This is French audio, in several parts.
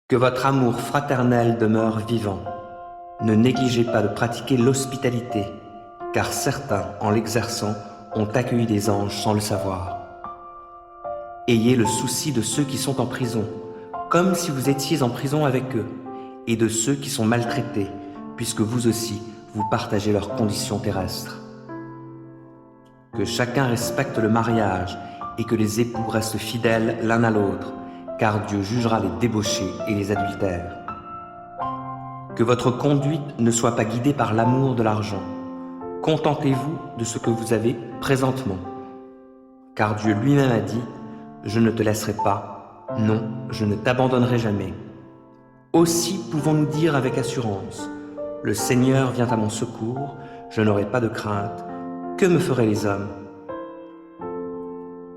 Que votre amour fraternel demeure vivant. Ne négligez pas de pratiquer l'hospitalité, car certains, en l'exerçant, ont accueilli des anges sans le savoir. Ayez le souci de ceux qui sont en prison, comme si vous étiez en prison avec eux, et de ceux qui sont maltraités, puisque vous aussi, vous partagez leurs conditions terrestres. Que chacun respecte le mariage et que les époux restent fidèles l'un à l'autre, car Dieu jugera les débauchés et les adultères. Que votre conduite ne soit pas guidée par l'amour de l'argent. Contentez-vous de ce que vous avez présentement. Car Dieu lui-même a dit « Je ne te laisserai pas, non, je ne t'abandonnerai jamais ». Aussi pouvons-nous dire avec assurance « Le Seigneur vient à mon secours, je n'aurai pas de crainte, que me feraient les hommes ?»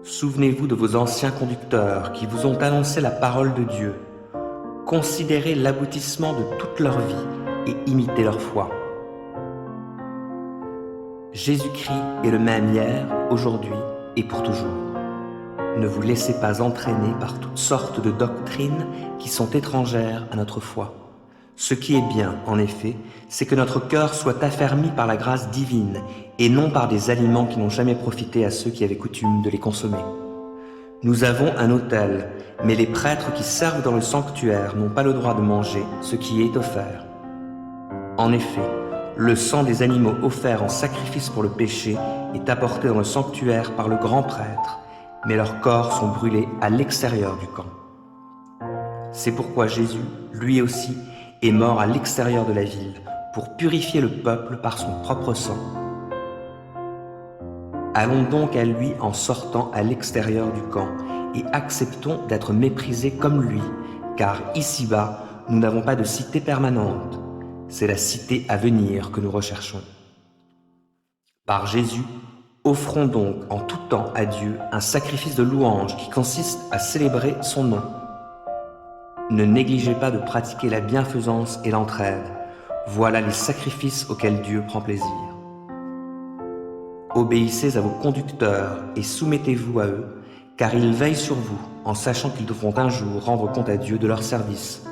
Souvenez-vous de vos anciens conducteurs qui vous ont annoncé la parole de Dieu. Considérez l'aboutissement de toute leur vie et imitez leur foi. Jésus-Christ est le même hier, aujourd'hui et pour toujours. Ne vous laissez pas entraîner par toutes sortes de doctrines qui sont étrangères à notre foi. Ce qui est bien, en effet, c'est que notre cœur soit affermi par la grâce divine et non par des aliments qui n'ont jamais profité à ceux qui avaient coutume de les consommer. Nous avons un autel, mais les prêtres qui servent dans le sanctuaire n'ont pas le droit de manger ce qui est offert. En effet, le sang des animaux offerts en sacrifice pour le péché est apporté dans le sanctuaire par le grand prêtre, mais leurs corps sont brûlés à l'extérieur du camp. C'est pourquoi Jésus, lui aussi, est mort à l'extérieur de la ville pour purifier le peuple par son propre sang. Allons donc à lui en sortant à l'extérieur du camp et acceptons d'être méprisés comme lui, car ici-bas, nous n'avons pas de cité permanente. C'est la cité à venir que nous recherchons. Par Jésus, offrons donc en tout temps à Dieu un sacrifice de louange qui consiste à célébrer son nom. Ne négligez pas de pratiquer la bienfaisance et l'entraide. Voilà les sacrifices auxquels Dieu prend plaisir. Obéissez à vos conducteurs et soumettez-vous à eux, car ils veillent sur vous, en sachant qu'ils devront un jour rendre compte à Dieu de leur service.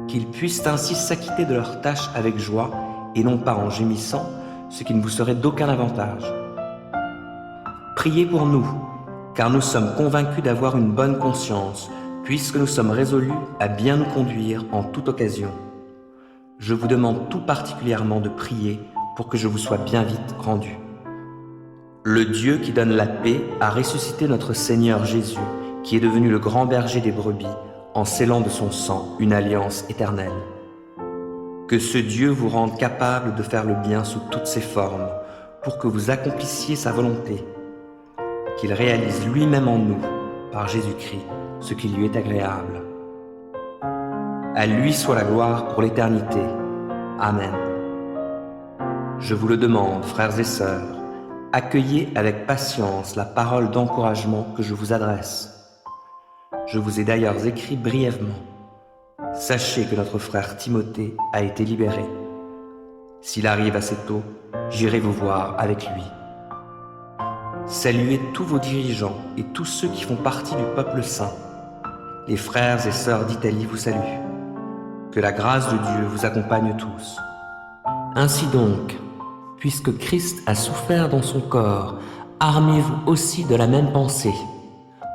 Qu'ils puissent ainsi s'acquitter de leurs tâches avec joie, et non pas en gémissant, ce qui ne vous serait d'aucun avantage. Priez pour nous, car nous sommes convaincus d'avoir une bonne conscience, puisque nous sommes résolus à bien nous conduire en toute occasion. Je vous demande tout particulièrement de prier pour que je vous sois bien vite rendu. Le Dieu qui donne la paix a ressuscité notre Seigneur Jésus, qui est devenu le grand berger des brebis, en scellant de son sang une alliance éternelle. Que ce Dieu vous rende capable de faire le bien sous toutes ses formes, pour que vous accomplissiez sa volonté. Qu'il réalise lui-même en nous, par Jésus-Christ, ce qui lui est agréable. À lui soit la gloire pour l'éternité. Amen. Je vous le demande, frères et sœurs, accueillez avec patience la parole d'encouragement que je vous adresse. Je vous ai d'ailleurs écrit brièvement. Sachez que notre frère Timothée a été libéré. S'il arrive assez tôt, j'irai vous voir avec lui. Saluez tous vos dirigeants et tous ceux qui font partie du peuple saint. Les frères et sœurs d'Italie vous saluent. Que la grâce de Dieu vous accompagne tous. Ainsi donc, puisque Christ a souffert dans son corps, armez-vous aussi de la même pensée.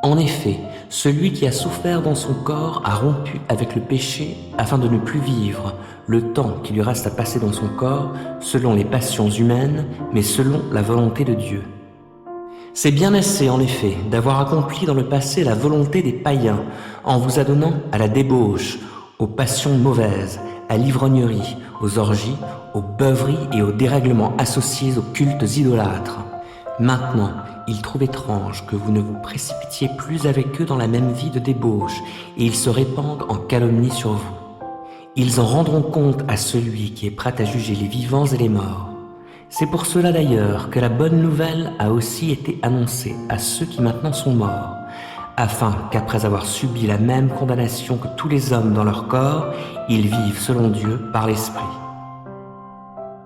En effet, celui qui a souffert dans son corps a rompu avec le péché afin de ne plus vivre le temps qui lui reste à passer dans son corps selon les passions humaines, mais selon la volonté de Dieu. C'est bien assez, en effet, d'avoir accompli dans le passé la volonté des païens en vous adonnant à la débauche, aux passions mauvaises, à l'ivrognerie, aux orgies, aux beuveries et aux dérèglements associés aux cultes idolâtres. Maintenant, ils trouvent étrange que vous ne vous précipitiez plus avec eux dans la même vie de débauche, et ils se répandent en calomnie sur vous. Ils en rendront compte à celui qui est prêt à juger les vivants et les morts. C'est pour cela d'ailleurs que la bonne nouvelle a aussi été annoncée à ceux qui maintenant sont morts, afin qu'après avoir subi la même condamnation que tous les hommes dans leur corps, ils vivent selon Dieu par l'Esprit.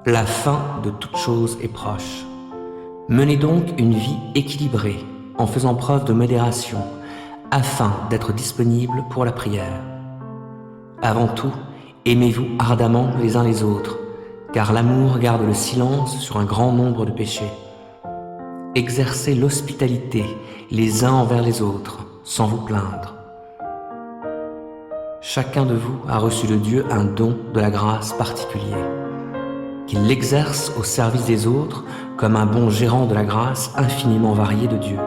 La fin de toute chose est proche. Menez donc une vie équilibrée, en faisant preuve de modération, afin d'être disponible pour la prière. Avant tout, aimez-vous ardemment les uns les autres, car l'amour garde le silence sur un grand nombre de péchés. Exercez l'hospitalité les uns envers les autres, sans vous plaindre. Chacun de vous a reçu de Dieu un don de la grâce particulier, qu'il l'exerce au service des autres comme un bon gérant de la grâce infiniment variée de Dieu.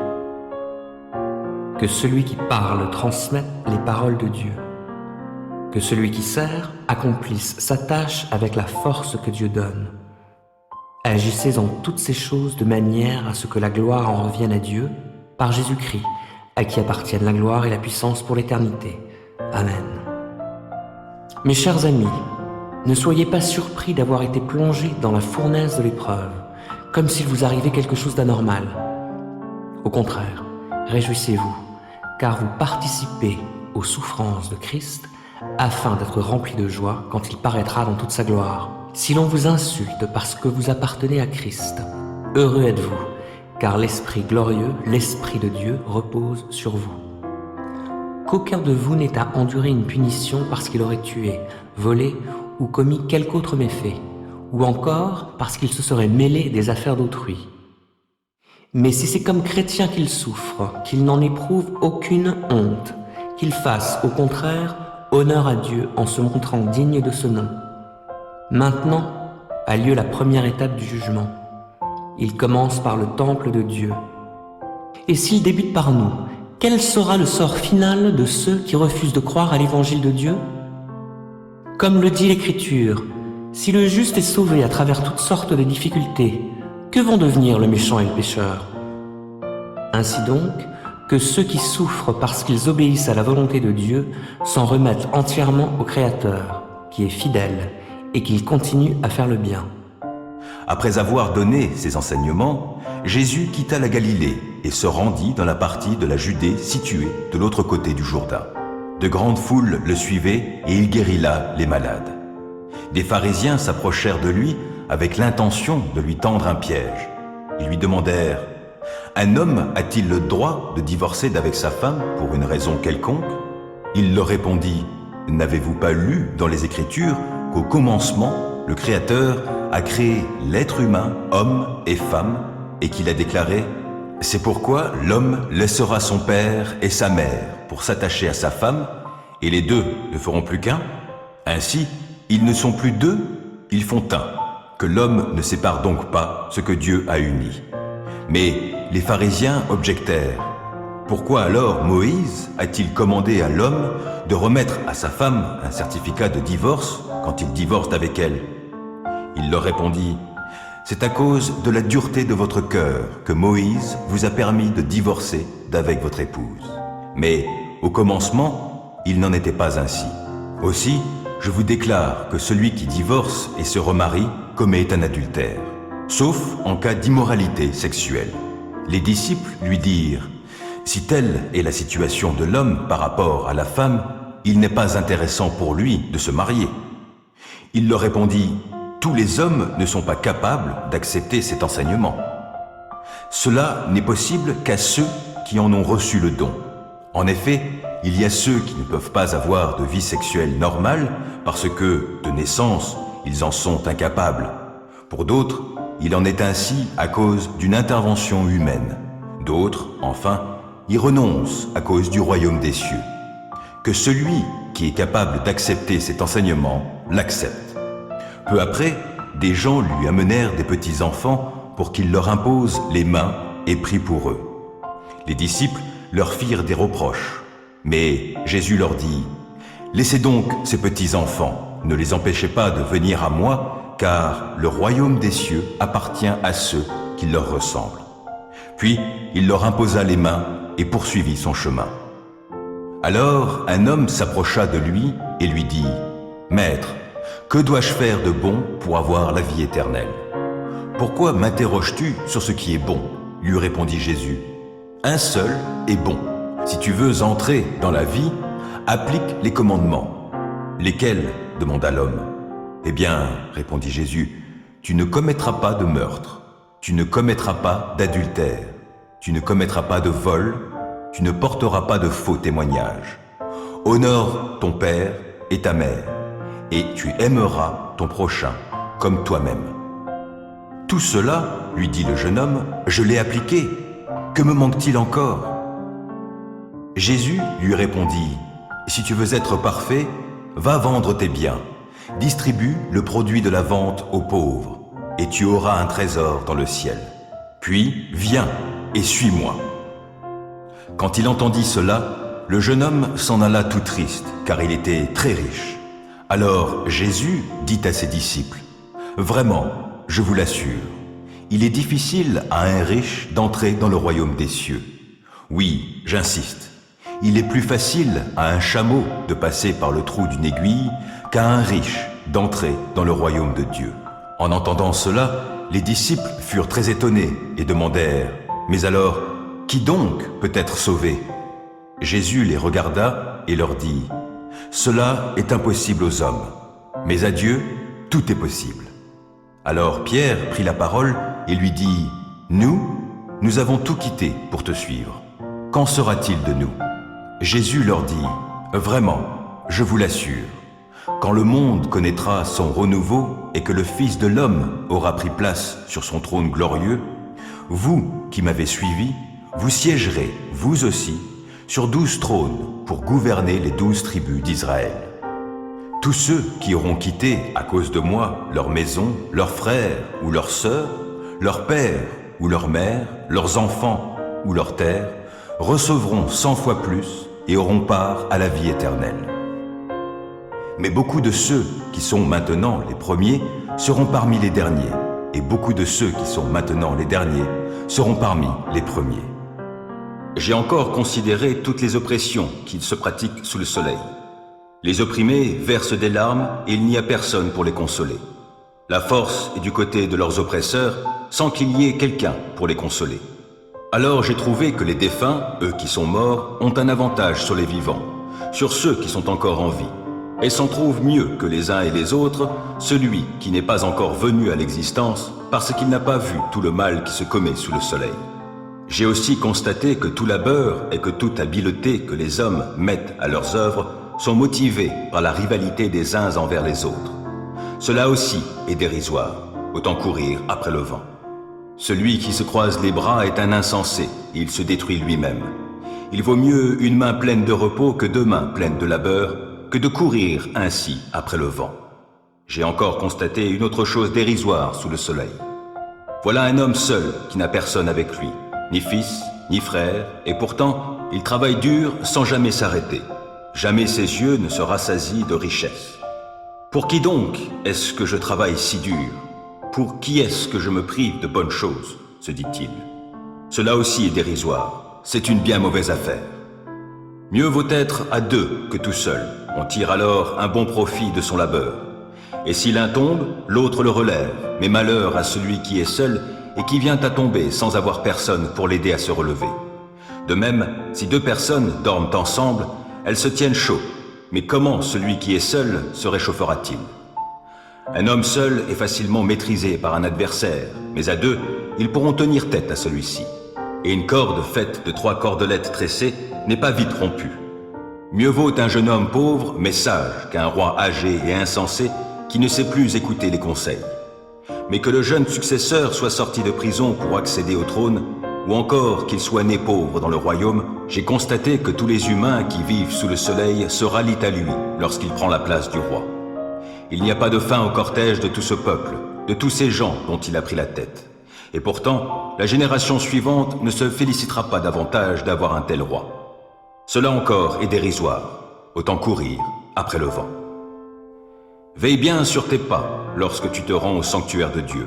Que celui qui parle transmette les paroles de Dieu. Que celui qui sert accomplisse sa tâche avec la force que Dieu donne. Agissez en toutes ces choses de manière à ce que la gloire en revienne à Dieu, par Jésus-Christ, à qui appartiennent la gloire et la puissance pour l'éternité. Amen. Mes chers amis, ne soyez pas surpris d'avoir été plongés dans la fournaise de l'épreuve, comme s'il vous arrivait quelque chose d'anormal. Au contraire, réjouissez-vous, car vous participez aux souffrances de Christ, afin d'être remplis de joie quand il paraîtra dans toute sa gloire. Si l'on vous insulte parce que vous appartenez à Christ, heureux êtes-vous, car l'Esprit glorieux, l'Esprit de Dieu, repose sur vous. Qu'aucun de vous n'ait à endurer une punition parce qu'il aurait tué, volé ou commis quelque autre méfait, ou encore parce qu'il se serait mêlé des affaires d'autrui. Mais si c'est comme chrétien qu'il souffre, qu'il n'en éprouve aucune honte, qu'il fasse, au contraire, honneur à Dieu en se montrant digne de ce nom. Maintenant a lieu la première étape du jugement. Il commence par le temple de Dieu. Et s'il débute par nous, quel sera le sort final de ceux qui refusent de croire à l'évangile de Dieu? Comme le dit l'Écriture, si le juste est sauvé à travers toutes sortes de difficultés, que vont devenir le méchant et le pécheur? Ainsi donc, que ceux qui souffrent parce qu'ils obéissent à la volonté de Dieu s'en remettent entièrement au Créateur, qui est fidèle, et qu'il continue à faire le bien. Après avoir donné ces enseignements, Jésus quitta la Galilée et se rendit dans la partie de la Judée située de l'autre côté du Jourdain. De grandes foules le suivaient et il guérit là les malades. Des pharisiens s'approchèrent de lui avec l'intention de lui tendre un piège. Ils lui demandèrent « Un homme a-t-il le droit de divorcer d'avec sa femme pour une raison quelconque ?» Il leur répondit « N'avez-vous pas lu dans les Écritures qu'au commencement, le Créateur a créé l'être humain, homme et femme, et qu'il a déclaré « C'est pourquoi l'homme laissera son père et sa mère pour s'attacher à sa femme, et les deux ne feront plus qu'un. Ainsi, ils ne sont plus deux, ils font un. Que l'homme ne sépare donc pas ce que Dieu a uni. » Mais les pharisiens objectèrent. Pourquoi alors Moïse a-t-il commandé à l'homme de remettre à sa femme un certificat de divorce quand il divorce avec elle? Il leur répondit, « C'est à cause de la dureté de votre cœur que Moïse vous a permis de divorcer d'avec votre épouse. Mais au commencement, il n'en était pas ainsi. Aussi, je vous déclare que celui qui divorce et se remarie commet un adultère, sauf en cas d'immoralité sexuelle. » Les disciples lui dirent, « Si telle est la situation de l'homme par rapport à la femme, il n'est pas intéressant pour lui de se marier. » Il leur répondit, « Tous les hommes ne sont pas capables d'accepter cet enseignement. Cela n'est possible qu'à ceux qui en ont reçu le don. En effet, il y a ceux qui ne peuvent pas avoir de vie sexuelle normale parce que, de naissance, ils en sont incapables. Pour d'autres, il en est ainsi à cause d'une intervention humaine. D'autres, enfin, y renoncent à cause du royaume des cieux. Que celui qui est capable d'accepter cet enseignement l'accepte. » Peu après, des gens lui amenèrent des petits-enfants pour qu'il leur impose les mains et prie pour eux. Les disciples leur firent des reproches. Mais Jésus leur dit, « Laissez donc ces petits-enfants, ne les empêchez pas de venir à moi, car le royaume des cieux appartient à ceux qui leur ressemblent. » Puis il leur imposa les mains et poursuivit son chemin. Alors un homme s'approcha de lui et lui dit, « Maître, que dois-je faire de bon pour avoir la vie éternelle? » « Pourquoi m'interroges-tu sur ce qui est bon ?» lui répondit Jésus. « Un seul est bon. Si tu veux entrer dans la vie, applique les commandements. »« Lesquels ?» demanda l'homme. « Eh bien, répondit Jésus, tu ne commettras pas de meurtre, tu ne commettras pas d'adultère, tu ne commettras pas de vol, tu ne porteras pas de faux témoignages. Honore ton père et ta mère, et tu aimeras ton prochain comme toi-même. Tout cela, lui dit le jeune homme, je l'ai appliqué. Que me manque-t-il encore? Jésus lui répondit, si tu veux être parfait, va vendre tes biens, distribue le produit de la vente aux pauvres, et tu auras un trésor dans le ciel. Puis viens et suis-moi. Quand il entendit cela, le jeune homme s'en alla tout triste, car il était très riche. Alors Jésus dit à ses disciples, vraiment, je vous l'assure, il est difficile à un riche d'entrer dans le royaume des cieux. Oui, j'insiste, il est plus facile à un chameau de passer par le trou d'une aiguille qu'à un riche d'entrer dans le royaume de Dieu. En entendant cela, les disciples furent très étonnés et demandèrent, mais alors, qui donc peut être sauvé? Jésus les regarda et leur dit, cela est impossible aux hommes, mais à Dieu, tout est possible. Alors Pierre prit la parole et lui dit, nous avons tout quitté pour te suivre. Qu'en sera-t-il de nous? Jésus leur dit, vraiment, je vous l'assure, quand le monde connaîtra son renouveau et que le Fils de l'homme aura pris place sur son trône glorieux, vous qui m'avez suivi, vous siégerez, vous aussi, sur 12 trônes pour gouverner les 12 tribus d'Israël. Tous ceux qui auront quitté à cause de moi leur maison, leurs frères ou leurs sœurs, leur père ou leur mère, leurs enfants ou leurs terres, recevront 100 fois plus et auront part à la vie éternelle. Mais beaucoup de ceux qui sont maintenant les premiers seront parmi les derniers, et beaucoup de ceux qui sont maintenant les derniers seront parmi les premiers. J'ai encore considéré toutes les oppressions qui se pratiquent sous le soleil. Les opprimés versent des larmes et il n'y a personne pour les consoler. La force est du côté de leurs oppresseurs sans qu'il y ait quelqu'un pour les consoler. Alors j'ai trouvé que les défunts, eux qui sont morts, ont un avantage sur les vivants, sur ceux qui sont encore en vie, et s'en trouve mieux que les uns et les autres celui qui n'est pas encore venu à l'existence parce qu'il n'a pas vu tout le mal qui se commet sous le soleil. J'ai aussi constaté que tout labeur et que toute habileté que les hommes mettent à leurs œuvres sont motivés par la rivalité des uns envers les autres. Cela aussi est dérisoire, autant courir après le vent. Celui qui se croise les bras est un insensé, et il se détruit lui-même. Il vaut mieux une main pleine de repos que 2 mains pleines de labeur, que de courir ainsi après le vent. J'ai encore constaté une autre chose dérisoire sous le soleil. Voilà un homme seul qui n'a personne avec lui, ni fils, ni frère, et pourtant il travaille dur sans jamais s'arrêter. Jamais ses yeux ne se rassasient de richesse. Pour qui donc est-ce que je travaille si dur? Pour qui est-ce que je me prive de bonnes choses? Se dit-il. Cela aussi est dérisoire, c'est une bien mauvaise affaire. Mieux vaut être à 2 que tout seul, on tire alors un bon profit de son labeur. Et si l'un tombe, l'autre le relève, mais malheur à celui qui est seul et qui vient à tomber sans avoir personne pour l'aider à se relever. De même, si 2 personnes dorment ensemble, elles se tiennent chaud, mais comment celui qui est seul se réchauffera-t-il? Un homme seul est facilement maîtrisé par un adversaire, mais à 2, ils pourront tenir tête à celui-ci. Et une corde faite de 3 cordelettes tressées n'est pas vite rompue. Mieux vaut un jeune homme pauvre mais sage qu'un roi âgé et insensé qui ne sait plus écouter les conseils. Mais que le jeune successeur soit sorti de prison pour accéder au trône, ou encore qu'il soit né pauvre dans le royaume, j'ai constaté que tous les humains qui vivent sous le soleil se rallient à lui lorsqu'il prend la place du roi. Il n'y a pas de fin au cortège de tout ce peuple, de tous ces gens dont il a pris la tête. Et pourtant, la génération suivante ne se félicitera pas davantage d'avoir un tel roi. Cela encore est dérisoire, autant courir après le vent. Veille bien sur tes pas lorsque tu te rends au sanctuaire de Dieu.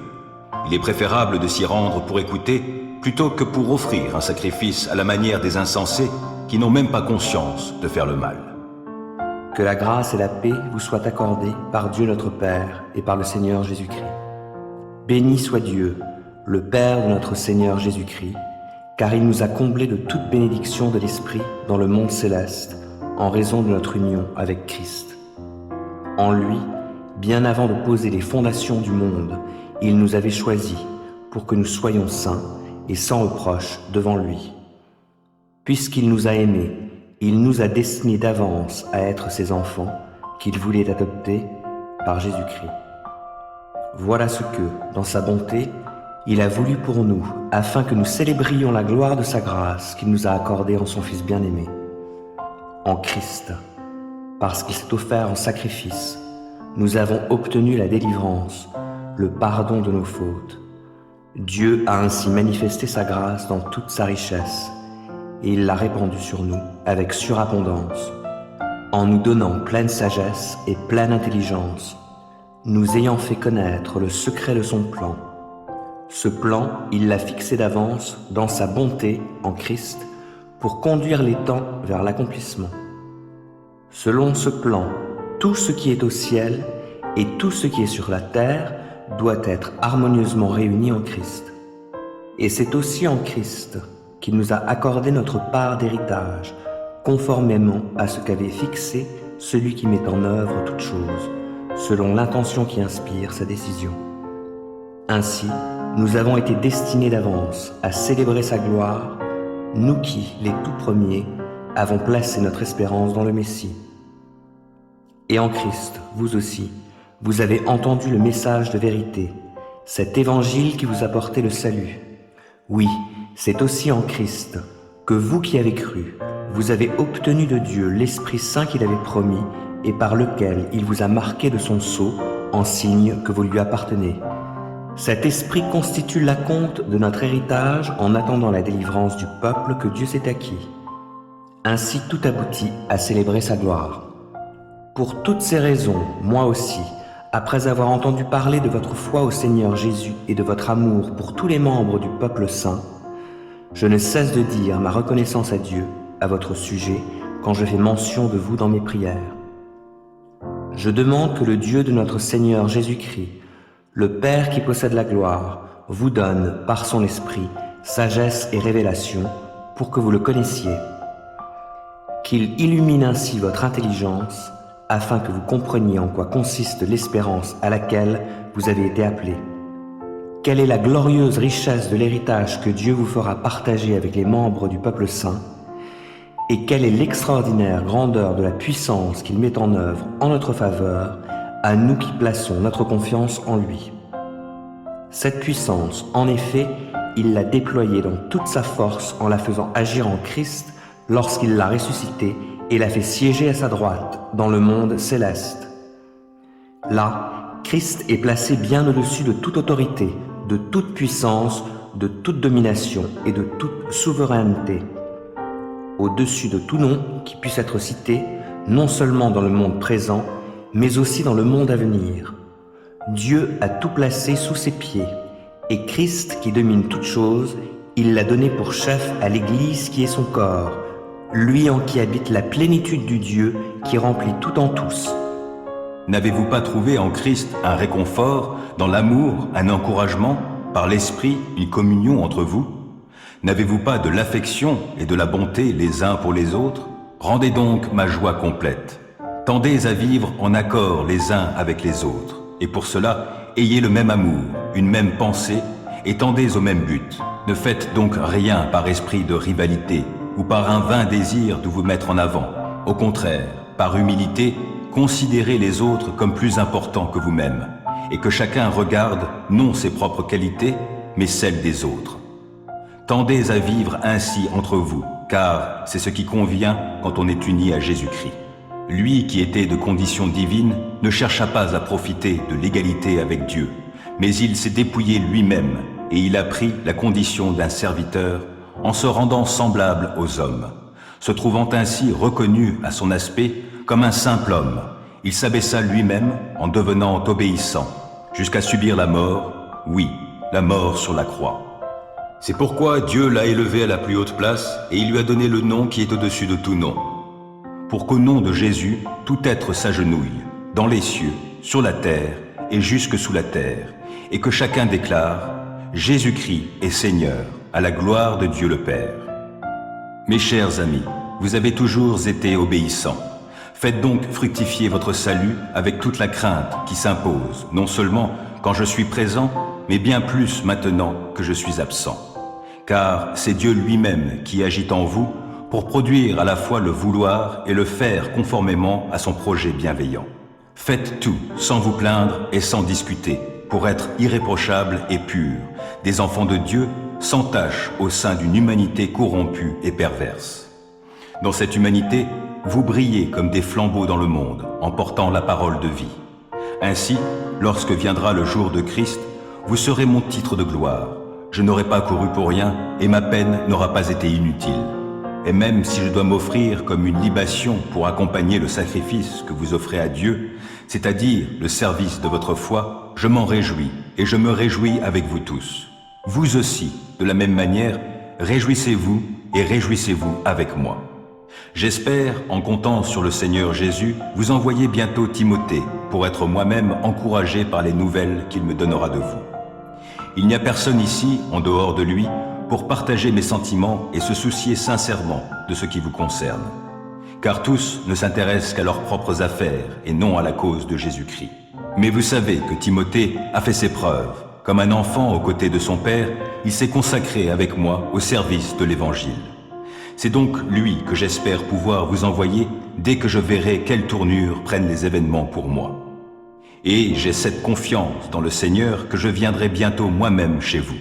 Il est préférable de s'y rendre pour écouter plutôt que pour offrir un sacrifice à la manière des insensés qui n'ont même pas conscience de faire le mal. Que la grâce et la paix vous soient accordées par Dieu notre Père et par le Seigneur Jésus-Christ. Béni soit Dieu, le Père de notre Seigneur Jésus-Christ, car il nous a comblés de toute bénédiction de l'Esprit dans le monde céleste, en raison de notre union avec Christ. En lui, bien avant de poser les fondations du monde, il nous avait choisis pour que nous soyons saints et sans reproche devant lui. Puisqu'il nous a aimés, il nous a destinés d'avance à être ses enfants, qu'il voulait adopter par Jésus-Christ. Voilà ce que, dans sa bonté, il a voulu pour nous, afin que nous célébrions la gloire de sa grâce qu'il nous a accordée en son Fils bien-aimé. En Christ, parce qu'il s'est offert en sacrifice, nous avons obtenu la délivrance, le pardon de nos fautes. Dieu a ainsi manifesté sa grâce dans toute sa richesse, et il l'a répandue sur nous avec surabondance, en nous donnant pleine sagesse et pleine intelligence, nous ayant fait connaître le secret de son plan. Ce plan, il l'a fixé d'avance dans sa bonté en Christ pour conduire les temps vers l'accomplissement. Selon ce plan, tout ce qui est au ciel et tout ce qui est sur la terre doit être harmonieusement réuni en Christ. Et c'est aussi en Christ qu'il nous a accordé notre part d'héritage, conformément à ce qu'avait fixé celui qui met en œuvre toutes choses, selon l'intention qui inspire sa décision. Ainsi, nous avons été destinés d'avance à célébrer sa gloire, nous qui, les tout premiers, avons placé notre espérance dans le Messie. Et en Christ, vous aussi, vous avez entendu le message de vérité, cet évangile qui vous apportait le salut. Oui, c'est aussi en Christ que vous qui avez cru, vous avez obtenu de Dieu l'Esprit Saint qu'il avait promis et par lequel il vous a marqué de son sceau en signe que vous lui appartenez. Cet esprit constitue l'acompte de notre héritage en attendant la délivrance du peuple que Dieu s'est acquis. Ainsi tout aboutit à célébrer sa gloire. Pour toutes ces raisons, moi aussi, après avoir entendu parler de votre foi au Seigneur Jésus et de votre amour pour tous les membres du peuple saint, je ne cesse de dire ma reconnaissance à Dieu à votre sujet quand je fais mention de vous dans mes prières. Je demande que le Dieu de notre Seigneur Jésus-Christ, le Père qui possède la gloire, vous donne, par son esprit, sagesse et révélation pour que vous le connaissiez. Qu'il illumine ainsi votre intelligence, afin que vous compreniez en quoi consiste l'espérance à laquelle vous avez été appelés. Quelle est la glorieuse richesse de l'héritage que Dieu vous fera partager avec les membres du peuple saint, et quelle est l'extraordinaire grandeur de la puissance qu'il met en œuvre en notre faveur, à nous qui plaçons notre confiance en lui. Cette puissance, en effet, il l'a déployée dans toute sa force en la faisant agir en Christ lorsqu'il l'a ressuscité et l'a fait siéger à sa droite dans le monde céleste. Là, Christ est placé bien au-dessus de toute autorité, de toute puissance, de toute domination et de toute souveraineté. Au-dessus de tout nom qui puisse être cité, non seulement dans le monde présent, mais aussi dans le monde à venir. Dieu a tout placé sous ses pieds, et Christ, qui domine toutes choses, il l'a donné pour chef à l'Église qui est son corps, lui en qui habite la plénitude du Dieu qui remplit tout en tous. N'avez-vous pas trouvé en Christ un réconfort, dans l'amour, un encouragement, par l'Esprit, une communion entre vous? N'avez-vous pas de l'affection et de la bonté les uns pour les autres? Rendez donc ma joie complète. Tendez à vivre en accord les uns avec les autres, et pour cela, ayez le même amour, une même pensée, et tendez au même but. Ne faites donc rien par esprit de rivalité, ou par un vain désir de vous mettre en avant. Au contraire, par humilité, considérez les autres comme plus importants que vous-même, et que chacun regarde non ses propres qualités, mais celles des autres. Tendez à vivre ainsi entre vous, car c'est ce qui convient quand on est uni à Jésus-Christ. Lui qui était de condition divine ne chercha pas à profiter de l'égalité avec Dieu, mais il s'est dépouillé lui-même et il a pris la condition d'un serviteur en se rendant semblable aux hommes. Se trouvant ainsi reconnu à son aspect comme un simple homme, il s'abaissa lui-même en devenant obéissant, jusqu'à subir la mort, oui, la mort sur la croix. C'est pourquoi Dieu l'a élevé à la plus haute place et il lui a donné le nom qui est au-dessus de tout nom, pour qu'au nom de Jésus, tout être s'agenouille, dans les cieux, sur la terre et jusque sous la terre, et que chacun déclare « Jésus-Christ est Seigneur, à la gloire de Dieu le Père ». Mes chers amis, vous avez toujours été obéissants. Faites donc fructifier votre salut avec toute la crainte qui s'impose, non seulement quand je suis présent, mais bien plus maintenant que je suis absent. Car c'est Dieu lui-même qui agit en vous pour produire à la fois le vouloir et le faire conformément à son projet bienveillant. Faites tout sans vous plaindre et sans discuter, pour être irréprochables et purs, des enfants de Dieu sans tache au sein d'une humanité corrompue et perverse. Dans cette humanité, vous brillez comme des flambeaux dans le monde, en portant la parole de vie. Ainsi, lorsque viendra le jour de Christ, vous serez mon titre de gloire. Je n'aurai pas couru pour rien et ma peine n'aura pas été inutile. Et même si je dois m'offrir comme une libation pour accompagner le sacrifice que vous offrez à Dieu, c'est-à-dire le service de votre foi, je m'en réjouis et je me réjouis avec vous tous. Vous aussi, de la même manière, réjouissez-vous et réjouissez-vous avec moi. J'espère, en comptant sur le Seigneur Jésus, vous envoyer bientôt Timothée pour être moi-même encouragé par les nouvelles qu'il me donnera de vous. Il n'y a personne ici, en dehors de lui, pour partager mes sentiments et se soucier sincèrement de ce qui vous concerne. Car tous ne s'intéressent qu'à leurs propres affaires et non à la cause de Jésus-Christ. Mais vous savez que Timothée a fait ses preuves. Comme un enfant aux côtés de son père, il s'est consacré avec moi au service de l'Évangile. C'est donc lui que j'espère pouvoir vous envoyer dès que je verrai quelle tournure prennent les événements pour moi. Et j'ai cette confiance dans le Seigneur que je viendrai bientôt moi-même chez vous.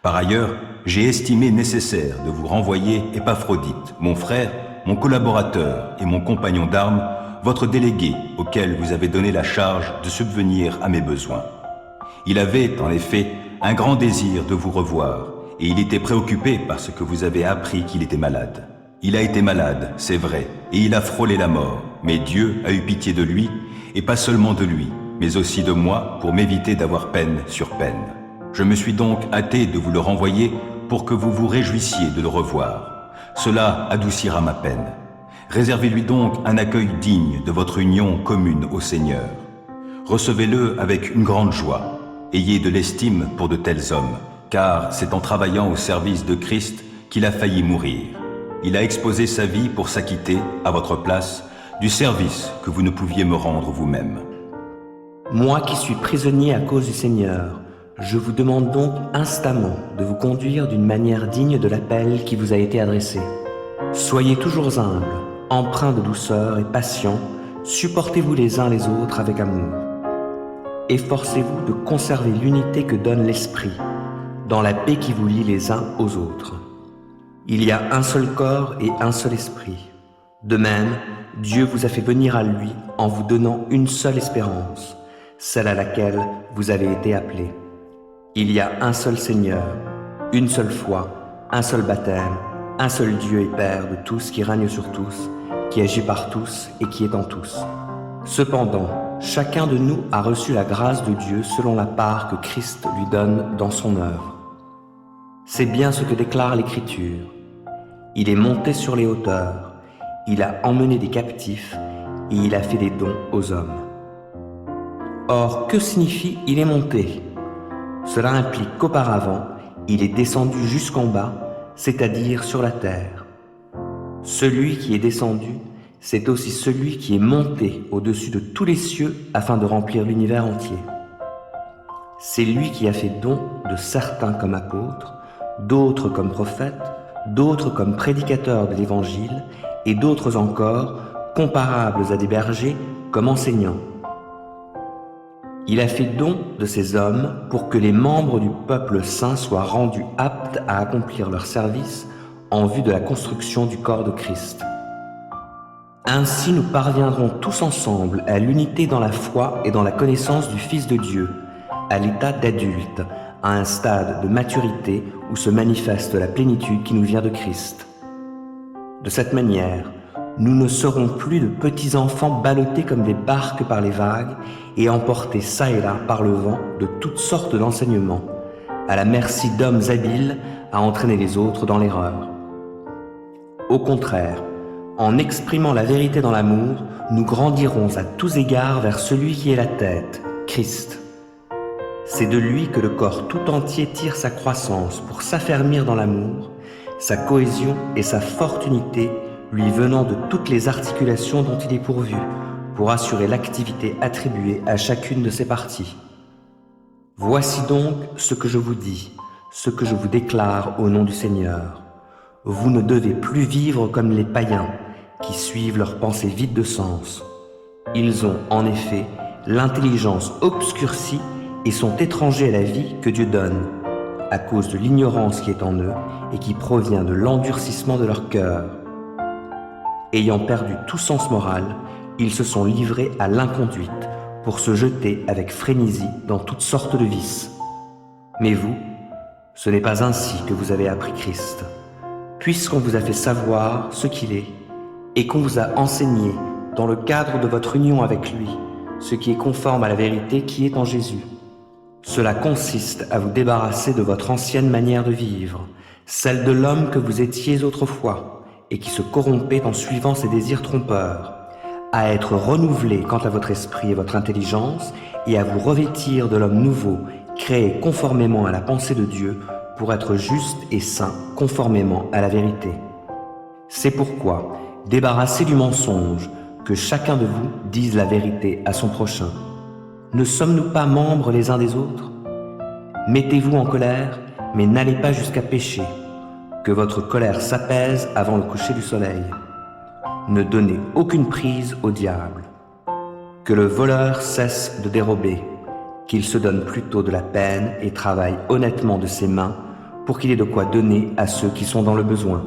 Par ailleurs, j'ai estimé nécessaire de vous renvoyer Épaphrodite, mon frère, mon collaborateur et mon compagnon d'armes, votre délégué auquel vous avez donné la charge de subvenir à mes besoins. Il avait, en effet, un grand désir de vous revoir, et il était préoccupé par ce que vous avez appris qu'il était malade. Il a été malade, c'est vrai, et il a frôlé la mort, mais Dieu a eu pitié de lui, et pas seulement de lui, mais aussi de moi, pour m'éviter d'avoir peine sur peine. Je me suis donc hâté de vous le renvoyer pour que vous vous réjouissiez de le revoir. Cela adoucira ma peine. Réservez-lui donc un accueil digne de votre union commune au Seigneur. Recevez-le avec une grande joie. Ayez de l'estime pour de tels hommes, car c'est en travaillant au service de Christ qu'il a failli mourir. Il a exposé sa vie pour s'acquitter, à votre place, du service que vous ne pouviez me rendre vous-même. Moi qui suis prisonnier à cause du Seigneur, je vous demande donc instamment de vous conduire d'une manière digne de l'appel qui vous a été adressé. Soyez toujours humbles, empreints de douceur et patients, supportez-vous les uns les autres avec amour. Efforcez-vous de conserver l'unité que donne l'Esprit, dans la paix qui vous lie les uns aux autres. Il y a un seul corps et un seul esprit. De même, Dieu vous a fait venir à lui en vous donnant une seule espérance, celle à laquelle vous avez été appelés. Il y a un seul Seigneur, une seule foi, un seul baptême, un seul Dieu et Père de tous qui règne sur tous, qui agit par tous et qui est en tous. Cependant, chacun de nous a reçu la grâce de Dieu selon la part que Christ lui donne dans son œuvre. C'est bien ce que déclare l'Écriture. Il est monté sur les hauteurs, il a emmené des captifs et il a fait des dons aux hommes. Or, que signifie « il est monté » ? Cela implique qu'auparavant, il est descendu jusqu'en bas, c'est-à-dire sur la terre. Celui qui est descendu, c'est aussi celui qui est monté au-dessus de tous les cieux afin de remplir l'univers entier. C'est lui qui a fait don de certains comme apôtres, d'autres comme prophètes, d'autres comme prédicateurs de l'Évangile et d'autres encore, comparables à des bergers, comme enseignants. Il a fait don de ces hommes pour que les membres du peuple saint soient rendus aptes à accomplir leur service en vue de la construction du corps de Christ. Ainsi nous parviendrons tous ensemble à l'unité dans la foi et dans la connaissance du Fils de Dieu, à l'état d'adulte, à un stade de maturité où se manifeste la plénitude qui nous vient de Christ. De cette manière, nous ne serons plus de petits enfants ballottés comme des barques par les vagues et emportés çà et là par le vent de toutes sortes d'enseignements, à la merci d'hommes habiles à entraîner les autres dans l'erreur. Au contraire, en exprimant la vérité dans l'amour, nous grandirons à tous égards vers celui qui est la tête, Christ. C'est de lui que le corps tout entier tire sa croissance pour s'affermir dans l'amour, sa cohésion et sa forte unité lui venant de toutes les articulations dont il est pourvu, pour assurer l'activité attribuée à chacune de ses parties. Voici donc ce que je vous dis, ce que je vous déclare au nom du Seigneur. vous ne devez plus vivre comme les païens, qui suivent leurs pensées vides de sens. Ils ont, en effet, l'intelligence obscurcie et sont étrangers à la vie que Dieu donne, à cause de l'ignorance qui est en eux et qui provient de l'endurcissement de leur cœur. Ayant perdu tout sens moral, ils se sont livrés à l'inconduite pour se jeter avec frénésie dans toutes sortes de vices. Mais vous, ce n'est pas ainsi que vous avez appris Christ, puisqu'on vous a fait savoir ce qu'il est et qu'on vous a enseigné, dans le cadre de votre union avec lui, ce qui est conforme à la vérité qui est en Jésus. Cela consiste à vous débarrasser de votre ancienne manière de vivre, celle de l'homme que vous étiez autrefois, et qui se corrompait en suivant ses désirs trompeurs, à être renouvelé quant à votre esprit et votre intelligence, et à vous revêtir de l'homme nouveau, créé conformément à la pensée de Dieu, pour être juste et saint conformément à la vérité. C'est pourquoi, débarrassez du mensonge, que chacun de vous dise la vérité à son prochain. Ne sommes-nous pas membres les uns des autres? Mettez-vous en colère, mais n'allez pas jusqu'à pécher. Que votre colère s'apaise avant le coucher du soleil. Ne donnez aucune prise au diable. Que le voleur cesse de dérober, qu'il se donne plutôt de la peine et travaille honnêtement de ses mains pour qu'il ait de quoi donner à ceux qui sont dans le besoin.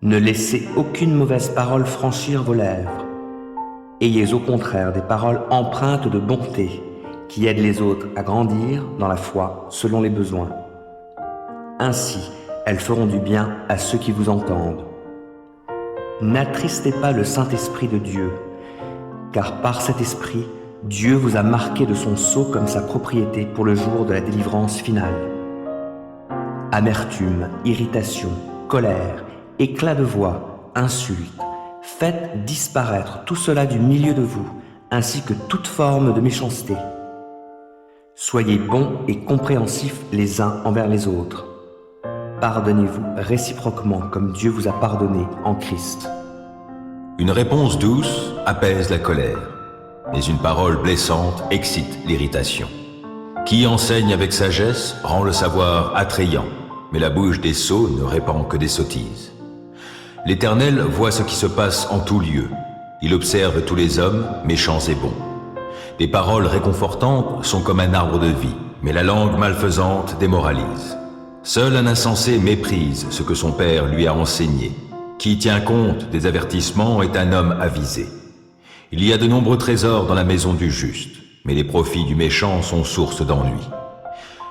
Ne laissez aucune mauvaise parole franchir vos lèvres. Ayez au contraire des paroles empreintes de bonté, qui aident les autres à grandir dans la foi selon les besoins. Ainsi, elles feront du bien à ceux qui vous entendent. N'attristez pas le Saint-Esprit de Dieu, car par cet Esprit, Dieu vous a marqué de son sceau comme sa propriété pour le jour de la délivrance finale. Amertume, irritation, colère, éclat de voix, insultes, faites disparaître tout cela du milieu de vous, ainsi que toute forme de méchanceté. Soyez bons et compréhensifs les uns envers les autres. Pardonnez-vous réciproquement comme Dieu vous a pardonné en Christ. Une réponse douce apaise la colère, mais une parole blessante excite l'irritation. Qui enseigne avec sagesse rend le savoir attrayant, mais la bouche des sots ne répand que des sottises. L'Éternel voit ce qui se passe en tout lieu. Il observe tous les hommes, méchants et bons. Des paroles réconfortantes sont comme un arbre de vie, mais la langue malfaisante démoralise. Seul un insensé méprise ce que son père lui a enseigné. Qui tient compte des avertissements est un homme avisé. Il y a de nombreux trésors dans la maison du juste, mais les profits du méchant sont source d'ennui.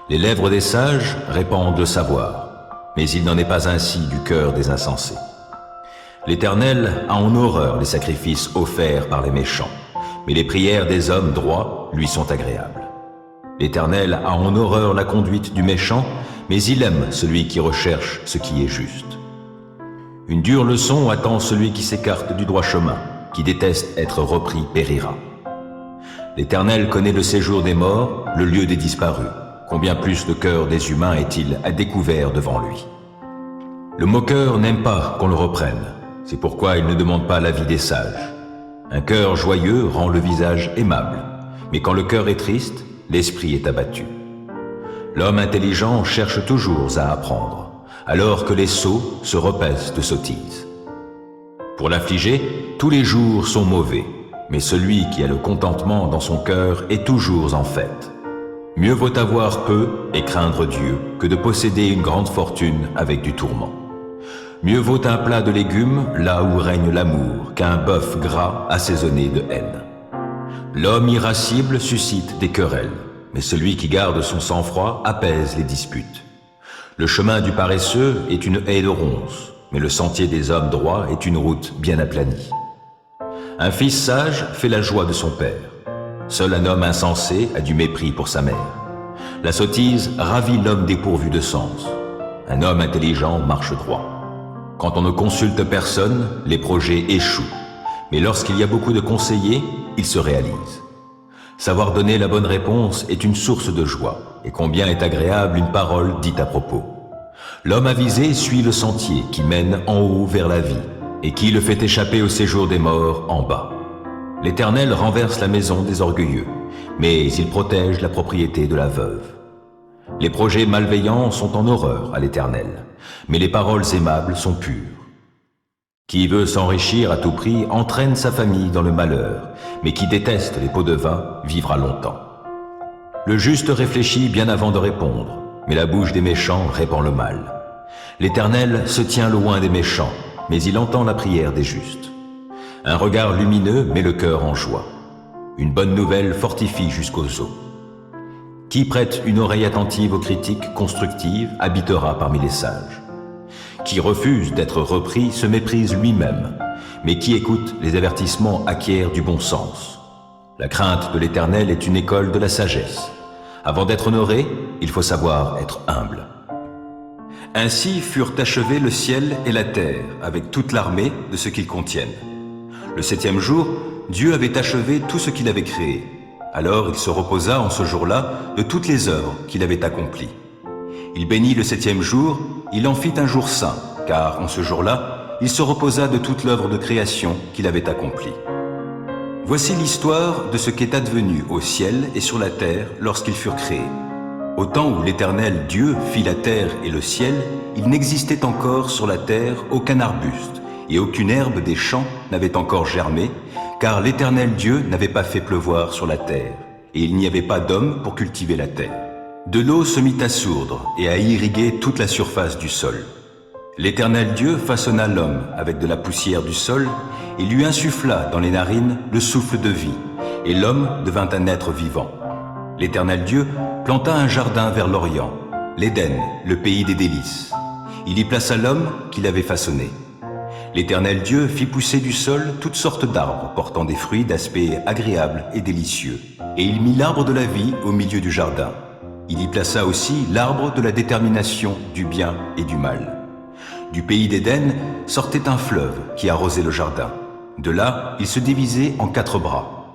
Les lèvres des sages répandent le savoir, mais il n'en est pas ainsi du cœur des insensés. L'Éternel a en horreur les sacrifices offerts par les méchants, mais les prières des hommes droits lui sont agréables. L'Éternel a en horreur la conduite du méchant, mais il aime celui qui recherche ce qui est juste. Une dure leçon attend celui qui s'écarte du droit chemin, qui déteste être repris périra. L'Éternel connaît le séjour des morts, le lieu des disparus. Combien plus le cœur des humains est-il à découvert devant lui? Le moqueur n'aime pas qu'on le reprenne. C'est pourquoi il ne demande pas l'avis des sages. Un cœur joyeux rend le visage aimable, mais quand le cœur est triste, l'esprit est abattu. L'homme intelligent cherche toujours à apprendre, alors que les sots se repaissent de sottises. Pour l'affligé, tous les jours sont mauvais, mais celui qui a le contentement dans son cœur est toujours en fête. Mieux vaut avoir peu et craindre Dieu que de posséder une grande fortune avec du tourment. Mieux vaut un plat de légumes là où règne l'amour qu'un bœuf gras assaisonné de haine. L'homme irascible suscite des querelles, mais celui qui garde son sang-froid apaise les disputes. Le chemin du paresseux est une haie de ronces, mais le sentier des hommes droits est une route bien aplanie. Un fils sage fait la joie de son père. Seul un homme insensé a du mépris pour sa mère. La sottise ravit l'homme dépourvu de sens. Un homme intelligent marche droit. Quand on ne consulte personne, les projets échouent. Mais lorsqu'il y a beaucoup de conseillers, ils se réalisent. Savoir donner la bonne réponse est une source de joie, et combien est agréable une parole dite à propos. L'homme avisé suit le sentier qui mène en haut vers la vie, et qui le fait échapper au séjour des morts en bas. L'Éternel renverse la maison des orgueilleux, mais il protège la propriété de la veuve. Les projets malveillants sont en horreur à l'Éternel, mais les paroles aimables sont pures. Qui veut s'enrichir à tout prix entraîne sa famille dans le malheur, mais qui déteste les pots de vin vivra longtemps. Le juste réfléchit bien avant de répondre, mais la bouche des méchants répand le mal. L'Éternel se tient loin des méchants, mais il entend la prière des justes. Un regard lumineux met le cœur en joie. Une bonne nouvelle fortifie jusqu'aux os. Qui prête une oreille attentive aux critiques constructives habitera parmi les sages. Qui refuse d'être repris se méprise lui-même, mais qui écoute les avertissements acquiert du bon sens. La crainte de l'Éternel est une école de la sagesse. Avant d'être honoré, il faut savoir être humble. Ainsi furent achevés le ciel et la terre, avec toute l'armée de ce qu'ils contiennent. Le 7e jour, Dieu avait achevé tout ce qu'il avait créé. Alors il se reposa en ce jour-là de toutes les œuvres qu'il avait accomplies. Il bénit le 7e jour, il en fit un jour saint, car en ce jour-là, il se reposa de toute l'œuvre de création qu'il avait accomplie. Voici l'histoire de ce qu'est advenu au ciel et sur la terre lorsqu'ils furent créés. Au temps où l'Éternel Dieu fit la terre et le ciel, il n'existait encore sur la terre aucun arbuste, et aucune herbe des champs n'avait encore germé, car l'Éternel Dieu n'avait pas fait pleuvoir sur la terre, et il n'y avait pas d'homme pour cultiver la terre. De l'eau se mit à sourdre et à irriguer toute la surface du sol. L'Éternel Dieu façonna l'homme avec de la poussière du sol et lui insuffla dans les narines le souffle de vie, et l'homme devint un être vivant. L'Éternel Dieu planta un jardin vers l'Orient, l'Éden, le pays des délices. Il y plaça l'homme qu'il avait façonné. L'Éternel Dieu fit pousser du sol toutes sortes d'arbres portant des fruits d'aspect agréable et délicieux. Et il mit l'arbre de la vie au milieu du jardin. Il y plaça aussi l'arbre de la détermination du bien et du mal. Du pays d'Éden sortait un fleuve qui arrosait le jardin. De là, il se divisait en 4 bras.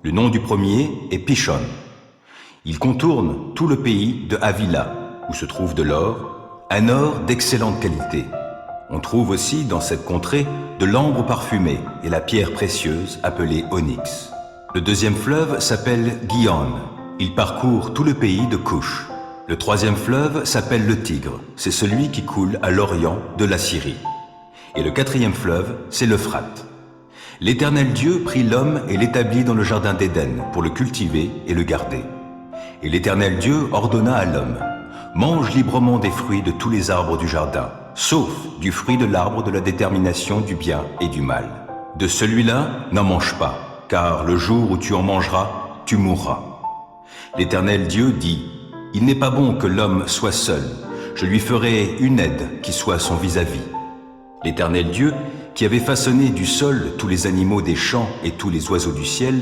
Le nom du premier est Pishon. Il contourne tout le pays de Havila, où se trouve de l'or, un or d'excellente qualité. On trouve aussi dans cette contrée de l'ambre parfumé et la pierre précieuse appelée onyx. Le 2e fleuve s'appelle Gihon. Il parcourt tout le pays de Cush. Le 3e fleuve s'appelle le Tigre. C'est celui qui coule à l'orient de la Syrie. Et le 4e fleuve, c'est l'Euphrate. L'Éternel Dieu prit l'homme et l'établit dans le jardin d'Éden pour le cultiver et le garder. Et l'Éternel Dieu ordonna à l'homme: mange librement des fruits de tous les arbres du jardin, sauf du fruit de l'arbre de la détermination du bien et du mal. De celui-là, n'en mange pas, car le jour où tu en mangeras, tu mourras. L'Éternel Dieu dit: il n'est pas bon que l'homme soit seul, je lui ferai une aide qui soit son vis-à-vis. L'Éternel Dieu, qui avait façonné du sol tous les animaux des champs et tous les oiseaux du ciel,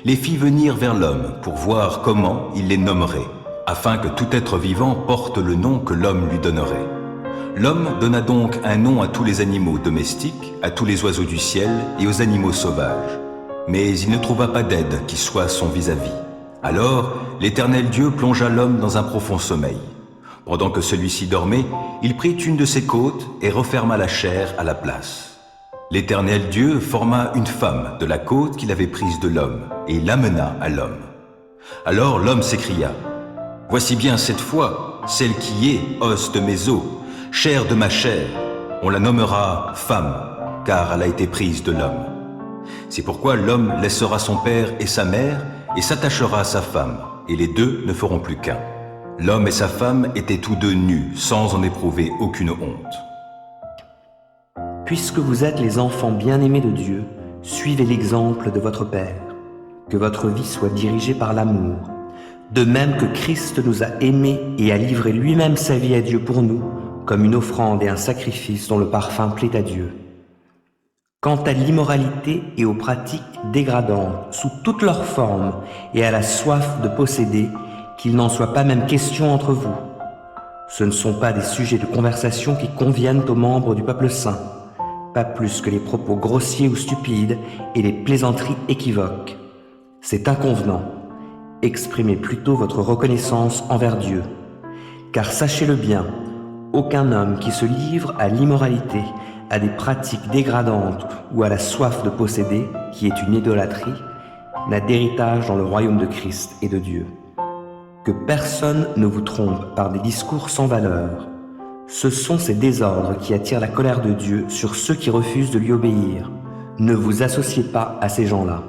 les fit venir vers l'homme pour voir comment il les nommerait, afin que tout être vivant porte le nom que l'homme lui donnerait. L'homme donna donc un nom à tous les animaux domestiques, à tous les oiseaux du ciel et aux animaux sauvages. Mais il ne trouva pas d'aide qui soit son vis-à-vis. Alors l'Éternel Dieu plongea l'homme dans un profond sommeil. Pendant que celui-ci dormait, il prit une de ses côtes et referma la chair à la place. L'Éternel Dieu forma une femme de la côte qu'il avait prise de l'homme et l'amena à l'homme. Alors l'homme s'écria: voici bien cette fois celle qui est os de mes os, chair de ma chair. On la nommera femme, car elle a été prise de l'homme. C'est pourquoi l'homme laissera son père et sa mère et s'attachera à sa femme, et les deux ne feront plus qu'un. L'homme et sa femme étaient tous deux nus, sans en éprouver aucune honte. Puisque vous êtes les enfants bien-aimés de Dieu, suivez l'exemple de votre Père. Que votre vie soit dirigée par l'amour, de même que Christ nous a aimés et a livré lui-même sa vie à Dieu pour nous, comme une offrande et un sacrifice dont le parfum plaît à Dieu. Quant à l'immoralité et aux pratiques dégradantes sous toutes leurs formes et à la soif de posséder, qu'il n'en soit pas même question entre vous. Ce ne sont pas des sujets de conversation qui conviennent aux membres du peuple saint, pas plus que les propos grossiers ou stupides et les plaisanteries équivoques. C'est inconvenant. Exprimez plutôt votre reconnaissance envers Dieu. Car sachez-le bien, aucun homme qui se livre à l'immoralité, à des pratiques dégradantes ou à la soif de posséder, qui est une idolâtrie, n'a d'héritage dans le royaume de Christ et de Dieu. Que personne ne vous trompe par des discours sans valeur. Ce sont ces désordres qui attirent la colère de Dieu sur ceux qui refusent de lui obéir. Ne vous associez pas à ces gens-là.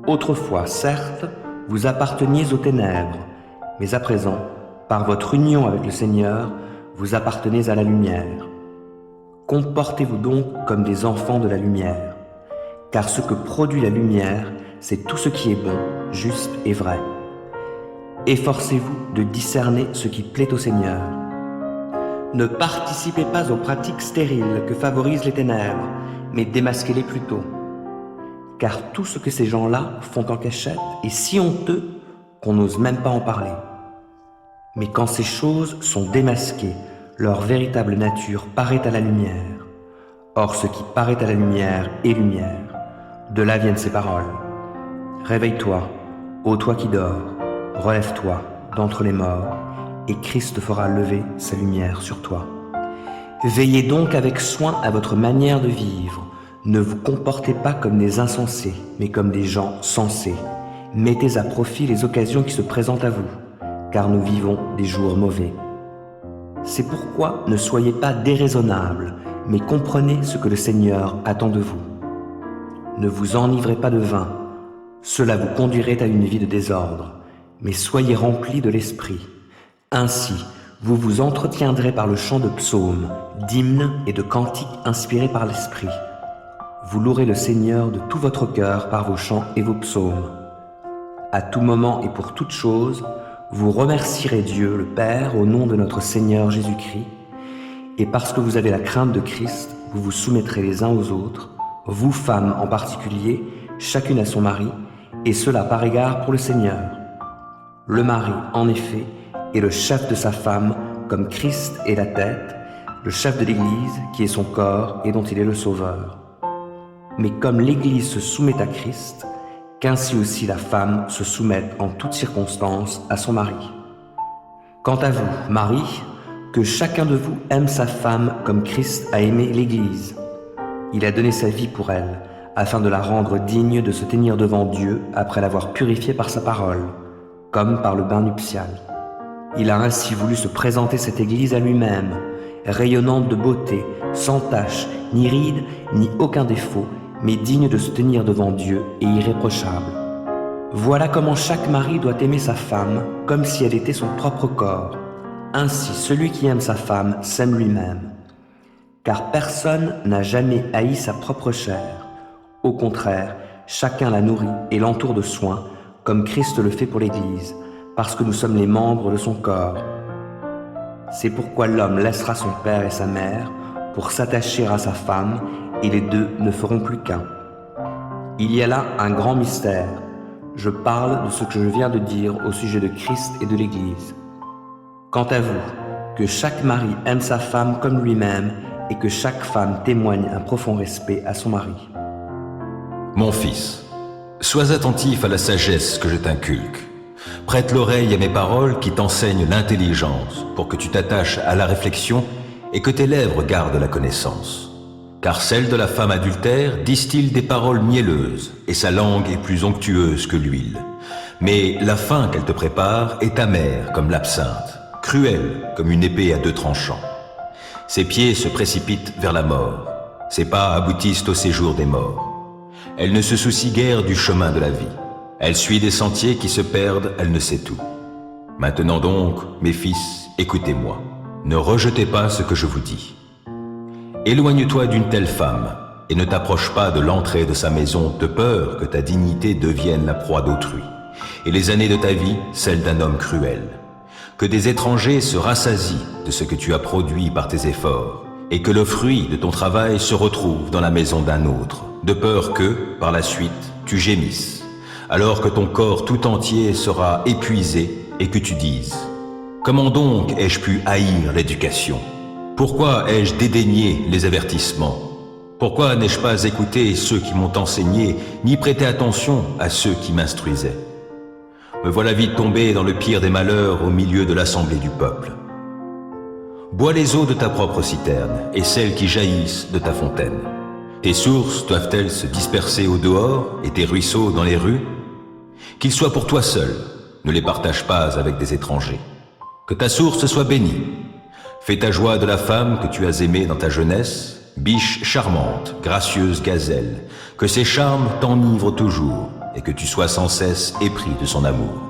Autrefois, certes, vous apparteniez aux ténèbres, mais à présent, par votre union avec le Seigneur, vous appartenez à la lumière. Comportez-vous donc comme des enfants de la lumière, car ce que produit la lumière, c'est tout ce qui est bon, juste et vrai. Efforcez-vous de discerner ce qui plaît au Seigneur. Ne participez pas aux pratiques stériles que favorisent les ténèbres, mais démasquez-les plutôt. Car tout ce que ces gens-là font en cachette est si honteux qu'on n'ose même pas en parler. Mais quand ces choses sont démasquées, leur véritable nature paraît à la lumière. Or ce qui paraît à la lumière est lumière. De là viennent ces paroles. Réveille-toi, ô toi qui dors, relève-toi d'entre les morts, et Christ fera lever sa lumière sur toi. Veillez donc avec soin à votre manière de vivre. Ne vous comportez pas comme des insensés, mais comme des gens sensés. Mettez à profit les occasions qui se présentent à vous, car nous vivons des jours mauvais. C'est pourquoi ne soyez pas déraisonnables, mais comprenez ce que le Seigneur attend de vous. Ne vous enivrez pas de vin, cela vous conduirait à une vie de désordre, mais soyez remplis de l'Esprit. Ainsi, vous vous entretiendrez par le chant de psaumes, d'hymnes et de cantiques inspirés par l'Esprit. Vous louerez le Seigneur de tout votre cœur par vos chants et vos psaumes. À tout moment et pour toute chose, vous remercierez Dieu, le Père, au nom de notre Seigneur Jésus-Christ, et parce que vous avez la crainte de Christ, vous vous soumettrez les uns aux autres, vous femmes en particulier, chacune à son mari, et cela par égard pour le Seigneur. Le mari, en effet, est le chef de sa femme, comme Christ est la tête, le chef de l'Église, qui est son corps et dont il est le Sauveur. Mais comme l'Église se soumet à Christ, qu'ainsi aussi la femme se soumette en toutes circonstances à son mari. Quant à vous, mari, que chacun de vous aime sa femme comme Christ a aimé l'Église. Il a donné sa vie pour elle, afin de la rendre digne de se tenir devant Dieu après l'avoir purifiée par sa parole, comme par le bain nuptial. Il a ainsi voulu se présenter cette Église à lui-même, rayonnante de beauté, sans tache, ni ride, ni aucun défaut, mais digne de se tenir devant Dieu et irréprochable. Voilà comment chaque mari doit aimer sa femme comme si elle était son propre corps. Ainsi, celui qui aime sa femme s'aime lui-même. Car personne n'a jamais haï sa propre chair. Au contraire, chacun la nourrit et l'entoure de soins, comme Christ le fait pour l'Église, parce que nous sommes les membres de son corps. C'est pourquoi l'homme laissera son père et sa mère pour s'attacher à sa femme, et les deux ne feront plus qu'un. Il y a là un grand mystère. Je parle de ce que je viens de dire au sujet de Christ et de l'Église. Quant à vous, que chaque mari aime sa femme comme lui-même, et que chaque femme témoigne un profond respect à son mari. Mon fils, sois attentif à la sagesse que je t'inculque. Prête l'oreille à mes paroles qui t'enseignent l'intelligence pour que tu t'attaches à la réflexion et que tes lèvres gardent la connaissance. Car celle de la femme adultère distille des paroles mielleuses et sa langue est plus onctueuse que l'huile. Mais la fin qu'elle te prépare est amère comme l'absinthe, cruelle comme une épée à deux tranchants. Ses pieds se précipitent vers la mort, ses pas aboutissent au séjour des morts. Elle ne se soucie guère du chemin de la vie. Elle suit des sentiers qui se perdent, elle ne sait tout. Maintenant donc, mes fils, écoutez-moi. Ne rejetez pas ce que je vous dis. Éloigne-toi d'une telle femme et ne t'approche pas de l'entrée de sa maison de peur que ta dignité devienne la proie d'autrui et les années de ta vie celles d'un homme cruel. Que des étrangers se rassasient de ce que tu as produit par tes efforts et que le fruit de ton travail se retrouve dans la maison d'un autre, de peur que, par la suite, tu gémisses, alors que ton corps tout entier sera épuisé et que tu dises « Comment donc ai-je pu haïr l'éducation ? Pourquoi ai-je dédaigné les avertissements ? Pourquoi n'ai-je pas écouté ceux qui m'ont enseigné, ni prêté attention à ceux qui m'instruisaient ? Me voilà vite tombé dans le pire des malheurs au milieu de l'assemblée du peuple. Bois les eaux de ta propre citerne et celles qui jaillissent de ta fontaine. Tes sources doivent-elles se disperser au dehors et tes ruisseaux dans les rues ? Qu'ils soient pour toi seul, ne les partage pas avec des étrangers. Que ta source soit bénie. Fais ta joie de la femme que tu as aimée dans ta jeunesse, biche charmante, gracieuse gazelle, que ses charmes t'enivrent toujours et que tu sois sans cesse épris de son amour.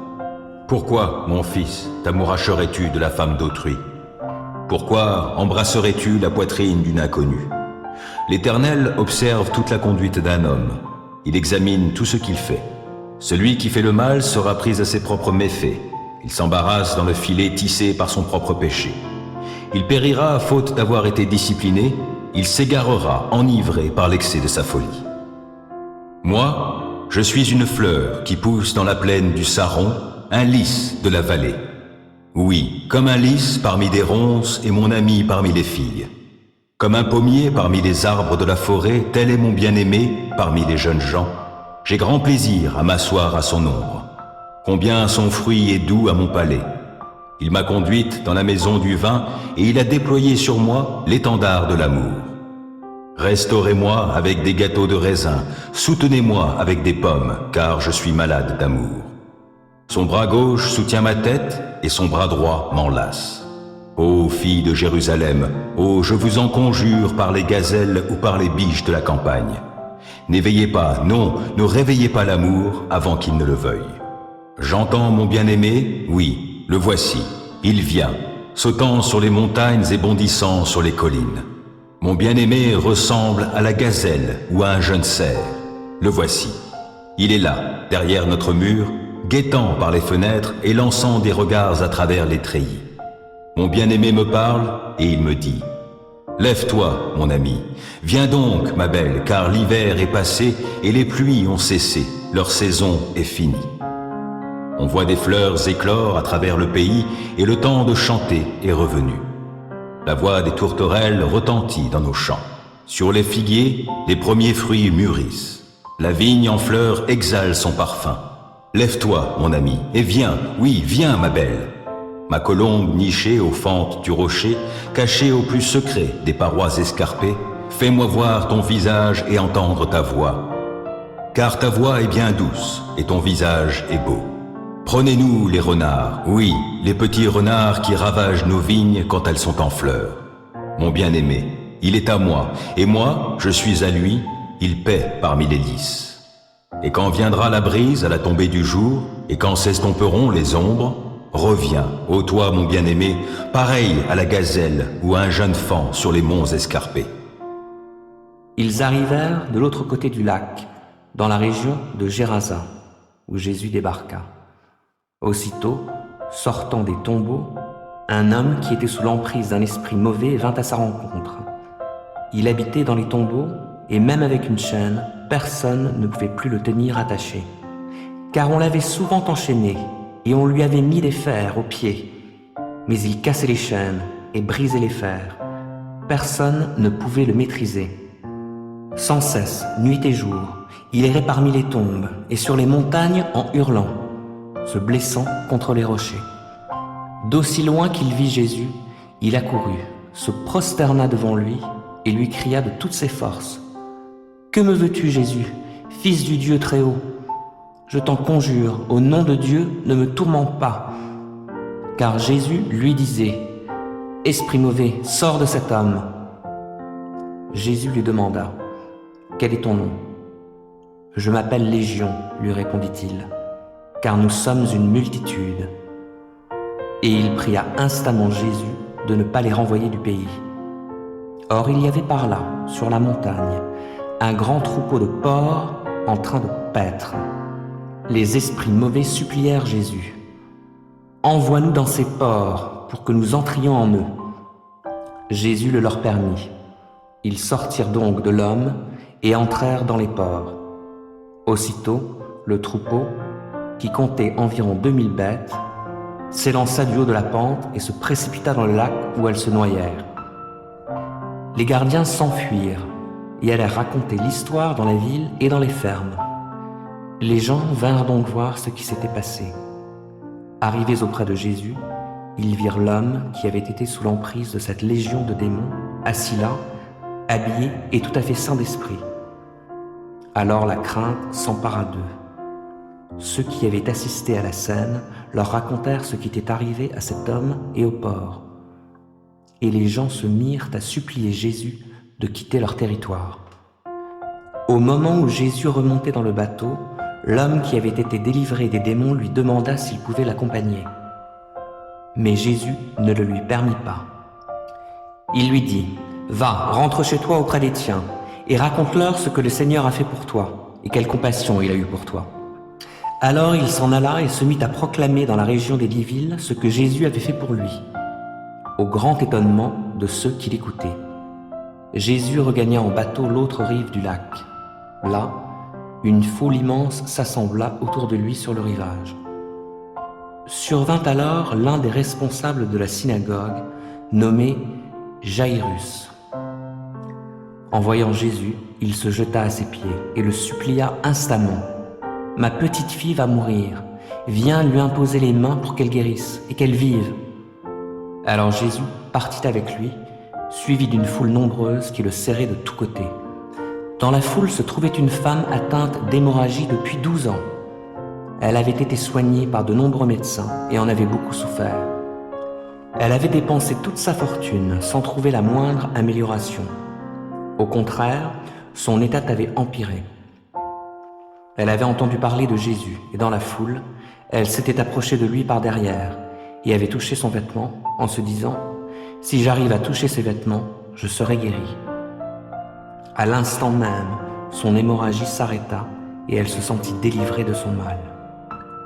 Pourquoi, mon fils, t'amouracherais-tu de la femme d'autrui? Pourquoi embrasserais-tu la poitrine d'une inconnue? L'Éternel observe toute la conduite d'un homme. Il examine tout ce qu'il fait. Celui qui fait le mal sera pris à ses propres méfaits. Il s'embarrasse dans le filet tissé par son propre péché. Il périra à faute d'avoir été discipliné. Il s'égarera, enivré par l'excès de sa folie. Moi, je suis une fleur qui pousse dans la plaine du Saron, un lys de la vallée. Oui, comme un lys parmi des ronces et mon ami parmi les filles. Comme un pommier parmi les arbres de la forêt, tel est mon bien-aimé parmi les jeunes gens. J'ai grand plaisir à m'asseoir à son ombre. Combien son fruit est doux à mon palais. Il m'a conduite dans la maison du vin et il a déployé sur moi l'étendard de l'amour. Restaurez-moi avec des gâteaux de raisin, soutenez-moi avec des pommes, car je suis malade d'amour. Son bras gauche soutient ma tête et son bras droit m'enlace. Ô filles de Jérusalem, ô je vous en conjure par les gazelles ou par les biches de la campagne. N'éveillez pas, non, ne réveillez pas l'amour avant qu'il ne le veuille. J'entends mon bien-aimé, oui, le voici, il vient, sautant sur les montagnes et bondissant sur les collines. Mon bien-aimé ressemble à la gazelle ou à un jeune cerf. Le voici. Il est là, derrière notre mur, guettant par les fenêtres et lançant des regards à travers les treillis. Mon bien-aimé me parle et il me dit « Lève-toi, mon ami, viens donc, ma belle, car l'hiver est passé et les pluies ont cessé, leur saison est finie. » On voit des fleurs éclore à travers le pays et le temps de chanter est revenu. La voix des tourterelles retentit dans nos champs. Sur les figuiers, les premiers fruits mûrissent. La vigne en fleurs exhale son parfum. Lève-toi, mon ami, et viens, oui, viens, ma belle. Ma colombe nichée aux fentes du rocher, cachée au plus secret des parois escarpées, fais-moi voir ton visage et entendre ta voix. Car ta voix est bien douce et ton visage est beau. Prenez-nous les renards, oui, les petits renards qui ravagent nos vignes quand elles sont en fleurs. Mon bien-aimé, il est à moi, et moi, je suis à lui, il paît parmi les lys. Et quand viendra la brise à la tombée du jour, et quand s'estomperont les ombres, reviens, ô toi mon bien-aimé, pareil à la gazelle ou à un jeune faon sur les monts escarpés. Ils arrivèrent de l'autre côté du lac, dans la région de Gérasa, où Jésus débarqua. Aussitôt, sortant des tombeaux, un homme qui était sous l'emprise d'un esprit mauvais vint à sa rencontre. Il habitait dans les tombeaux, et même avec une chaîne, personne ne pouvait plus le tenir attaché. Car on l'avait souvent enchaîné, et on lui avait mis des fers aux pieds. Mais il cassait les chaînes et brisait les fers. Personne ne pouvait le maîtriser. Sans cesse, nuit et jour, il errait parmi les tombes et sur les montagnes en hurlant, se blessant contre les rochers. D'aussi loin qu'il vit Jésus, il accourut, se prosterna devant lui et lui cria de toutes ses forces. « Que me veux-tu, Jésus, fils du Dieu très haut? Je t'en conjure, au nom de Dieu, ne me tourmente pas. » Car Jésus lui disait, « Esprit mauvais, sors de cet homme. » Jésus lui demanda, « Quel est ton nom? » « Je m'appelle Légion, lui répondit-il, car nous sommes une multitude. » Et il pria instamment Jésus de ne pas les renvoyer du pays. Or il y avait par là, sur la montagne, un grand troupeau de porcs en train de paître. Les esprits mauvais supplièrent Jésus. « Envoie-nous dans ces porcs pour que nous entrions en eux. » Jésus le leur permit. Ils sortirent donc de l'homme et entrèrent dans les porcs. Aussitôt, le troupeau, qui comptait environ 2000 bêtes, s'élança du haut de la pente et se précipita dans le lac où elles se noyèrent. Les gardiens s'enfuirent et allèrent raconter l'histoire dans la ville et dans les fermes. Les gens vinrent donc voir ce qui s'était passé. Arrivés auprès de Jésus, ils virent l'homme qui avait été sous l'emprise de cette légion de démons, assis là, habillé et tout à fait sain d'esprit. Alors la crainte s'empara d'eux. Ceux qui avaient assisté à la scène leur racontèrent ce qui était arrivé à cet homme et au porc. et les gens se mirent à supplier Jésus de quitter leur territoire. Au moment où Jésus remontait dans le bateau, l'homme qui avait été délivré des démons lui demanda s'il pouvait l'accompagner. Mais Jésus ne le lui permit pas. Il lui dit, « Va, rentre chez toi auprès des tiens, et raconte-leur ce que le Seigneur a fait pour toi, et quelle compassion il a eue pour toi. » Alors il s'en alla et se mit à proclamer dans la région des 10 villes ce que Jésus avait fait pour lui, au grand étonnement de ceux qui l'écoutaient. Jésus regagna en bateau l'autre rive du lac. Là, une foule immense s'assembla autour de lui sur le rivage. Survint alors l'un des responsables de la synagogue, nommé Jairus. En voyant Jésus, il se jeta à ses pieds et le supplia instamment. « Ma petite fille va mourir, viens lui imposer les mains pour qu'elle guérisse et qu'elle vive. » Alors Jésus partit avec lui, suivi d'une foule nombreuse qui le serrait de tous côtés. Dans la foule se trouvait une femme atteinte d'hémorragie depuis 12 ans. Elle avait été soignée par de nombreux médecins et en avait beaucoup souffert. Elle avait dépensé toute sa fortune sans trouver la moindre amélioration. Au contraire, son état avait empiré. Elle avait entendu parler de Jésus et dans la foule, elle s'était approchée de lui par derrière et avait touché son vêtement en se disant « Si j'arrive à toucher ses vêtements, je serai guérie. » À l'instant même, son hémorragie s'arrêta et elle se sentit délivrée de son mal.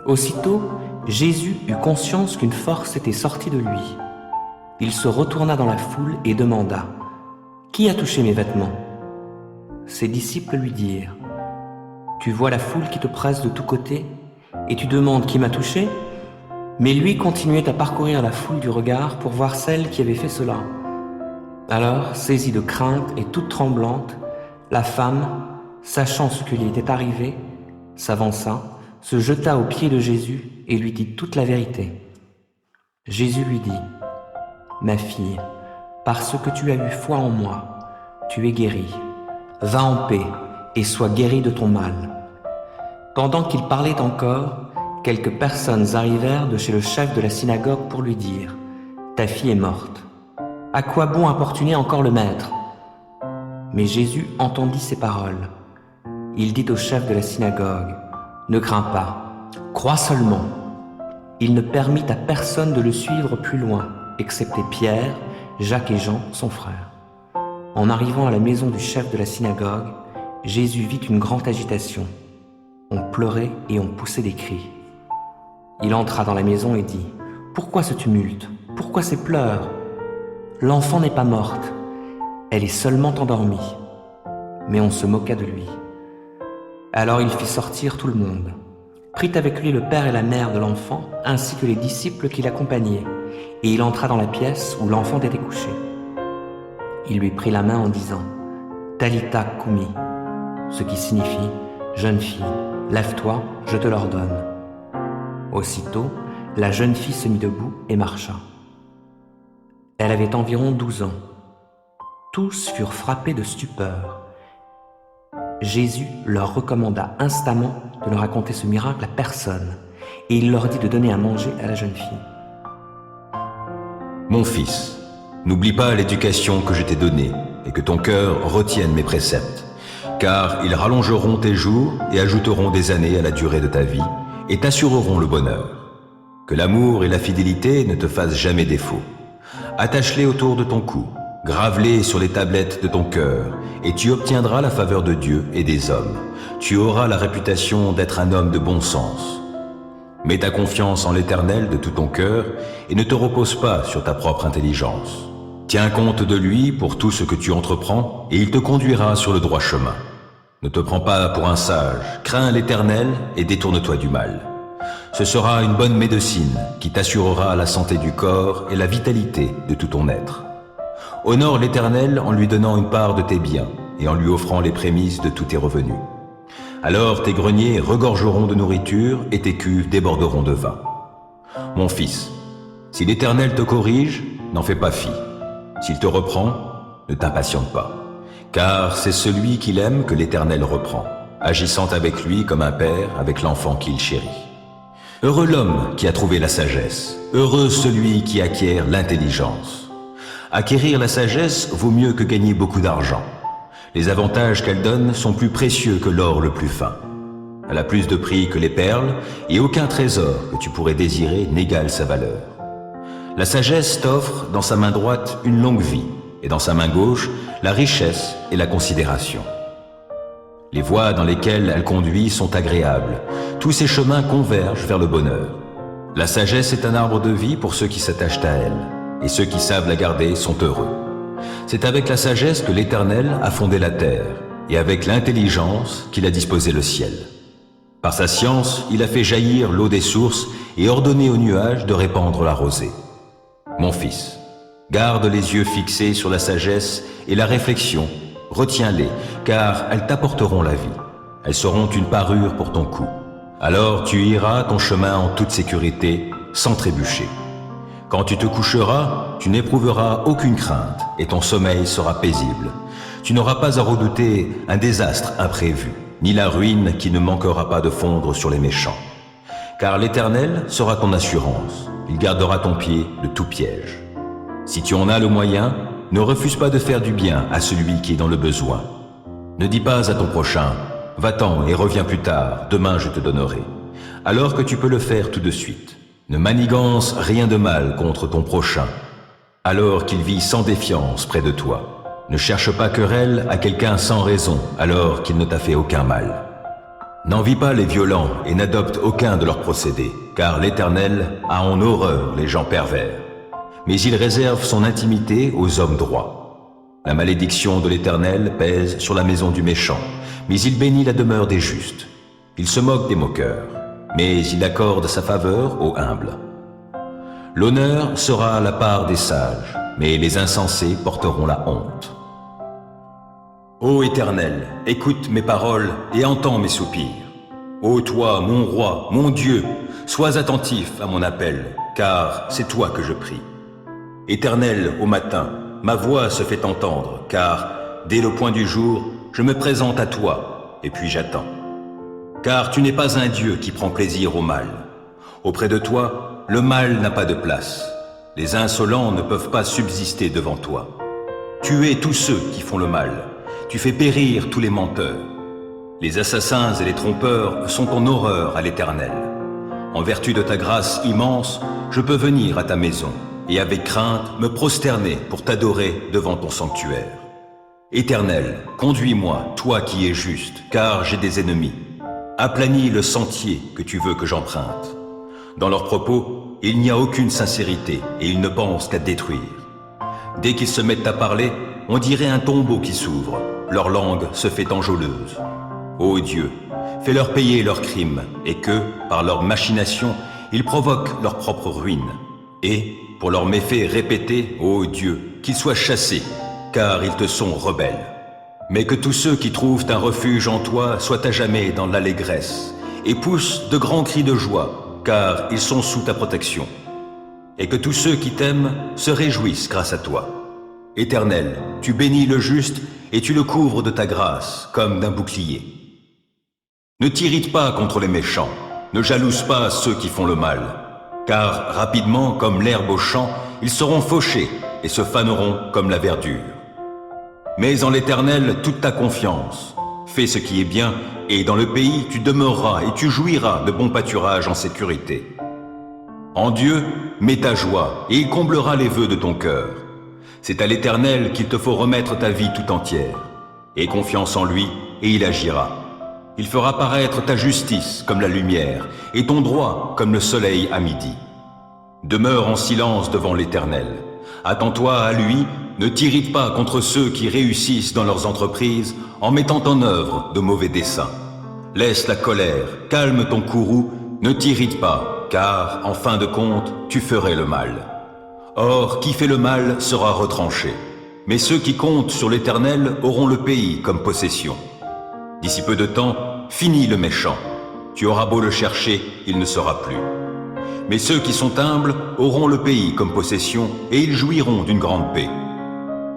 Aussitôt, Jésus eut conscience qu'une force était sortie de lui. Il se retourna dans la foule et demanda « Qui a touché mes vêtements ?» Ses disciples lui dirent « Tu vois la foule qui te presse de tous côtés et tu demandes qui m'a touché ?» Mais lui continuait à parcourir la foule du regard pour voir celle qui avait fait cela. Alors, saisie de crainte et toute tremblante, la femme, sachant ce qui lui était arrivé, s'avança, se jeta aux pieds de Jésus et lui dit toute la vérité. Jésus lui dit « Ma fille, parce que tu as eu foi en moi, tu es guérie. Va en paix et sois guérie de ton mal. » Pendant qu'il parlait encore, quelques personnes arrivèrent de chez le chef de la synagogue pour lui dire « Ta fille est morte. À quoi bon importuner encore le maître ?» Mais Jésus entendit ces paroles. Il dit au chef de la synagogue « Ne crains pas, crois seulement. » Il ne permit à personne de le suivre plus loin, excepté Pierre, Jacques et Jean, son frère. En arrivant à la maison du chef de la synagogue, Jésus vit une grande agitation. On pleurait et on poussait des cris. Il entra dans la maison et dit « Pourquoi ce tumulte? Pourquoi ces pleurs? L'enfant n'est pas morte, elle est seulement endormie. » Mais on se moqua de lui. Alors il fit sortir tout le monde, prit avec lui le père et la mère de l'enfant, ainsi que les disciples qui l'accompagnaient, et il entra dans la pièce où l'enfant était couché. Il lui prit la main en disant « Talitha Koumi », ce qui signifie « Jeune fille, lève-toi, je te l'ordonne. » Aussitôt, la jeune fille se mit debout et marcha. Elle avait environ 12 ans. Tous furent frappés de stupeur. Jésus leur recommanda instamment de ne raconter ce miracle à personne, et il leur dit de donner à manger à la jeune fille. Mon fils, n'oublie pas l'éducation que je t'ai donnée, et que ton cœur retienne mes préceptes, car ils rallongeront tes jours et ajouteront des années à la durée de ta vie, et t'assureront le bonheur. Que l'amour et la fidélité ne te fassent jamais défaut. Attache-les autour de ton cou, grave-les sur les tablettes de ton cœur, et tu obtiendras la faveur de Dieu et des hommes. Tu auras la réputation d'être un homme de bon sens. Mets ta confiance en l'Éternel de tout ton cœur, et ne te repose pas sur ta propre intelligence. Tiens compte de lui pour tout ce que tu entreprends, et il te conduira sur le droit chemin. Ne te prends pas pour un sage, crains l'Éternel et détourne-toi du mal. Ce sera une bonne médecine qui t'assurera la santé du corps et la vitalité de tout ton être. Honore l'Éternel en lui donnant une part de tes biens et en lui offrant les prémices de tous tes revenus. Alors tes greniers regorgeront de nourriture et tes cuves déborderont de vin. Mon fils, si l'Éternel te corrige, n'en fais pas fi. S'il te reprend, ne t'impatiente pas. Car c'est celui qu'il aime que l'Éternel reprend, agissant avec lui comme un père avec l'enfant qu'il chérit. Heureux l'homme qui a trouvé la sagesse, heureux celui qui acquiert l'intelligence. Acquérir la sagesse vaut mieux que gagner beaucoup d'argent. Les avantages qu'elle donne sont plus précieux que l'or le plus fin. Elle a plus de prix que les perles, et aucun trésor que tu pourrais désirer n'égale sa valeur. La sagesse t'offre dans sa main droite une longue vie, et dans sa main gauche, la richesse et la considération. Les voies dans lesquelles elle conduit sont agréables. Tous ses chemins convergent vers le bonheur. La sagesse est un arbre de vie pour ceux qui s'attachent à elle, et ceux qui savent la garder sont heureux. C'est avec la sagesse que l'Éternel a fondé la terre, et avec l'intelligence qu'il a disposé le ciel. Par sa science, il a fait jaillir l'eau des sources et ordonné aux nuages de répandre la rosée. Mon fils, garde les yeux fixés sur la sagesse et la réflexion, retiens-les, car elles t'apporteront la vie. Elles seront une parure pour ton cou. Alors tu iras ton chemin en toute sécurité, sans trébucher. Quand tu te coucheras, tu n'éprouveras aucune crainte et ton sommeil sera paisible. Tu n'auras pas à redouter un désastre imprévu, ni la ruine qui ne manquera pas de fondre sur les méchants. Car l'Éternel sera ton assurance, il gardera ton pied de tout piège. Si tu en as le moyen, ne refuse pas de faire du bien à celui qui est dans le besoin. Ne dis pas à ton prochain, va-t'en et reviens plus tard, demain je te donnerai, alors que tu peux le faire tout de suite. Ne manigance rien de mal contre ton prochain, alors qu'il vit sans défiance près de toi. Ne cherche pas querelle à quelqu'un sans raison, alors qu'il ne t'a fait aucun mal. N'envie pas les violents et n'adopte aucun de leurs procédés, car l'Éternel a en horreur les gens pervers. Mais il réserve son intimité aux hommes droits. La malédiction de l'Éternel pèse sur la maison du méchant, mais il bénit la demeure des justes. Il se moque des moqueurs, mais il accorde sa faveur aux humbles. L'honneur sera la part des sages, mais les insensés porteront la honte. Ô Éternel, écoute mes paroles et entends mes soupirs. Ô toi, mon roi, mon Dieu, sois attentif à mon appel, car c'est toi que je prie. Éternel, au matin, ma voix se fait entendre, car dès le point du jour, je me présente à toi, et puis j'attends. Car tu n'es pas un Dieu qui prend plaisir au mal. Auprès de toi, le mal n'a pas de place. Les insolents ne peuvent pas subsister devant toi. Tu hais tous ceux qui font le mal. Tu fais périr tous les menteurs. Les assassins et les trompeurs sont en horreur à l'Éternel. En vertu de ta grâce immense, je peux venir à ta maison et avec crainte me prosterner pour t'adorer devant ton sanctuaire. Éternel, conduis-moi, toi qui es juste, car j'ai des ennemis. Aplanis le sentier que tu veux que j'emprunte. Dans leurs propos, il n'y a aucune sincérité et ils ne pensent qu'à détruire. Dès qu'ils se mettent à parler, on dirait un tombeau qui s'ouvre. Leur langue se fait enjôleuse. Ô Dieu, fais-leur payer leurs crimes et que, par leurs machinations, ils provoquent leur propre ruine. Et, pour leurs méfaits répétés, ô Dieu, qu'ils soient chassés, car ils te sont rebelles. Mais que tous ceux qui trouvent un refuge en toi soient à jamais dans l'allégresse et poussent de grands cris de joie, car ils sont sous ta protection. Et que tous ceux qui t'aiment se réjouissent grâce à toi. Éternel, tu bénis le juste et tu le couvres de ta grâce comme d'un bouclier. Ne t'irrite pas contre les méchants, ne jalouse pas ceux qui font le mal, car rapidement, comme l'herbe au champ, ils seront fauchés et se faneront comme la verdure. Mets en l'Éternel toute ta confiance, fais ce qui est bien, et dans le pays tu demeureras et tu jouiras de bons pâturages en sécurité. En Dieu, mets ta joie, et il comblera les vœux de ton cœur. C'est à l'Éternel qu'il te faut remettre ta vie tout entière. Aie confiance en lui, et il agira. Il fera paraître ta justice comme la lumière, et ton droit comme le soleil à midi. Demeure en silence devant l'Éternel. Attends-toi à lui, ne t'irrite pas contre ceux qui réussissent dans leurs entreprises en mettant en œuvre de mauvais desseins. Laisse la colère, calme ton courroux, ne t'irrite pas, car, en fin de compte, tu ferais le mal. Or, qui fait le mal sera retranché. Mais ceux qui comptent sur l'Éternel auront le pays comme possession. D'ici peu de temps, finis le méchant. Tu auras beau le chercher, il ne sera plus. Mais ceux qui sont humbles auront le pays comme possession et ils jouiront d'une grande paix.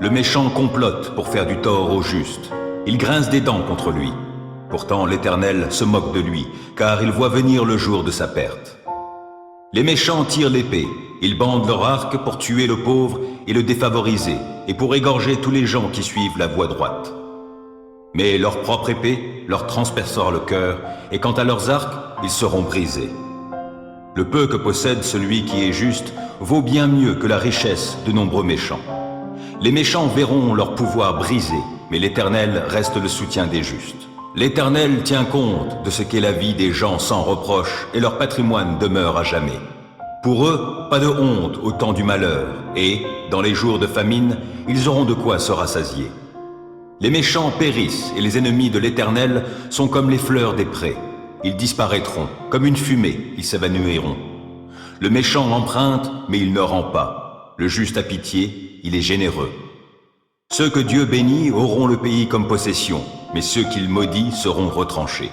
Le méchant complote pour faire du tort au juste. Il grince des dents contre lui. Pourtant l'Éternel se moque de lui, car il voit venir le jour de sa perte. Les méchants tirent l'épée Ils bandent leur arc pour tuer le pauvre et le défavorisé, et pour égorger tous les gens qui suivent la voie droite. Mais leur propre épée leur transpercera le cœur, et quant à leurs arcs, ils seront brisés. Le peu que possède celui qui est juste vaut bien mieux que la richesse de nombreux méchants. Les méchants verront leur pouvoir brisé, mais l'Éternel reste le soutien des justes. L'Éternel tient compte de ce qu'est la vie des gens sans reproche, et leur patrimoine demeure à jamais. Pour eux, pas de honte au temps du malheur, et, dans les jours de famine, ils auront de quoi se rassasier. Les méchants périssent, et les ennemis de l'Éternel sont comme les fleurs des prés. Ils disparaîtront, comme une fumée, ils s'évanouiront. Le méchant emprunte, mais il ne rend pas. Le juste a pitié, il est généreux. Ceux que Dieu bénit auront le pays comme possession, mais ceux qu'il maudit seront retranchés.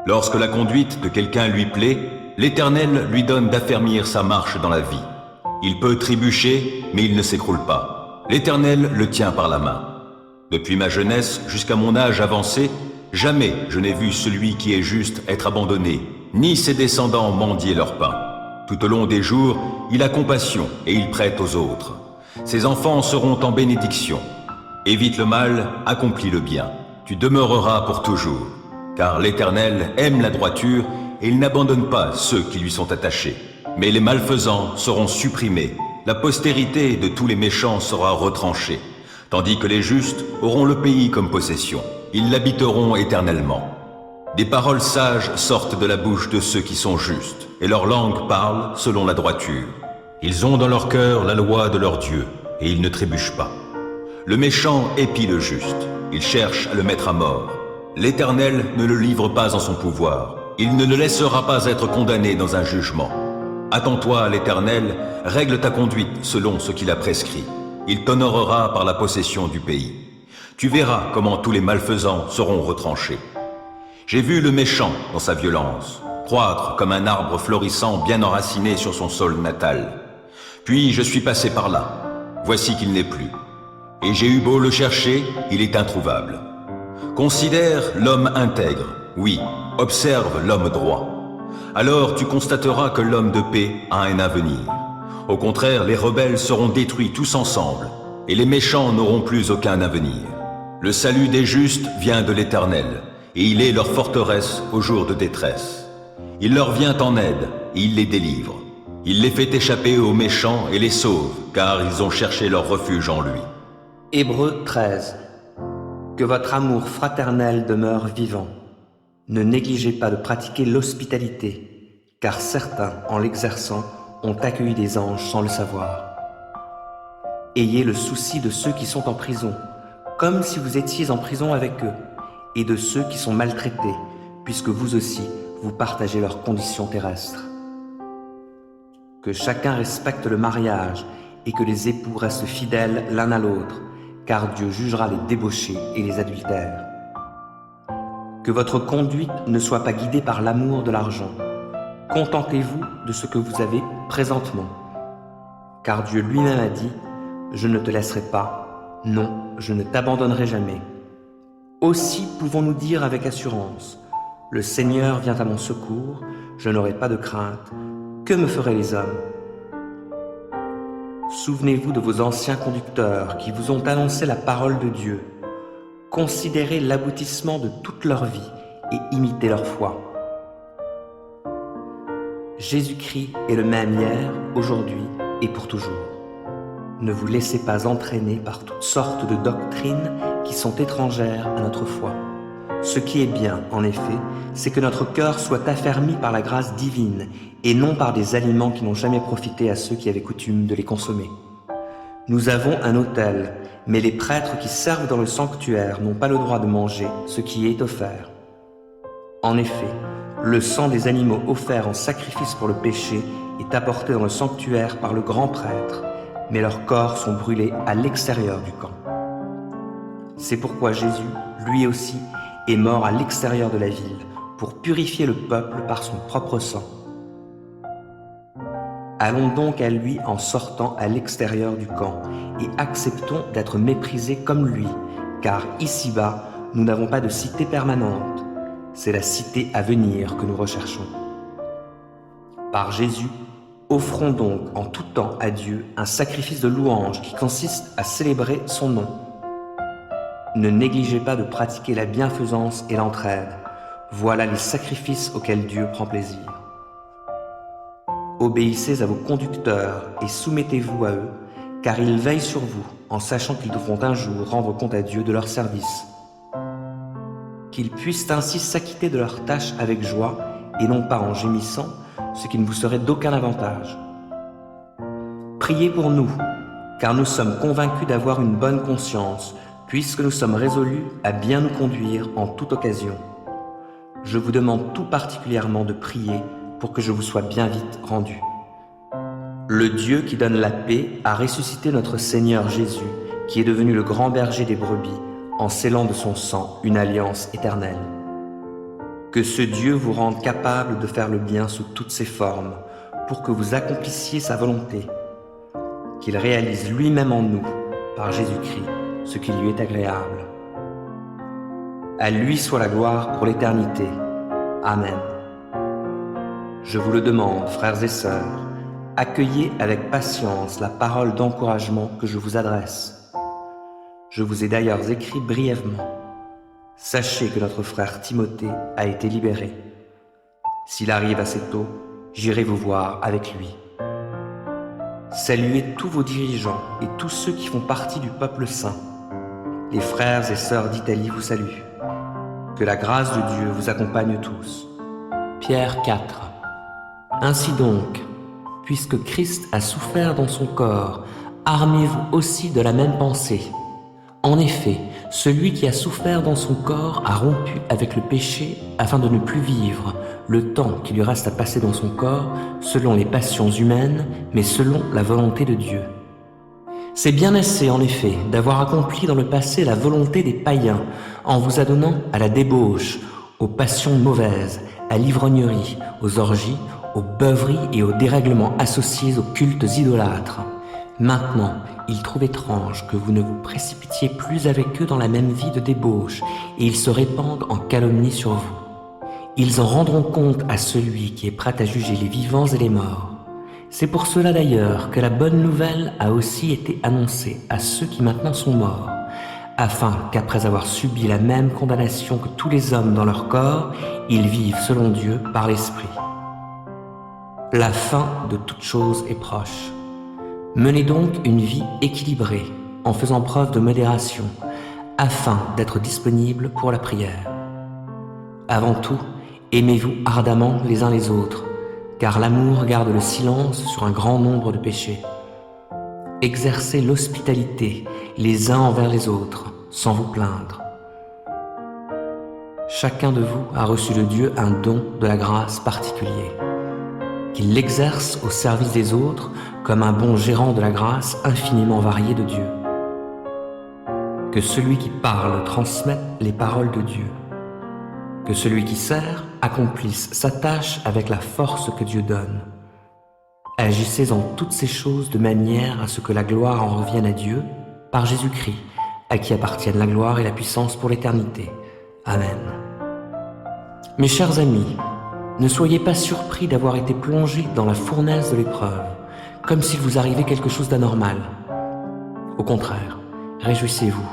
Lorsque la conduite de quelqu'un lui plaît, l'Éternel lui donne d'affermir sa marche dans la vie. Il peut trébucher, mais il ne s'écroule pas. L'Éternel le tient par la main. Depuis ma jeunesse jusqu'à mon âge avancé, jamais je n'ai vu celui qui est juste être abandonné, ni ses descendants mendier leur pain. Tout au long des jours, il a compassion et il prête aux autres. Ses enfants seront en bénédiction. Évite le mal, accomplis le bien. Tu demeureras pour toujours. Car l'Éternel aime la droiture et il n'abandonne pas ceux qui lui sont attachés. Mais les malfaisants seront supprimés. La postérité de tous les méchants sera retranchée. Tandis que les justes auront le pays comme possession. Ils l'habiteront éternellement. Des paroles sages sortent de la bouche de ceux qui sont justes, et leur langue parle selon la droiture. Ils ont dans leur cœur la loi de leur Dieu, et ils ne trébuchent pas. Le méchant épie le juste, il cherche à le mettre à mort. L'Éternel ne le livre pas en son pouvoir, il ne le laissera pas être condamné dans un jugement. Attends-toi à l'Éternel, règle ta conduite selon ce qu'il a prescrit. Il t'honorera par la possession du pays. Tu verras comment tous les malfaisants seront retranchés. J'ai vu le méchant dans sa violence, croître comme un arbre florissant bien enraciné sur son sol natal. Puis je suis passé par là. Voici qu'il n'est plus. Et j'ai eu beau le chercher, il est introuvable. Considère l'homme intègre, oui, observe l'homme droit. Alors tu constateras que l'homme de paix a un avenir. Au contraire, les rebelles seront détruits tous ensemble, et les méchants n'auront plus aucun avenir. Le salut des justes vient de l'Éternel, et il est leur forteresse au jour de détresse. Il leur vient en aide, et il les délivre. Il les fait échapper aux méchants et les sauve, car ils ont cherché leur refuge en lui. Hébreux 13. Que votre amour fraternel demeure vivant. Ne négligez pas de pratiquer l'hospitalité, car certains, en l'exerçant, ont accueilli des anges sans le savoir. Ayez le souci de ceux qui sont en prison, comme si vous étiez en prison avec eux, et de ceux qui sont maltraités, puisque vous aussi, vous partagez leurs conditions terrestres. Que chacun respecte le mariage, et que les époux restent fidèles l'un à l'autre, car Dieu jugera les débauchés et les adultères. Que votre conduite ne soit pas guidée par l'amour de l'argent. Contentez-vous de ce que vous avez présentement. Car Dieu lui-même a dit, « Je ne te laisserai pas, non, je ne t'abandonnerai jamais. » Aussi pouvons-nous dire avec assurance, « Le Seigneur vient à mon secours, je n'aurai pas de crainte. Que me feraient les hommes ?» Souvenez-vous de vos anciens conducteurs qui vous ont annoncé la parole de Dieu. Considérez l'aboutissement de toute leur vie et imitez leur foi. Jésus-Christ est le même hier, aujourd'hui et pour toujours. Ne vous laissez pas entraîner par toutes sortes de doctrines qui sont étrangères à notre foi. Ce qui est bien, en effet, c'est que notre cœur soit affermi par la grâce divine et non par des aliments qui n'ont jamais profité à ceux qui avaient coutume de les consommer. Nous avons un autel, mais les prêtres qui servent dans le sanctuaire n'ont pas le droit de manger ce qui est offert. En effet, le sang des animaux offerts en sacrifice pour le péché est apporté dans le sanctuaire par le grand prêtre, mais leurs corps sont brûlés à l'extérieur du camp. C'est pourquoi Jésus, lui aussi, est mort à l'extérieur de la ville, pour purifier le peuple par son propre sang. Allons donc à lui en sortant à l'extérieur du camp, et acceptons d'être méprisés comme lui, car ici-bas, nous n'avons pas de cité permanente, c'est la cité à venir que nous recherchons. Par Jésus, Offrons donc en tout temps à Dieu un sacrifice de louange qui consiste à célébrer son nom. Ne négligez pas de pratiquer la bienfaisance et l'entraide. Voilà les sacrifices auxquels Dieu prend plaisir. Obéissez à vos conducteurs et soumettez-vous à eux, car ils veillent sur vous, en sachant qu'ils devront un jour rendre compte à Dieu de leur service. Qu'ils puissent ainsi s'acquitter de leurs tâches avec joie, et non pas en gémissant, ce qui ne vous serait d'aucun avantage. Priez pour nous, car nous sommes convaincus d'avoir une bonne conscience, puisque nous sommes résolus à bien nous conduire en toute occasion. Je vous demande tout particulièrement de prier pour que je vous sois bien vite rendu. Le Dieu qui donne la paix a ressuscité notre Seigneur Jésus, qui est devenu le grand berger des brebis, en scellant de son sang une alliance éternelle. Que ce Dieu vous rende capable de faire le bien sous toutes ses formes, pour que vous accomplissiez sa volonté. Qu'il réalise lui-même en nous, par Jésus-Christ, ce qui lui est agréable. À lui soit la gloire pour l'éternité. Amen. Je vous le demande, frères et sœurs, accueillez avec patience la parole d'encouragement que je vous adresse. Je vous ai d'ailleurs écrit brièvement. Sachez que notre frère Timothée a été libéré. S'il arrive assez tôt, j'irai vous voir avec lui. Saluez tous vos dirigeants et tous ceux qui font partie du peuple saint. Les frères et sœurs d'Italie vous saluent. Que la grâce de Dieu vous accompagne tous. Pierre 4. Ainsi donc, puisque Christ a souffert dans son corps, armez-vous aussi de la même pensée. En effet, celui qui a souffert dans son corps a rompu avec le péché afin de ne plus vivre le temps qui lui reste à passer dans son corps selon les passions humaines, mais selon la volonté de Dieu. C'est bien assez, en effet, d'avoir accompli dans le passé la volonté des païens en vous adonnant à la débauche, aux passions mauvaises, à l'ivrognerie, aux orgies, aux beuveries et aux dérèglements associés aux cultes idolâtres. Maintenant, ils trouvent étrange que vous ne vous précipitiez plus avec eux dans la même vie de débauche, et ils se répandent en calomnie sur vous. Ils en rendront compte à celui qui est prêt à juger les vivants et les morts. C'est pour cela d'ailleurs que la bonne nouvelle a aussi été annoncée à ceux qui maintenant sont morts, afin qu'après avoir subi la même condamnation que tous les hommes dans leur corps, ils vivent selon Dieu par l'Esprit. La fin de toute chose est proche. Menez donc une vie équilibrée, en faisant preuve de modération, afin d'être disponible pour la prière. Avant tout, aimez-vous ardemment les uns les autres, car l'amour garde le silence sur un grand nombre de péchés. Exercez l'hospitalité les uns envers les autres, sans vous plaindre. Chacun de vous a reçu de Dieu un don de la grâce particulier, qu'il l'exerce au service des autres comme un bon gérant de la grâce infiniment variée de Dieu. Que celui qui parle transmette les paroles de Dieu. Que celui qui sert accomplisse sa tâche avec la force que Dieu donne. Agissez en toutes ces choses de manière à ce que la gloire en revienne à Dieu, par Jésus-Christ, à qui appartiennent la gloire et la puissance pour l'éternité. Amen. Mes chers amis, ne soyez pas surpris d'avoir été plongés dans la fournaise de l'épreuve, comme s'il vous arrivait quelque chose d'anormal. Au contraire, réjouissez-vous,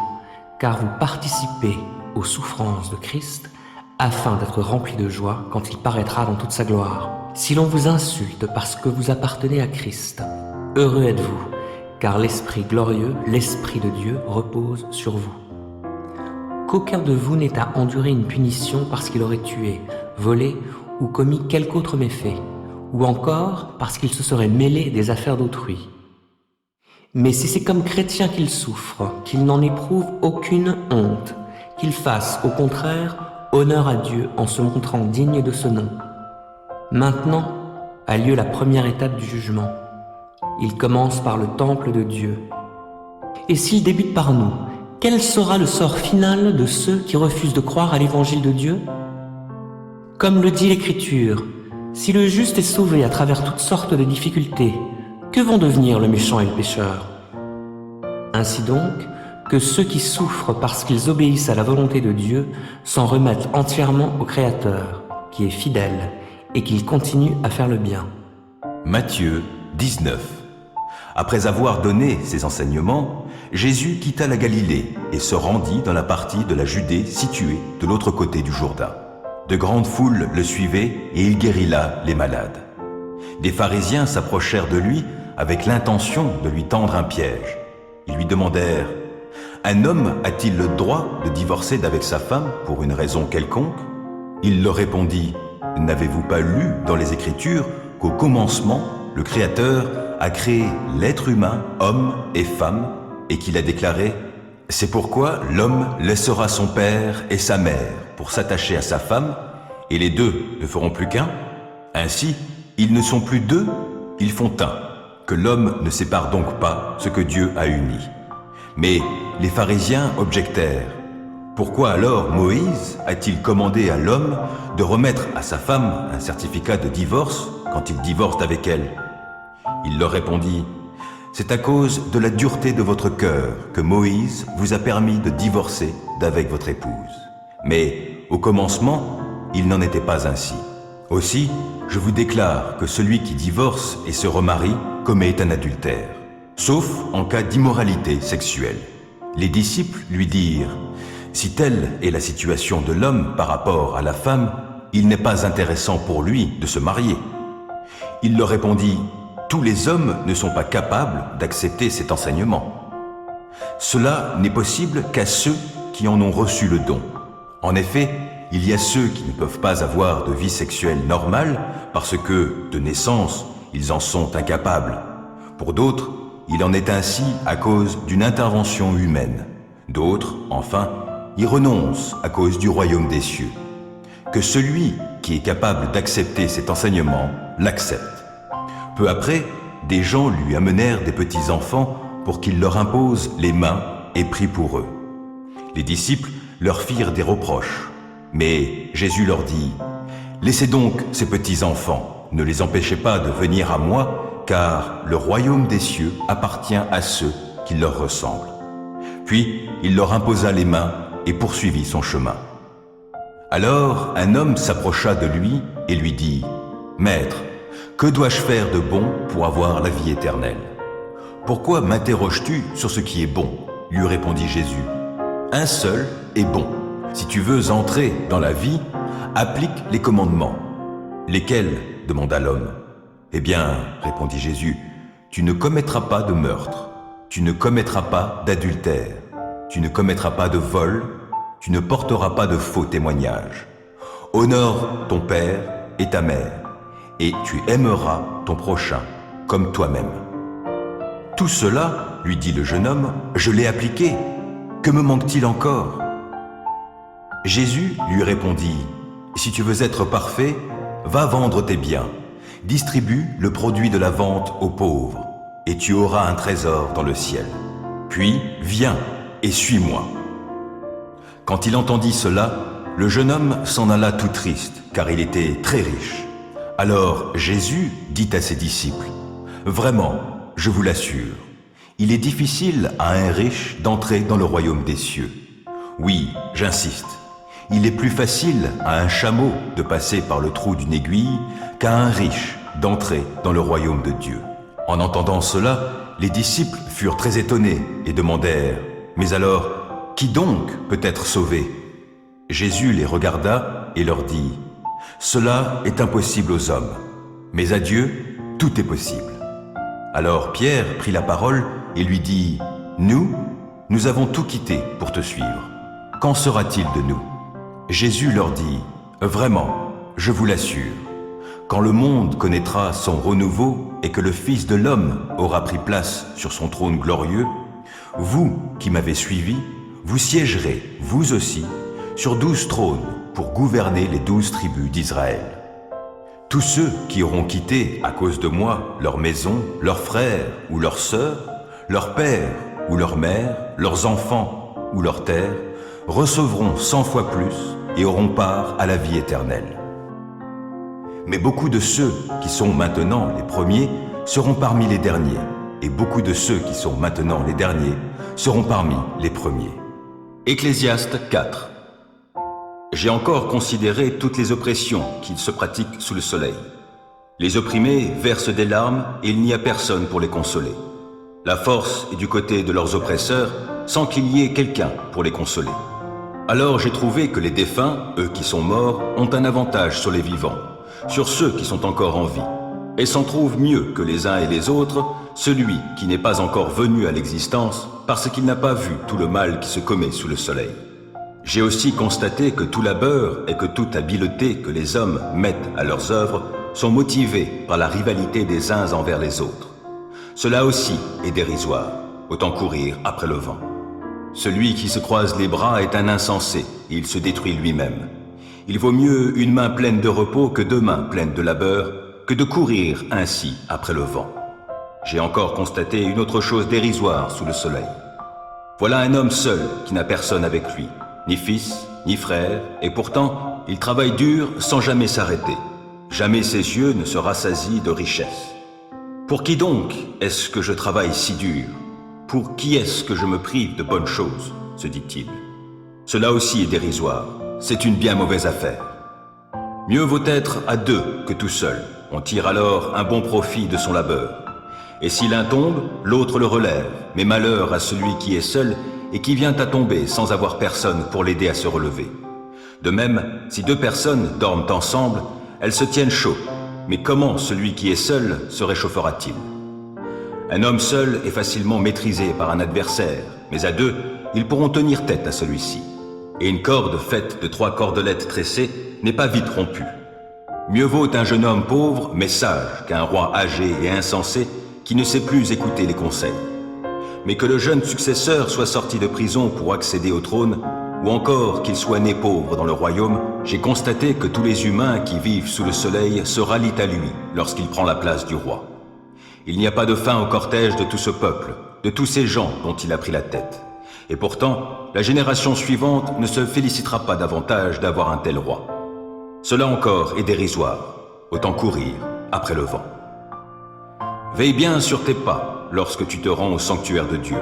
car vous participez aux souffrances de Christ, afin d'être remplis de joie quand il paraîtra dans toute sa gloire. Si l'on vous insulte parce que vous appartenez à Christ, heureux êtes-vous, car l'Esprit glorieux, l'Esprit de Dieu, repose sur vous. Qu'aucun de vous n'ait à endurer une punition parce qu'il aurait tué, volé ou commis quelque autre méfait, ou encore parce qu'il se serait mêlé des affaires d'autrui. Mais si c'est comme chrétien qu'il souffre, qu'il n'en éprouve aucune honte, qu'il fasse, au contraire, honneur à Dieu en se montrant digne de ce nom. Maintenant a lieu la première étape du jugement. Il commence par le temple de Dieu. Et s'il débute par nous, quel sera le sort final de ceux qui refusent de croire à l'évangile de Dieu ? Comme le dit l'Écriture, si le juste est sauvé à travers toutes sortes de difficultés, que vont devenir le méchant et le pécheur ? Ainsi donc, que ceux qui souffrent parce qu'ils obéissent à la volonté de Dieu s'en remettent entièrement au Créateur, qui est fidèle, et qu'il continue à faire le bien. Matthieu 19. Après avoir donné ces enseignements, Jésus quitta la Galilée et se rendit dans la partie de la Judée située de l'autre côté du Jourdain. De grandes foules le suivaient et il guérit là les malades. Des pharisiens s'approchèrent de lui avec l'intention de lui tendre un piège. Ils lui demandèrent « Un homme a-t-il le droit de divorcer d'avec sa femme pour une raison quelconque ?» Il leur répondit « N'avez-vous pas lu dans les Écritures qu'au commencement, le Créateur a créé l'être humain, homme et femme, et qu'il a déclaré « C'est pourquoi l'homme laissera son père et sa mère pour s'attacher à sa femme, et les deux ne feront plus qu'un. Ainsi, ils ne sont plus deux, ils font un. Que l'homme ne sépare donc pas ce que Dieu a uni. » Mais les pharisiens objectèrent. Pourquoi alors Moïse a-t-il commandé à l'homme de remettre à sa femme un certificat de divorce quand il divorce avec elle? Il leur répondit, « C'est à cause de la dureté de votre cœur que Moïse vous a permis de divorcer d'avec votre épouse. Mais au commencement, il n'en était pas ainsi. Aussi, je vous déclare que celui qui divorce et se remarie commet un adultère, sauf en cas d'immoralité sexuelle. » Les disciples lui dirent, « Si telle est la situation de l'homme par rapport à la femme, il n'est pas intéressant pour lui de se marier. » Il leur répondit, « Tous les hommes ne sont pas capables d'accepter cet enseignement. Cela n'est possible qu'à ceux qui en ont reçu le don. En effet, il y a ceux qui ne peuvent pas avoir de vie sexuelle normale parce que, de naissance, ils en sont incapables. Pour d'autres, il en est ainsi à cause d'une intervention humaine. D'autres, enfin, y renoncent à cause du royaume des cieux. Que celui qui est capable d'accepter cet enseignement l'accepte. » Peu après, des gens lui amenèrent des petits-enfants pour qu'il leur impose les mains et prie pour eux. Les disciples leur firent des reproches. Mais Jésus leur dit, « Laissez donc ces petits-enfants, ne les empêchez pas de venir à moi, car le royaume des cieux appartient à ceux qui leur ressemblent. » Puis il leur imposa les mains et poursuivit son chemin. Alors un homme s'approcha de lui et lui dit, « Maître, que dois-je faire de bon pour avoir la vie éternelle? » « Pourquoi m'interroges-tu sur ce qui est bon ?» lui répondit Jésus. « Un seul est bon. Si tu veux entrer dans la vie, applique les commandements. » « Lesquels ?» demanda l'homme. « Eh bien, répondit Jésus, tu ne commettras pas de meurtre, tu ne commettras pas d'adultère, tu ne commettras pas de vol, tu ne porteras pas de faux témoignages. Honore ton père et ta mère, et tu aimeras ton prochain comme toi-même. » « Tout cela, lui dit le jeune homme, je l'ai appliqué. Que me manque-t-il encore ?» Jésus lui répondit, « Si tu veux être parfait, va vendre tes biens, distribue le produit de la vente aux pauvres, et tu auras un trésor dans le ciel. Puis viens et suis-moi. » Quand il entendit cela, le jeune homme s'en alla tout triste, car il était très riche. Alors Jésus dit à ses disciples, « Vraiment, je vous l'assure, il est difficile à un riche d'entrer dans le royaume des cieux. Oui, j'insiste, il est plus facile à un chameau de passer par le trou d'une aiguille qu'à un riche d'entrer dans le royaume de Dieu. » En entendant cela, les disciples furent très étonnés et demandèrent, « Mais alors, qui donc peut être sauvé ?» Jésus les regarda et leur dit, « Cela est impossible aux hommes, mais à Dieu, tout est possible. » Alors Pierre prit la parole et lui dit, « Nous avons tout quitté pour te suivre. Qu'en sera-t-il de nous ?» Jésus leur dit, « Vraiment, je vous l'assure, quand le monde connaîtra son renouveau et que le Fils de l'homme aura pris place sur son trône glorieux, vous qui m'avez suivi, vous siégerez, vous aussi, sur 12 trônes pour gouverner les 12 tribus d'Israël. Tous ceux qui auront quitté à cause de moi leur maison, leurs frères ou leurs sœurs, leur père ou leur mère, leurs enfants ou leurs terres, recevront 100 fois plus et auront part à la vie éternelle. Mais beaucoup de ceux qui sont maintenant les premiers seront parmi les derniers, et beaucoup de ceux qui sont maintenant les derniers seront parmi les premiers. » Ecclésiaste 4. J'ai encore considéré toutes les oppressions qu'il se pratiquent sous le soleil. Les opprimés versent des larmes et il n'y a personne pour les consoler. La force est du côté de leurs oppresseurs sans qu'il y ait quelqu'un pour les consoler. Alors j'ai trouvé que les défunts, eux qui sont morts, ont un avantage sur les vivants, sur ceux qui sont encore en vie, et s'en trouvent mieux que les uns et les autres, celui qui n'est pas encore venu à l'existence parce qu'il n'a pas vu tout le mal qui se commet sous le soleil. J'ai aussi constaté que tout labeur et que toute habileté que les hommes mettent à leurs œuvres sont motivés par la rivalité des uns envers les autres. Cela aussi est dérisoire, autant courir après le vent. Celui qui se croise les bras est un insensé, et il se détruit lui-même. Il vaut mieux une main pleine de repos que deux mains pleines de labeur, que de courir ainsi après le vent. J'ai encore constaté une autre chose dérisoire sous le soleil. Voilà un homme seul qui n'a personne avec lui, ni fils, ni frère, et pourtant il travaille dur sans jamais s'arrêter. Jamais ses yeux ne se rassasient de richesse. Pour qui donc est-ce que je travaille si dur? Pour qui est-ce que je me prive de bonnes choses? Se dit-il. Cela aussi est dérisoire, c'est une bien mauvaise affaire. Mieux vaut être à deux que tout seul, on tire alors un bon profit de son labeur. Et si l'un tombe, l'autre le relève, mais malheur à celui qui est seul et qui vient à tomber sans avoir personne pour l'aider à se relever. De même, si deux personnes dorment ensemble, elles se tiennent chaud, mais comment celui qui est seul se réchauffera-t-il? Un homme seul est facilement maîtrisé par un adversaire, mais à deux, ils pourront tenir tête à celui-ci. Et une corde faite de 3 cordelettes tressées n'est pas vite rompue. Mieux vaut un jeune homme pauvre mais sage qu'un roi âgé et insensé qui ne sait plus écouter les conseils. Mais que le jeune successeur soit sorti de prison pour accéder au trône, ou encore qu'il soit né pauvre dans le royaume, j'ai constaté que tous les humains qui vivent sous le soleil se rallient à lui lorsqu'il prend la place du roi. Il n'y a pas de fin au cortège de tout ce peuple, de tous ces gens dont il a pris la tête. Et pourtant, la génération suivante ne se félicitera pas davantage d'avoir un tel roi. Cela encore est dérisoire, autant courir après le vent. Veille bien sur tes pas lorsque tu te rends au sanctuaire de Dieu.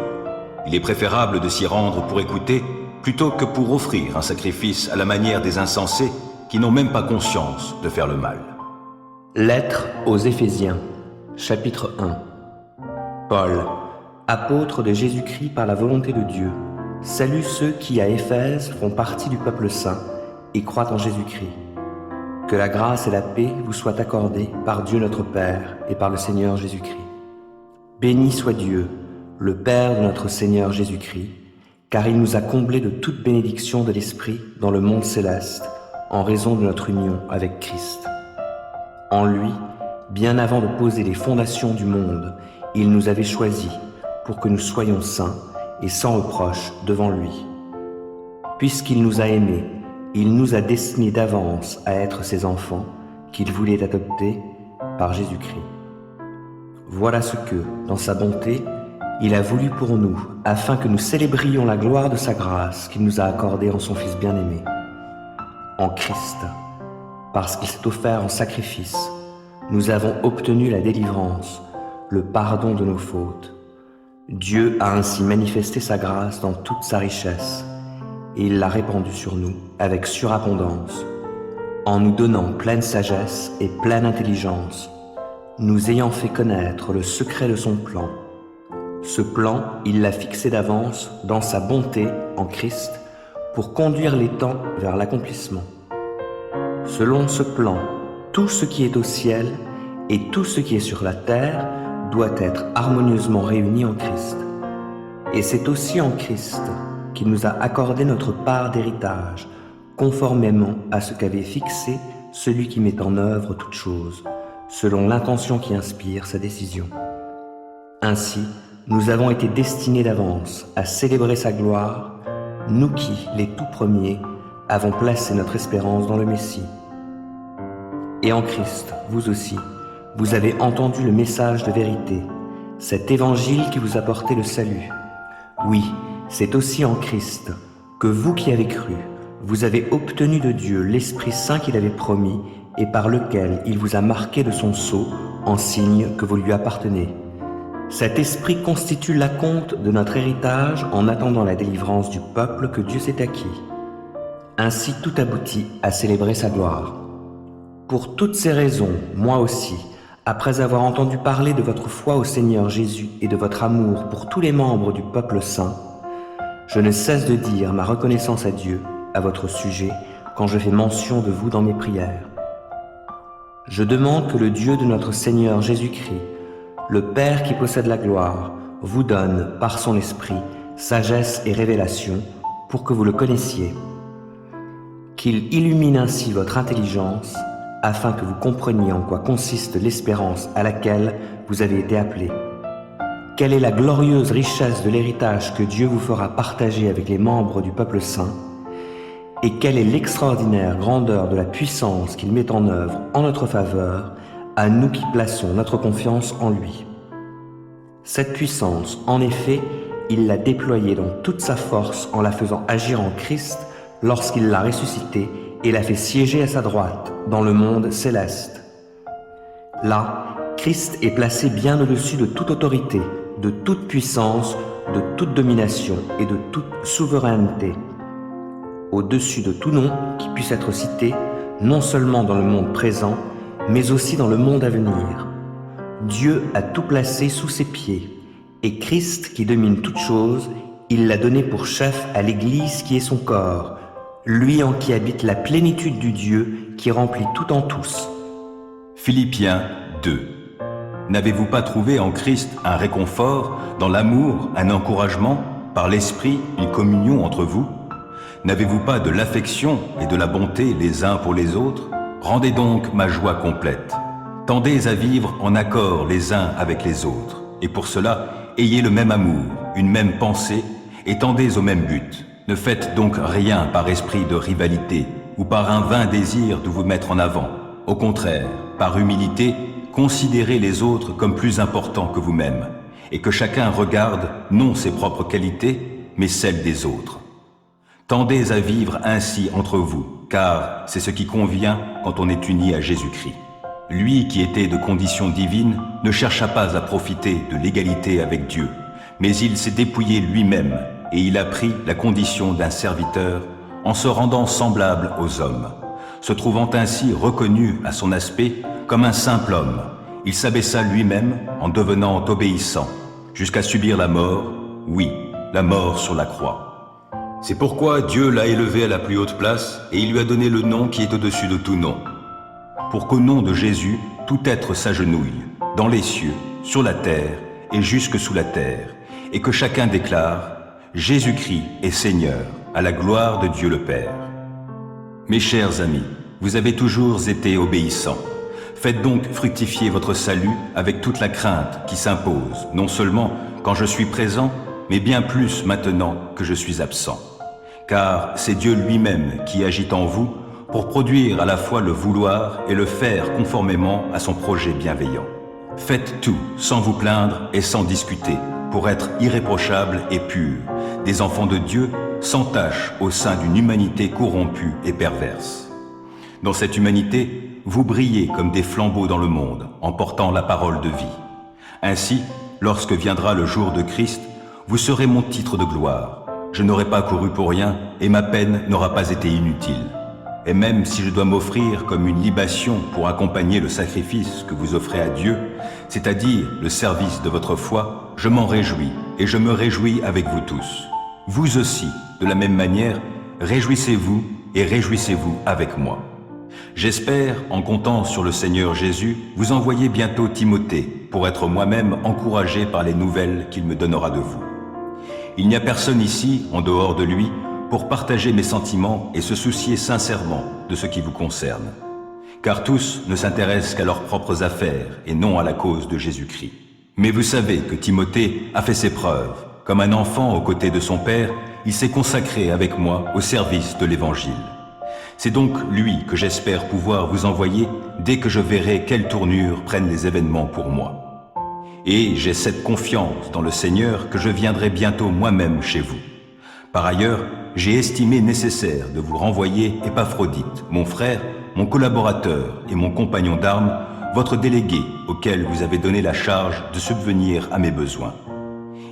Il est préférable de s'y rendre pour écouter plutôt que pour offrir un sacrifice à la manière des insensés qui n'ont même pas conscience de faire le mal. Lettre aux Éphésiens, chapitre 1. Paul, apôtre de Jésus-Christ par la volonté de Dieu, salue ceux qui à Éphèse font partie du peuple saint et croient en Jésus-Christ. Que la grâce et la paix vous soient accordées par Dieu notre Père et par le Seigneur Jésus-Christ. Béni soit Dieu, le Père de notre Seigneur Jésus-Christ, car il nous a comblés de toute bénédiction de l'Esprit dans le monde céleste, en raison de notre union avec Christ. En lui, bien avant de poser les fondations du monde, il nous avait choisis pour que nous soyons saints et sans reproche devant lui. Puisqu'il nous a aimés, il nous a destinés d'avance à être ses enfants, qu'il voulait adopter par Jésus-Christ. Voilà ce que, dans sa bonté, il a voulu pour nous, afin que nous célébrions la gloire de sa grâce qu'il nous a accordée en son Fils bien-aimé. En Christ, parce qu'il s'est offert en sacrifice, nous avons obtenu la délivrance, le pardon de nos fautes. Dieu a ainsi manifesté sa grâce dans toute sa richesse, et il l'a répandue sur nous avec surabondance, en nous donnant pleine sagesse et pleine intelligence, nous ayant fait connaître le secret de son plan. Ce plan, il l'a fixé d'avance dans sa bonté en Christ pour conduire les temps vers l'accomplissement. Selon ce plan, tout ce qui est au ciel et tout ce qui est sur la terre doit être harmonieusement réuni en Christ. Et c'est aussi en Christ qu'il nous a accordé notre part d'héritage, conformément à ce qu'avait fixé celui qui met en œuvre toutes choses, selon l'intention qui inspire sa décision. Ainsi, nous avons été destinés d'avance à célébrer sa gloire, nous qui, les tout premiers, avons placé notre espérance dans le Messie. Et en Christ, vous aussi, vous avez entendu le message de vérité, cet évangile qui vous apportait le salut. Oui, c'est aussi en Christ que vous qui avez cru, vous avez obtenu de Dieu l'Esprit Saint qu'il avait promis et par lequel il vous a marqué de son sceau en signe que vous lui appartenez. Cet esprit constitue l'acompte de notre héritage en attendant la délivrance du peuple que Dieu s'est acquis. Ainsi tout aboutit à célébrer sa gloire. Pour toutes ces raisons, moi aussi, après avoir entendu parler de votre foi au Seigneur Jésus et de votre amour pour tous les membres du peuple saint, je ne cesse de dire ma reconnaissance à Dieu à votre sujet quand je fais mention de vous dans mes prières. Je demande que le Dieu de notre Seigneur Jésus-Christ, le Père qui possède la gloire, vous donne, par son Esprit, sagesse et révélation pour que vous le connaissiez. Qu'il illumine ainsi votre intelligence afin que vous compreniez en quoi consiste l'espérance à laquelle vous avez été appelés. Quelle est la glorieuse richesse de l'héritage que Dieu vous fera partager avec les membres du peuple saint, et quelle est l'extraordinaire grandeur de la puissance qu'il met en œuvre en notre faveur, à nous qui plaçons notre confiance en lui. Cette puissance, en effet, il l'a déployée dans toute sa force en la faisant agir en Christ lorsqu'il l'a ressuscité et l'a fait siéger à sa droite dans le monde céleste. Là, Christ est placé bien au-dessus de toute autorité, de toute puissance, de toute domination et de toute souveraineté, au-dessus de tout nom qui puisse être cité, non seulement dans le monde présent, mais aussi dans le monde à venir. Dieu a tout placé sous ses pieds, et Christ, qui domine toutes choses, il l'a donné pour chef à l'Église qui est son corps, lui en qui habite la plénitude du Dieu qui remplit tout en tous. Philippiens 2. N'avez-vous pas trouvé en Christ un réconfort, dans l'amour, un encouragement, par l'Esprit, une communion entre vous? N'avez-vous pas de l'affection et de la bonté les uns pour les autres? Rendez donc ma joie complète. Tendez à vivre en accord les uns avec les autres, et pour cela, ayez le même amour, une même pensée, et tendez au même but. Ne faites donc rien par esprit de rivalité ou par un vain désir de vous mettre en avant. Au contraire, par humilité, considérez les autres comme plus importants que vous-même, et que chacun regarde non ses propres qualités, mais celles des autres. Tendez à vivre ainsi entre vous, car c'est ce qui convient quand on est uni à Jésus-Christ. Lui qui était de condition divine ne chercha pas à profiter de l'égalité avec Dieu, mais il s'est dépouillé lui-même et il a pris la condition d'un serviteur en se rendant semblable aux hommes. Se trouvant ainsi reconnu à son aspect comme un simple homme, il s'abaissa lui-même en devenant obéissant, jusqu'à subir la mort, oui, la mort sur la croix. C'est pourquoi Dieu l'a élevé à la plus haute place et il lui a donné le nom qui est au-dessus de tout nom, pour qu'au nom de Jésus, tout être s'agenouille, dans les cieux, sur la terre et jusque sous la terre, et que chacun déclare « Jésus-Christ est Seigneur, à la gloire de Dieu le Père ». Mes chers amis, vous avez toujours été obéissants. Faites donc fructifier votre salut avec toute la crainte qui s'impose, non seulement quand je suis présent, mais bien plus maintenant que je suis absent. Car c'est Dieu lui-même qui agit en vous pour produire à la fois le vouloir et le faire conformément à son projet bienveillant. Faites tout sans vous plaindre et sans discuter, pour être irréprochables et purs, des enfants de Dieu sans tache au sein d'une humanité corrompue et perverse. Dans cette humanité, vous brillez comme des flambeaux dans le monde, en portant la parole de vie. Ainsi, lorsque viendra le jour de Christ, vous serez mon titre de gloire. Je n'aurai pas couru pour rien et ma peine n'aura pas été inutile. Et même si je dois m'offrir comme une libation pour accompagner le sacrifice que vous offrez à Dieu, c'est-à-dire le service de votre foi, je m'en réjouis et je me réjouis avec vous tous. Vous aussi, de la même manière, réjouissez-vous et réjouissez-vous avec moi. J'espère, en comptant sur le Seigneur Jésus, vous envoyer bientôt Timothée pour être moi-même encouragé par les nouvelles qu'il me donnera de vous. Il n'y a personne ici, en dehors de lui, pour partager mes sentiments et se soucier sincèrement de ce qui vous concerne. Car tous ne s'intéressent qu'à leurs propres affaires et non à la cause de Jésus-Christ. Mais vous savez que Timothée a fait ses preuves. Comme un enfant aux côtés de son père, il s'est consacré avec moi au service de l'Évangile. C'est donc lui que j'espère pouvoir vous envoyer dès que je verrai quelle tournure prennent les événements pour moi. Et j'ai cette confiance dans le Seigneur que je viendrai bientôt moi-même chez vous. Par ailleurs, j'ai estimé nécessaire de vous renvoyer Épaphrodite, mon frère, mon collaborateur et mon compagnon d'armes, votre délégué auquel vous avez donné la charge de subvenir à mes besoins.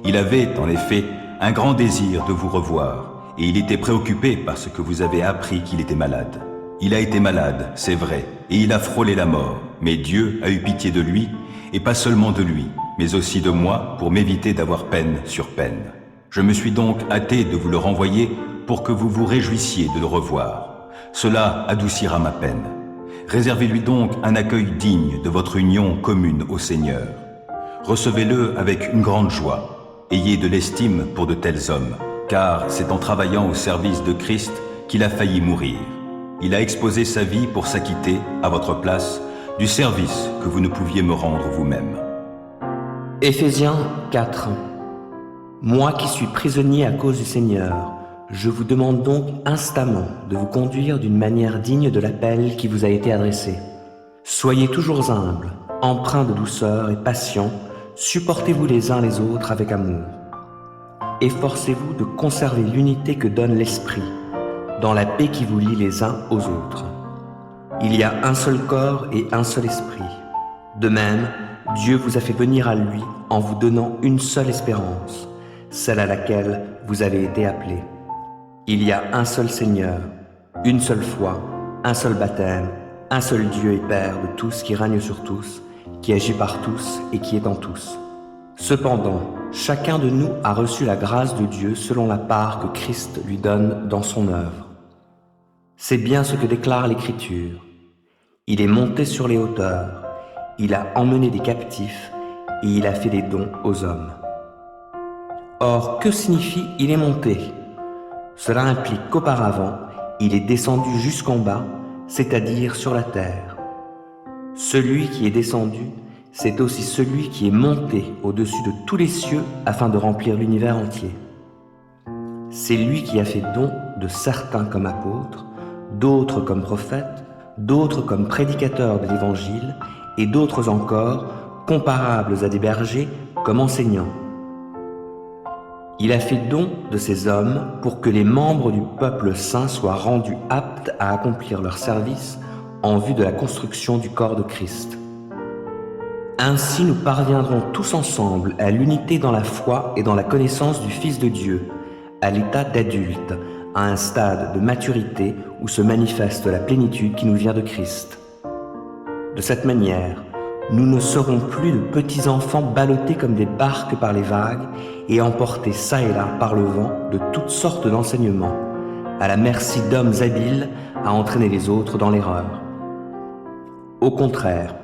Il avait, en effet, un grand désir de vous revoir, et il était préoccupé par ce que vous avez appris qu'il était malade. Il a été malade, c'est vrai, et il a frôlé la mort, mais Dieu a eu pitié de lui, et pas seulement de lui, mais aussi de moi, pour m'éviter d'avoir peine sur peine. Je me suis donc hâté de vous le renvoyer pour que vous vous réjouissiez de le revoir. Cela adoucira ma peine. Réservez-lui donc un accueil digne de votre union commune au Seigneur. Recevez-le avec une grande joie. Ayez de l'estime pour de tels hommes, car c'est en travaillant au service de Christ qu'il a failli mourir. Il a exposé sa vie pour s'acquitter, à votre place, du service que vous ne pouviez me rendre vous-même. Éphésiens 4. Moi qui suis prisonnier à cause du Seigneur, je vous demande donc instamment de vous conduire d'une manière digne de l'appel qui vous a été adressé. Soyez toujours humbles, empreints de douceur et patients, supportez-vous les uns les autres avec amour. Efforcez-vous de conserver l'unité que donne l'Esprit, dans la paix qui vous lie les uns aux autres. Il y a un seul corps et un seul esprit. De même, Dieu vous a fait venir à lui en vous donnant une seule espérance, celle à laquelle vous avez été appelés. Il y a un seul Seigneur, une seule foi, un seul baptême, un seul Dieu et Père de tous qui règne sur tous, qui agit par tous et qui est en tous. Cependant, chacun de nous a reçu la grâce de Dieu selon la part que Christ lui donne dans son œuvre. C'est bien ce que déclare l'Écriture. Il est monté sur les hauteurs, il a emmené des captifs et il a fait des dons aux hommes. Or, que signifie « il est monté » ? Cela implique qu'auparavant, il est descendu jusqu'en bas, c'est-à-dire sur la terre. Celui qui est descendu, c'est aussi celui qui est monté au-dessus de tous les cieux afin de remplir l'univers entier. C'est lui qui a fait don de certains comme apôtres, d'autres comme prophètes, d'autres comme prédicateurs de l'Évangile, et d'autres encore, comparables à des bergers, comme enseignants. Il a fait don de ces hommes pour que les membres du peuple saint soient rendus aptes à accomplir leur service en vue de la construction du corps de Christ. Ainsi nous parviendrons tous ensemble à l'unité dans la foi et dans la connaissance du Fils de Dieu, à l'état d'adulte, à un stade de maturité où se manifeste la plénitude qui nous vient de Christ. De cette manière, nous ne serons plus de petits enfants ballottés comme des barques par les vagues et emportés çà et là par le vent de toutes sortes d'enseignements, à la merci d'hommes habiles à entraîner les autres dans l'erreur. Au contraire,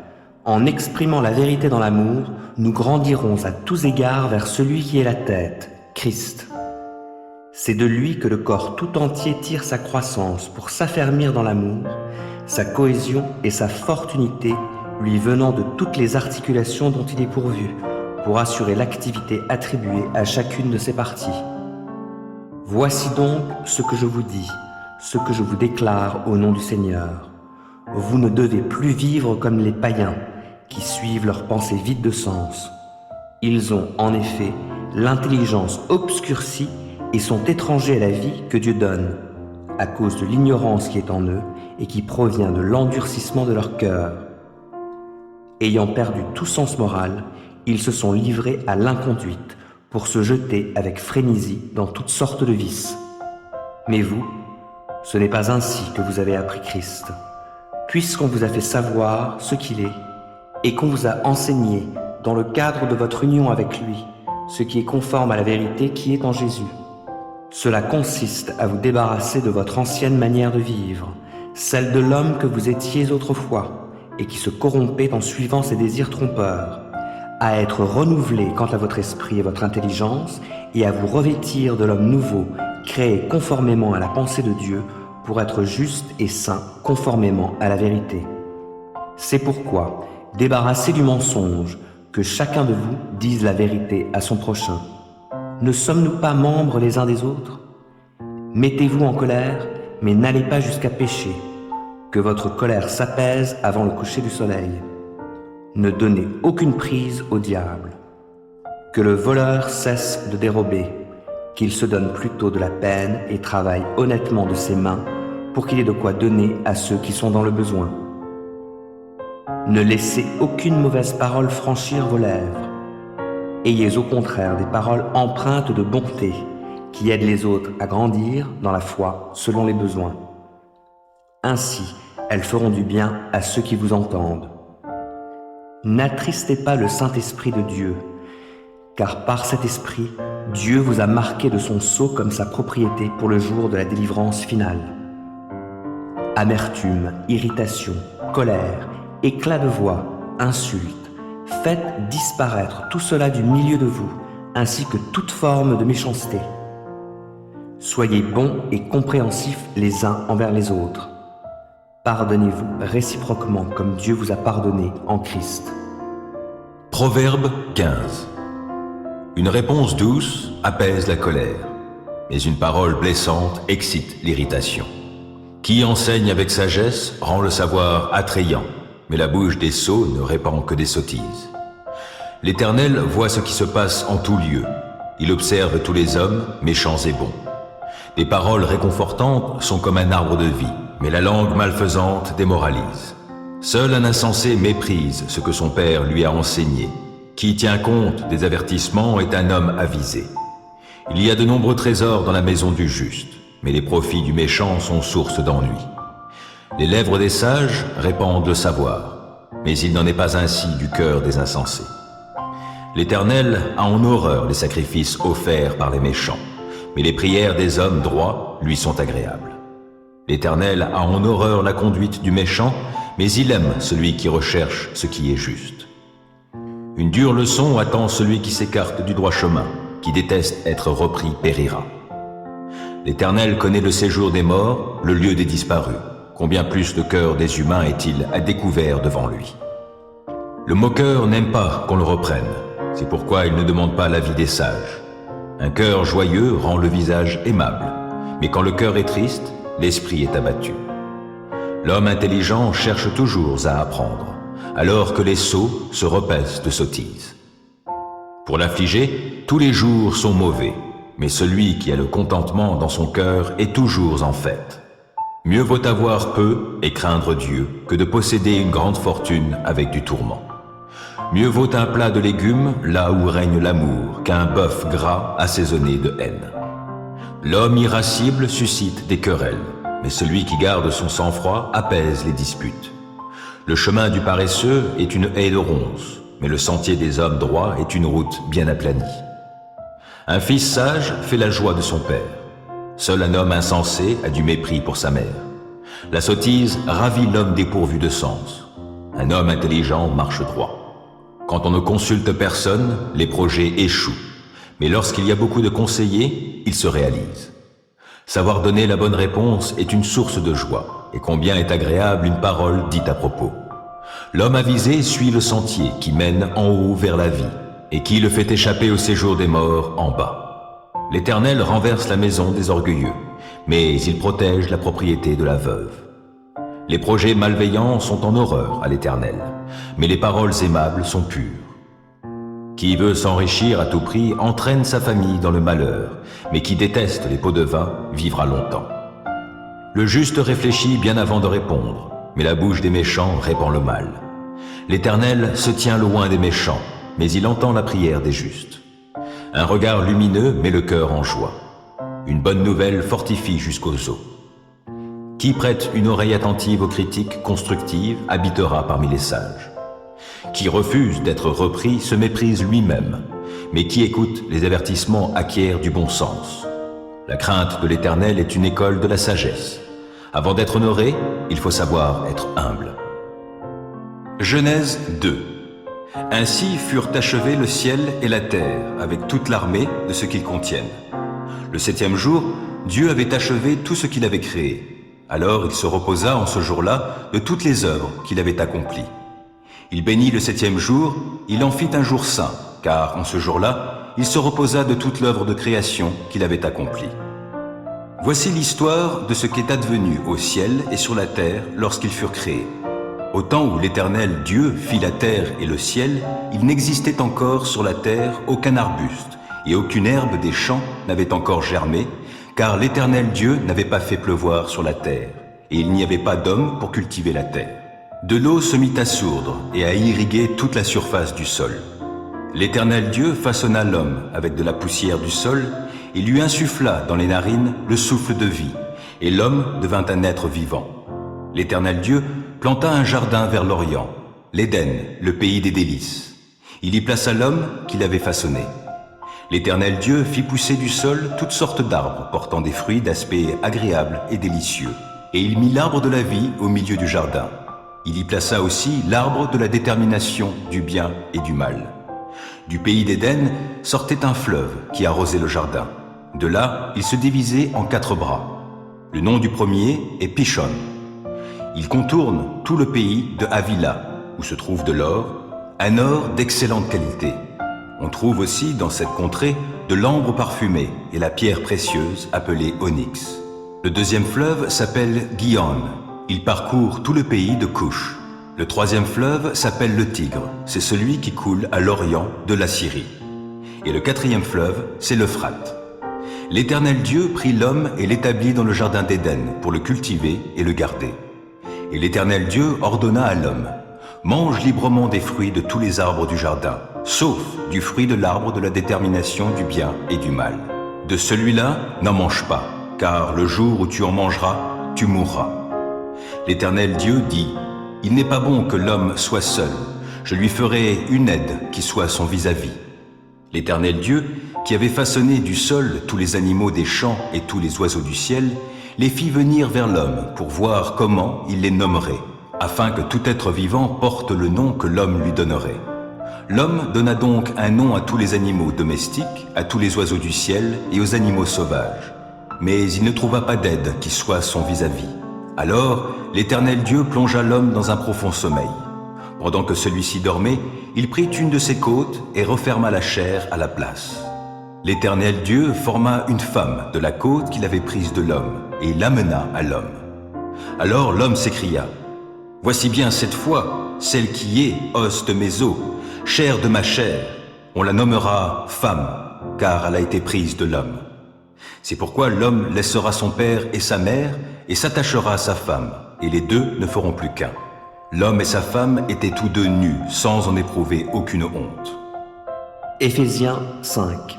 en exprimant la vérité dans l'amour, nous grandirons à tous égards vers celui qui est la tête, Christ. C'est de lui que le corps tout entier tire sa croissance pour s'affermir dans l'amour, sa cohésion et sa forte unité lui venant de toutes les articulations dont il est pourvu, pour assurer l'activité attribuée à chacune de ses parties. Voici donc ce que je vous dis, ce que je vous déclare au nom du Seigneur. Vous ne devez plus vivre comme les païens, qui suivent leurs pensées vides de sens. Ils ont, en effet, l'intelligence obscurcie et sont étrangers à la vie que Dieu donne, à cause de l'ignorance qui est en eux et qui provient de l'endurcissement de leur cœur. Ayant perdu tout sens moral, ils se sont livrés à l'inconduite pour se jeter avec frénésie dans toutes sortes de vices. Mais vous, ce n'est pas ainsi que vous avez appris Christ, puisqu'on vous a fait savoir ce qu'il est et qu'on vous a enseigné, dans le cadre de votre union avec lui, ce qui est conforme à la vérité qui est en Jésus. Cela consiste à vous débarrasser de votre ancienne manière de vivre, celle de l'homme que vous étiez autrefois, et qui se corrompait en suivant ses désirs trompeurs, à être renouvelé quant à votre esprit et votre intelligence, et à vous revêtir de l'homme nouveau, créé conformément à la pensée de Dieu, pour être juste et saint conformément à la vérité. C'est pourquoi, débarrassez du mensonge, que chacun de vous dise la vérité à son prochain. Ne sommes-nous pas membres les uns des autres ? Mettez-vous en colère, mais n'allez pas jusqu'à pécher. Que votre colère s'apaise avant le coucher du soleil. Ne donnez aucune prise au diable. Que le voleur cesse de dérober, qu'il se donne plutôt de la peine et travaille honnêtement de ses mains pour qu'il ait de quoi donner à ceux qui sont dans le besoin. Ne laissez aucune mauvaise parole franchir vos lèvres. Ayez au contraire des paroles empreintes de bonté, qui aident les autres à grandir dans la foi selon les besoins. Ainsi, elles feront du bien à ceux qui vous entendent. N'attristez pas le Saint-Esprit de Dieu, car par cet Esprit, Dieu vous a marqué de son sceau comme sa propriété pour le jour de la délivrance finale. Amertume, irritation, colère, éclat de voix, insultes, faites disparaître tout cela du milieu de vous, ainsi que toute forme de méchanceté. Soyez bons et compréhensifs les uns envers les autres. Pardonnez-vous réciproquement comme Dieu vous a pardonné en Christ. Proverbe 15. Une réponse douce apaise la colère, mais une parole blessante excite l'irritation. Qui enseigne avec sagesse rend le savoir attrayant, mais la bouche des sots ne répand que des sottises. L'Éternel voit ce qui se passe en tout lieu. Il observe tous les hommes, méchants et bons. Des paroles réconfortantes sont comme un arbre de vie, mais la langue malfaisante démoralise. Seul un insensé méprise ce que son père lui a enseigné. Qui tient compte des avertissements est un homme avisé. Il y a de nombreux trésors dans la maison du juste, mais les profits du méchant sont source d'ennui. Les lèvres des sages répandent le savoir, mais il n'en est pas ainsi du cœur des insensés. L'Éternel a en horreur les sacrifices offerts par les méchants, mais les prières des hommes droits lui sont agréables. L'Éternel a en horreur la conduite du méchant, mais il aime celui qui recherche ce qui est juste. Une dure leçon attend celui qui s'écarte du droit chemin, qui déteste être repris périra. L'Éternel connaît le séjour des morts, le lieu des disparus. Combien plus le cœur des humains est-il à découvert devant lui? Le moqueur n'aime pas qu'on le reprenne, c'est pourquoi il ne demande pas l'avis des sages. Un cœur joyeux rend le visage aimable, mais quand le cœur est triste, l'esprit est abattu. L'homme intelligent cherche toujours à apprendre, alors que les sots se repaissent de sottises. Pour l'affligé, tous les jours sont mauvais, mais celui qui a le contentement dans son cœur est toujours en fête. Mieux vaut avoir peu et craindre Dieu que de posséder une grande fortune avec du tourment. Mieux vaut un plat de légumes là où règne l'amour qu'un bœuf gras assaisonné de haine. L'homme irascible suscite des querelles, mais celui qui garde son sang-froid apaise les disputes. Le chemin du paresseux est une haie de ronces, mais le sentier des hommes droits est une route bien aplanie. Un fils sage fait la joie de son père. Seul un homme insensé a du mépris pour sa mère. La sottise ravit l'homme dépourvu de sens. Un homme intelligent marche droit. Quand on ne consulte personne, les projets échouent. Mais lorsqu'il y a beaucoup de conseillers, ils se réalisent. Savoir donner la bonne réponse est une source de joie, et combien est agréable une parole dite à propos. L'homme avisé suit le sentier qui mène en haut vers la vie, et qui le fait échapper au séjour des morts en bas. L'Éternel renverse la maison des orgueilleux, mais il protège la propriété de la veuve. Les projets malveillants sont en horreur à l'Éternel, mais les paroles aimables sont pures. Qui veut s'enrichir à tout prix entraîne sa famille dans le malheur, mais qui déteste les pots de vin vivra longtemps. Le juste réfléchit bien avant de répondre, mais la bouche des méchants répand le mal. L'Éternel se tient loin des méchants, mais il entend la prière des justes. Un regard lumineux met le cœur en joie. Une bonne nouvelle fortifie jusqu'aux os. Qui prête une oreille attentive aux critiques constructives habitera parmi les sages. Qui refuse d'être repris se méprise lui-même, mais qui écoute les avertissements acquiert du bon sens. La crainte de l'Éternel est une école de la sagesse. Avant d'être honoré, il faut savoir être humble. Genèse 2. Ainsi furent achevés le ciel et la terre, avec toute l'armée de ce qu'ils contiennent. Le 7e jour, Dieu avait achevé tout ce qu'il avait créé. Alors il se reposa en ce jour-là de toutes les œuvres qu'il avait accomplies. Il bénit le 7e jour, il en fit un jour saint, car en ce jour-là, il se reposa de toute l'œuvre de création qu'il avait accomplie. Voici l'histoire de ce qui est advenu au ciel et sur la terre lorsqu'ils furent créés. Au temps où l'Éternel Dieu fit la terre et le ciel, il n'existait encore sur la terre aucun arbuste, et aucune herbe des champs n'avait encore germé, car l'Éternel Dieu n'avait pas fait pleuvoir sur la terre, et il n'y avait pas d'homme pour cultiver la terre. De l'eau se mit à sourdre et à irriguer toute la surface du sol. L'Éternel Dieu façonna l'homme avec de la poussière du sol et lui insuffla dans les narines le souffle de vie, et l'homme devint un être vivant. L'Éternel Dieu planta un jardin vers l'Orient, l'Éden, le pays des délices. Il y plaça l'homme qu'il avait façonné. L'Éternel Dieu fit pousser du sol toutes sortes d'arbres portant des fruits d'aspect agréable et délicieux. Et il mit l'arbre de la vie au milieu du jardin. Il y plaça aussi l'arbre de la détermination du bien et du mal. Du pays d'Éden sortait un fleuve qui arrosait le jardin. De là, il se divisait en 4 bras. Le nom du premier est Pishon. Il contourne tout le pays de Havila, où se trouve de l'or, un or d'excellente qualité. On trouve aussi dans cette contrée de l'ambre parfumé et la pierre précieuse appelée onyx. Le deuxième fleuve s'appelle Gihon. Il parcourt tout le pays de Cush. Le troisième fleuve s'appelle le Tigre. C'est celui qui coule à l'orient de la Syrie. Et le quatrième fleuve, c'est l'Euphrate. L'Éternel Dieu prit l'homme et l'établit dans le jardin d'Éden pour le cultiver et le garder. Et l'Éternel Dieu ordonna à l'homme: mange librement des fruits de tous les arbres du jardin, sauf du fruit de l'arbre de la détermination du bien et du mal. De celui-là, n'en mange pas, car le jour où tu en mangeras, tu mourras. L'Éternel Dieu dit: il n'est pas bon que l'homme soit seul, je lui ferai une aide qui soit son vis-à-vis. L'Éternel Dieu, qui avait façonné du sol tous les animaux des champs et tous les oiseaux du ciel, les fit venir vers l'homme pour voir comment il les nommerait, afin que tout être vivant porte le nom que l'homme lui donnerait. L'homme donna donc un nom à tous les animaux domestiques, à tous les oiseaux du ciel et aux animaux sauvages. Mais il ne trouva pas d'aide qui soit son vis-à-vis. Alors l'Éternel Dieu plongea l'homme dans un profond sommeil. Pendant que celui-ci dormait, il prit une de ses côtes et referma la chair à la place. L'Éternel Dieu forma une femme de la côte qu'il avait prise de l'homme et l'amena à l'homme. Alors l'homme s'écria: voici bien cette fois celle qui est os de mes os, chair de ma chair. On la nommera femme, car elle a été prise de l'homme. C'est pourquoi l'homme laissera son père et sa mère et s'attachera à sa femme, et les deux ne feront plus qu'un. L'homme et sa femme étaient tous deux nus, sans en éprouver aucune honte. Éphésiens 5.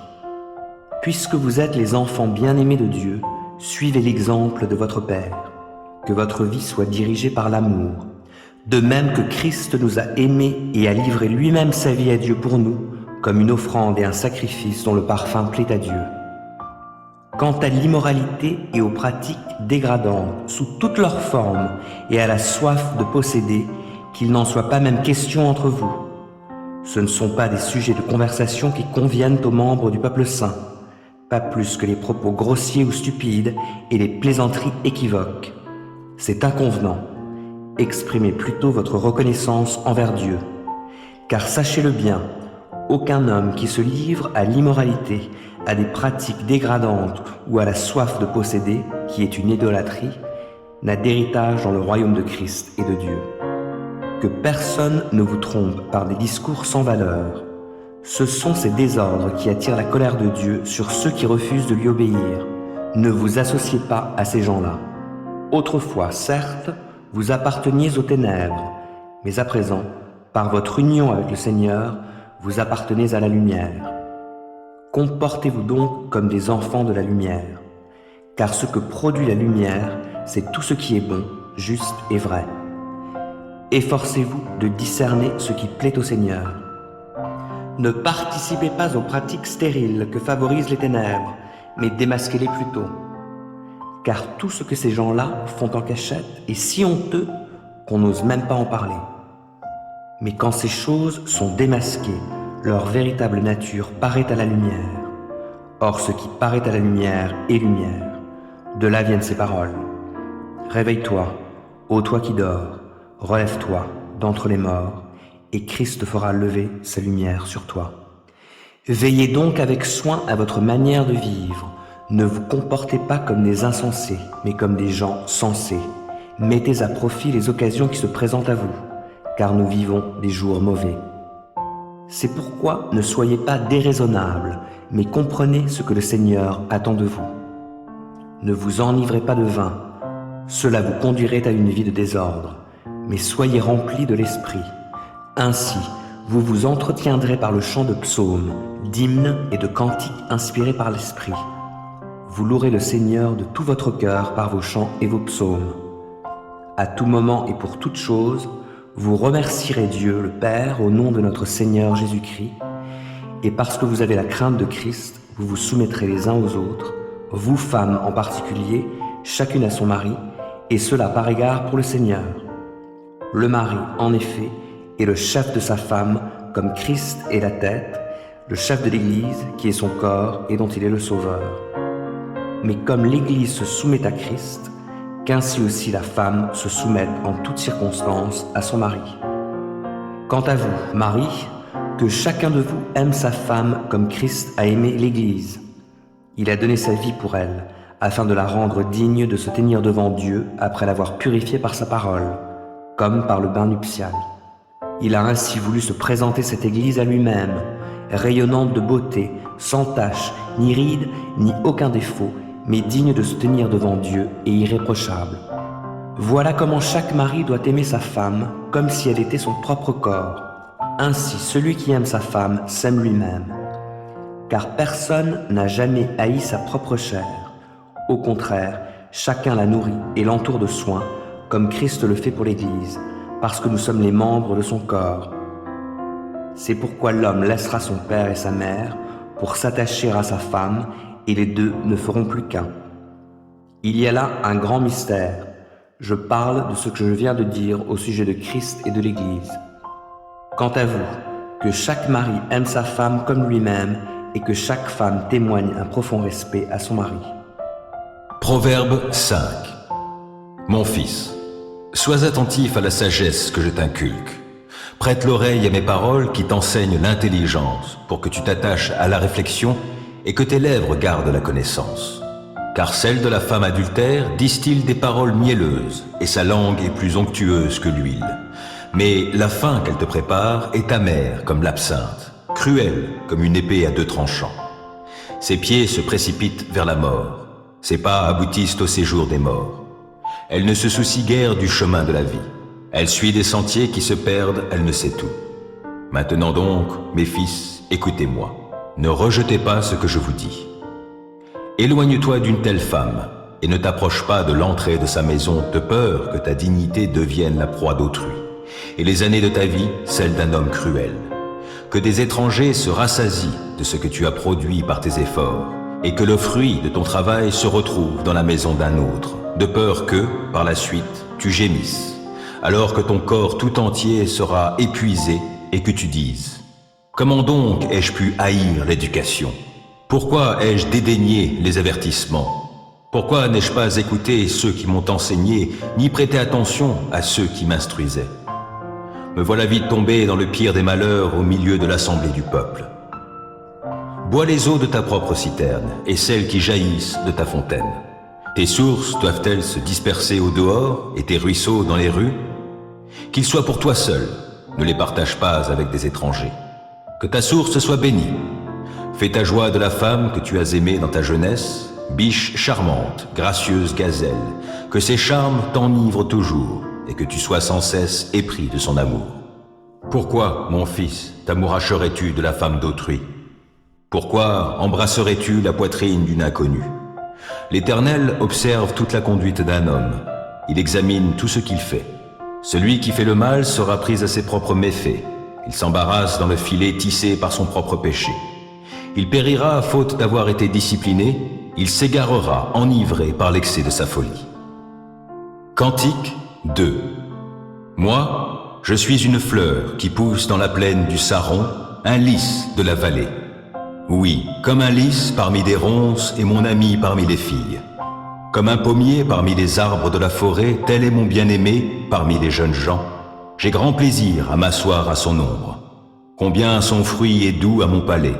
Puisque vous êtes les enfants bien-aimés de Dieu, suivez l'exemple de votre Père. Que votre vie soit dirigée par l'amour, de même que Christ nous a aimés et a livré lui-même sa vie à Dieu pour nous, comme une offrande et un sacrifice dont le parfum plaît à Dieu. Quant à l'immoralité et aux pratiques dégradantes sous toutes leurs formes et à la soif de posséder, qu'il n'en soit pas même question entre vous. Ce ne sont pas des sujets de conversation qui conviennent aux membres du peuple saint, pas plus que les propos grossiers ou stupides et les plaisanteries équivoques. C'est inconvenant. Exprimez plutôt votre reconnaissance envers Dieu. Car sachez-le bien, aucun homme qui se livre à l'immoralité, à des pratiques dégradantes ou à la soif de posséder, qui est une idolâtrie, n'a d'héritage dans le royaume de Christ et de Dieu. Que personne ne vous trompe par des discours sans valeur. Ce sont ces désordres qui attirent la colère de Dieu sur ceux qui refusent de lui obéir. Ne vous associez pas à ces gens-là. Autrefois, certes, vous apparteniez aux ténèbres, mais à présent, par votre union avec le Seigneur, vous appartenez à la lumière. Comportez-vous donc comme des enfants de la lumière, car ce que produit la lumière, c'est tout ce qui est bon, juste et vrai. Efforcez-vous de discerner ce qui plaît au Seigneur. Ne participez pas aux pratiques stériles que favorisent les ténèbres, mais démasquez-les plutôt. Car tout ce que ces gens-là font en cachette est si honteux qu'on n'ose même pas en parler. Mais quand ces choses sont démasquées, leur véritable nature paraît à la lumière. Or ce qui paraît à la lumière est lumière. De là viennent ces paroles. Réveille-toi, ô toi qui dors, relève-toi d'entre les morts, et Christ fera lever sa lumière sur toi. Veillez donc avec soin à votre manière de vivre. Ne vous comportez pas comme des insensés, mais comme des gens sensés. Mettez à profit les occasions qui se présentent à vous, car nous vivons des jours mauvais. C'est pourquoi ne soyez pas déraisonnables, mais comprenez ce que le Seigneur attend de vous. Ne vous enivrez pas de vin, cela vous conduirait à une vie de désordre, mais soyez remplis de l'Esprit. Ainsi, vous vous entretiendrez par le chant de psaumes, d'hymnes et de cantiques inspirés par l'Esprit. Vous louerez le Seigneur de tout votre cœur par vos chants et vos psaumes. À tout moment et pour toute chose, vous remercierez Dieu le Père au nom de notre Seigneur Jésus-Christ, et parce que vous avez la crainte de Christ, vous vous soumettrez les uns aux autres, vous femmes en particulier, chacune à son mari, et cela par égard pour le Seigneur. Le mari, en effet, est le chef de sa femme, comme Christ est la tête, le chef de l'Église, qui est son corps et dont il est le Sauveur. Mais comme l'Église se soumet à Christ, qu'ainsi aussi la femme se soumette en toutes circonstances à son mari. Quant à vous, maris, que chacun de vous aime sa femme comme Christ a aimé l'Église. Il a donné sa vie pour elle, afin de la rendre digne de se tenir devant Dieu après l'avoir purifiée par sa parole, comme par le bain nuptial. Il a ainsi voulu se présenter cette Église à lui-même, rayonnante de beauté, sans tache, ni ride, ni aucun défaut, mais digne de se tenir devant Dieu et irréprochable. Voilà comment chaque mari doit aimer sa femme comme si elle était son propre corps. Ainsi, celui qui aime sa femme s'aime lui-même. Car personne n'a jamais haï sa propre chair. Au contraire, chacun la nourrit et l'entoure de soins, comme Christ le fait pour l'Église, parce que nous sommes les membres de son corps. C'est pourquoi l'homme laissera son père et sa mère pour s'attacher à sa femme, et les deux ne feront plus qu'un. Il y a là un grand mystère. Je parle de ce que je viens de dire au sujet de Christ et de l'Église. Quant à vous, que chaque mari aime sa femme comme lui-même et que chaque femme témoigne un profond respect à son mari. Proverbe 5. Mon fils, sois attentif à la sagesse que je t'inculque. Prête l'oreille à mes paroles qui t'enseignent l'intelligence pour que tu t'attaches à la réflexion et que tes lèvres gardent la connaissance. Car celle de la femme adultère distille des paroles mielleuses et sa langue est plus onctueuse que l'huile. Mais la fin qu'elle te prépare est amère comme l'absinthe, cruelle comme une épée à deux tranchants. Ses pieds se précipitent vers la mort, ses pas aboutissent au séjour des morts. Elle ne se soucie guère du chemin de la vie. Elle suit des sentiers qui se perdent, elle ne sait tout. Maintenant donc, mes fils, écoutez-moi. Ne rejetez pas ce que je vous dis. Éloigne-toi d'une telle femme et ne t'approche pas de l'entrée de sa maison de peur que ta dignité devienne la proie d'autrui et les années de ta vie celles d'un homme cruel. Que des étrangers se rassasient de ce que tu as produit par tes efforts et que le fruit de ton travail se retrouve dans la maison d'un autre, de peur que, par la suite, tu gémisses, alors que ton corps tout entier sera épuisé et que tu dises « Comment donc ai-je pu haïr l'éducation ? Pourquoi ai-je dédaigné les avertissements ? Pourquoi n'ai-je pas écouté ceux qui m'ont enseigné, ni prêté attention à ceux qui m'instruisaient ? Me voilà vite tombé dans le pire des malheurs au milieu de l'assemblée du peuple. Bois les eaux de ta propre citerne et celles qui jaillissent de ta fontaine. Tes sources doivent-elles se disperser au dehors et tes ruisseaux dans les rues ? Qu'ils soient pour toi seul, ne les partage pas avec des étrangers. Que ta source soit bénie. Fais ta joie de la femme que tu as aimée dans ta jeunesse, biche charmante, gracieuse gazelle, que ses charmes t'enivrent toujours et que tu sois sans cesse épris de son amour. Pourquoi, mon fils, t'amouracherais-tu de la femme d'autrui ? Pourquoi embrasserais-tu la poitrine d'une inconnue ? L'Éternel observe toute la conduite d'un homme. Il examine tout ce qu'il fait. Celui qui fait le mal sera pris à ses propres méfaits. Il s'embarrasse dans le filet tissé par son propre péché. Il périra faute d'avoir été discipliné. Il s'égarera enivré par l'excès de sa folie. Cantique 2. Moi, je suis une fleur qui pousse dans la plaine du Saron, un lys de la vallée. Oui, comme un lys parmi des ronces et mon ami parmi les filles. Comme un pommier parmi les arbres de la forêt, tel est mon bien-aimé parmi les jeunes gens. J'ai grand plaisir à m'asseoir à son ombre. Combien son fruit est doux à mon palais.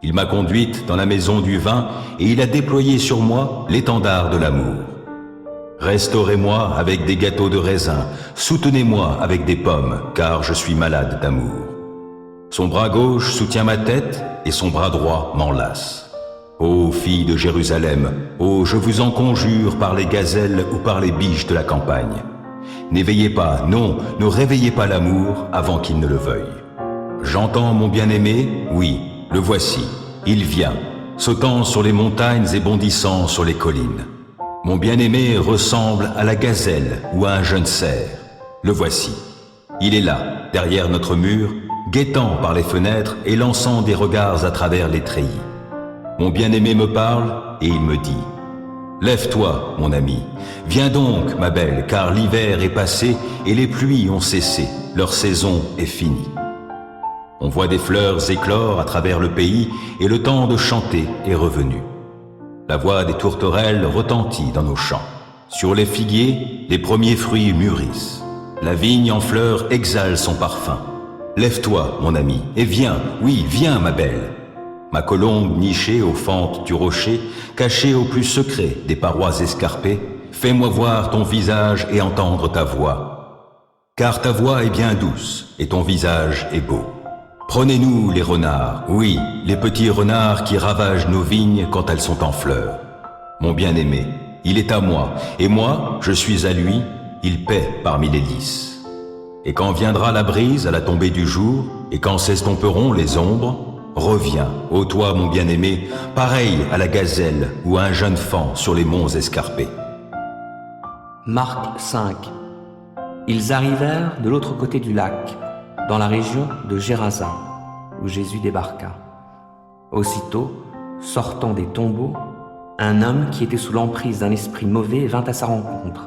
Il m'a conduite dans la maison du vin et il a déployé sur moi l'étendard de l'amour. Restaurez-moi avec des gâteaux de raisin, soutenez-moi avec des pommes, car je suis malade d'amour. Son bras gauche soutient ma tête et son bras droit m'enlace. Ô filles de Jérusalem, ô je vous en conjure par les gazelles ou par les biches de la campagne. N'éveillez pas, non, ne réveillez pas l'amour avant qu'il ne le veuille. J'entends mon bien-aimé, oui, le voici, il vient, sautant sur les montagnes et bondissant sur les collines. Mon bien-aimé ressemble à la gazelle ou à un jeune cerf. Le voici. Il est là, derrière notre mur, guettant par les fenêtres et lançant des regards à travers les treillis. Mon bien-aimé me parle et il me dit « Lève-toi, mon ami, viens donc, ma belle, car l'hiver est passé et les pluies ont cessé, leur saison est finie. » On voit des fleurs éclore à travers le pays et le temps de chanter est revenu. La voix des tourterelles retentit dans nos champs. Sur les figuiers, les premiers fruits mûrissent. La vigne en fleurs exhale son parfum. Lève-toi, mon ami, et viens, oui, viens, ma belle. Ma colombe nichée aux fentes du rocher, cachée au plus secret des parois escarpées, fais-moi voir ton visage et entendre ta voix. Car ta voix est bien douce et ton visage est beau. Prenez-nous les renards, oui, les petits renards qui ravagent nos vignes quand elles sont en fleurs. Mon bien-aimé, il est à moi, et moi, je suis à lui, il paît parmi les lys. Et quand viendra la brise à la tombée du jour, et quand s'estomperont les ombres, reviens, ô toi mon bien-aimé, pareil à la gazelle ou à un jeune faon sur les monts escarpés. Marc 5. Ils arrivèrent de l'autre côté du lac, dans la région de Gérasa, où Jésus débarqua. Aussitôt, sortant des tombeaux, un homme qui était sous l'emprise d'un esprit mauvais vint à sa rencontre.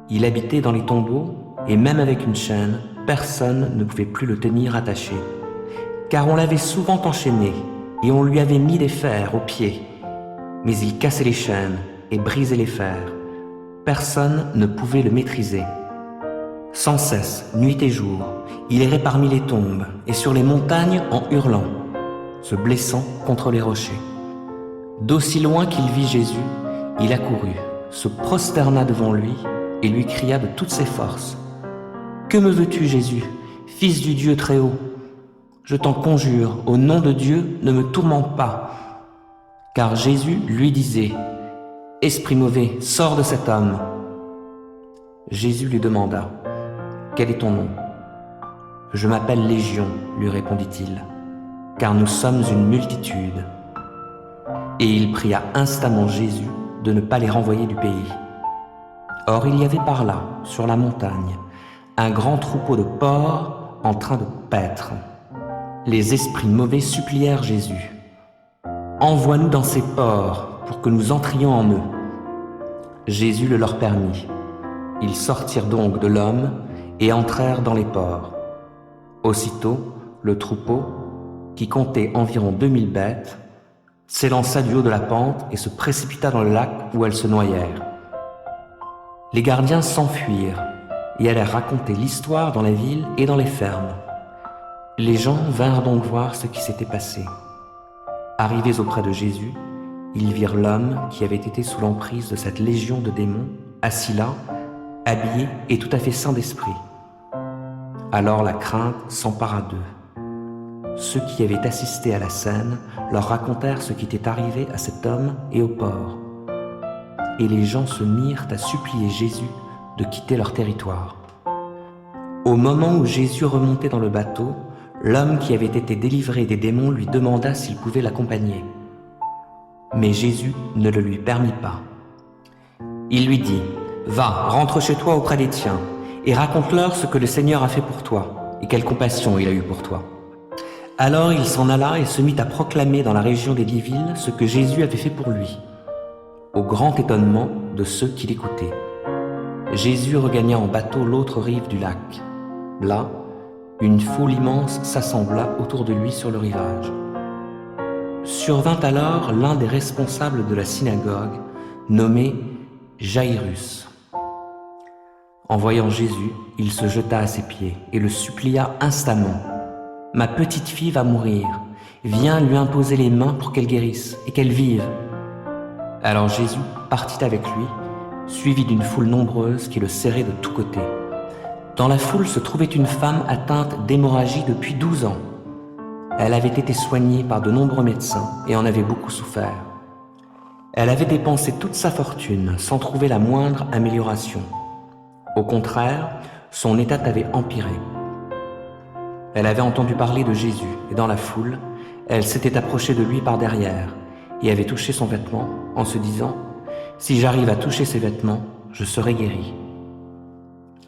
Il habitait dans les tombeaux, et même avec une chaîne, personne ne pouvait plus le tenir attaché, car on l'avait souvent enchaîné, et on lui avait mis des fers aux pieds. Mais il cassait les chaînes et brisait les fers. Personne ne pouvait le maîtriser. Sans cesse, nuit et jour, il errait parmi les tombes et sur les montagnes en hurlant, se blessant contre les rochers. D'aussi loin qu'il vit Jésus, il accourut, se prosterna devant lui et lui cria de toutes ses forces. « Que me veux-tu, Jésus, Fils du Dieu très haut ? Je t'en conjure, au nom de Dieu, ne me tourmente pas. » Car Jésus lui disait « Esprit mauvais, sors de cet homme. » Jésus lui demanda « Quel est ton nom ?»« Je m'appelle Légion, lui répondit-il, car nous sommes une multitude. » Et il pria instamment Jésus de ne pas les renvoyer du pays. Or il y avait par là, sur la montagne, un grand troupeau de porcs en train de paître. Les esprits mauvais supplièrent Jésus. « Envoie-nous dans ces porcs pour que nous entrions en eux. » Jésus le leur permit. Ils sortirent donc de l'homme et entrèrent dans les porcs. Aussitôt, le troupeau, qui comptait environ 2000 bêtes, s'élança du haut de la pente et se précipita dans le lac où elles se noyèrent. Les gardiens s'enfuirent et allèrent raconter l'histoire dans la ville et dans les fermes. Les gens vinrent donc voir ce qui s'était passé. Arrivés auprès de Jésus, ils virent l'homme qui avait été sous l'emprise de cette légion de démons, assis là, habillé et tout à fait sain d'esprit. Alors la crainte s'empara d'eux. Ceux qui avaient assisté à la scène leur racontèrent ce qui était arrivé à cet homme et au porc. Et les gens se mirent à supplier Jésus de quitter leur territoire. Au moment où Jésus remontait dans le bateau, l'homme qui avait été délivré des démons lui demanda s'il pouvait l'accompagner. Mais Jésus ne le lui permit pas. Il lui dit « Va, rentre chez toi auprès des tiens, et raconte-leur ce que le Seigneur a fait pour toi, et quelle compassion il a eu pour toi. » Alors il s'en alla et se mit à proclamer dans la région des 10 villes ce que Jésus avait fait pour lui, au grand étonnement de ceux qui l'écoutaient. Jésus regagna en bateau l'autre rive du lac. Là, une foule immense s'assembla autour de lui sur le rivage. Survint alors l'un des responsables de la synagogue, nommé Jairus. En voyant Jésus, il se jeta à ses pieds et le supplia instamment. « Ma petite fille va mourir, viens lui imposer les mains pour qu'elle guérisse et qu'elle vive. » Alors Jésus partit avec lui, suivi d'une foule nombreuse qui le serrait de tous côtés. Dans la foule se trouvait une femme atteinte d'hémorragie depuis 12 ans. Elle avait été soignée par de nombreux médecins et en avait beaucoup souffert. Elle avait dépensé toute sa fortune sans trouver la moindre amélioration. Au contraire, son état avait empiré. Elle avait entendu parler de Jésus et dans la foule, elle s'était approchée de lui par derrière et avait touché son vêtement en se disant « Si j'arrive à toucher ses vêtements, je serai guéri. »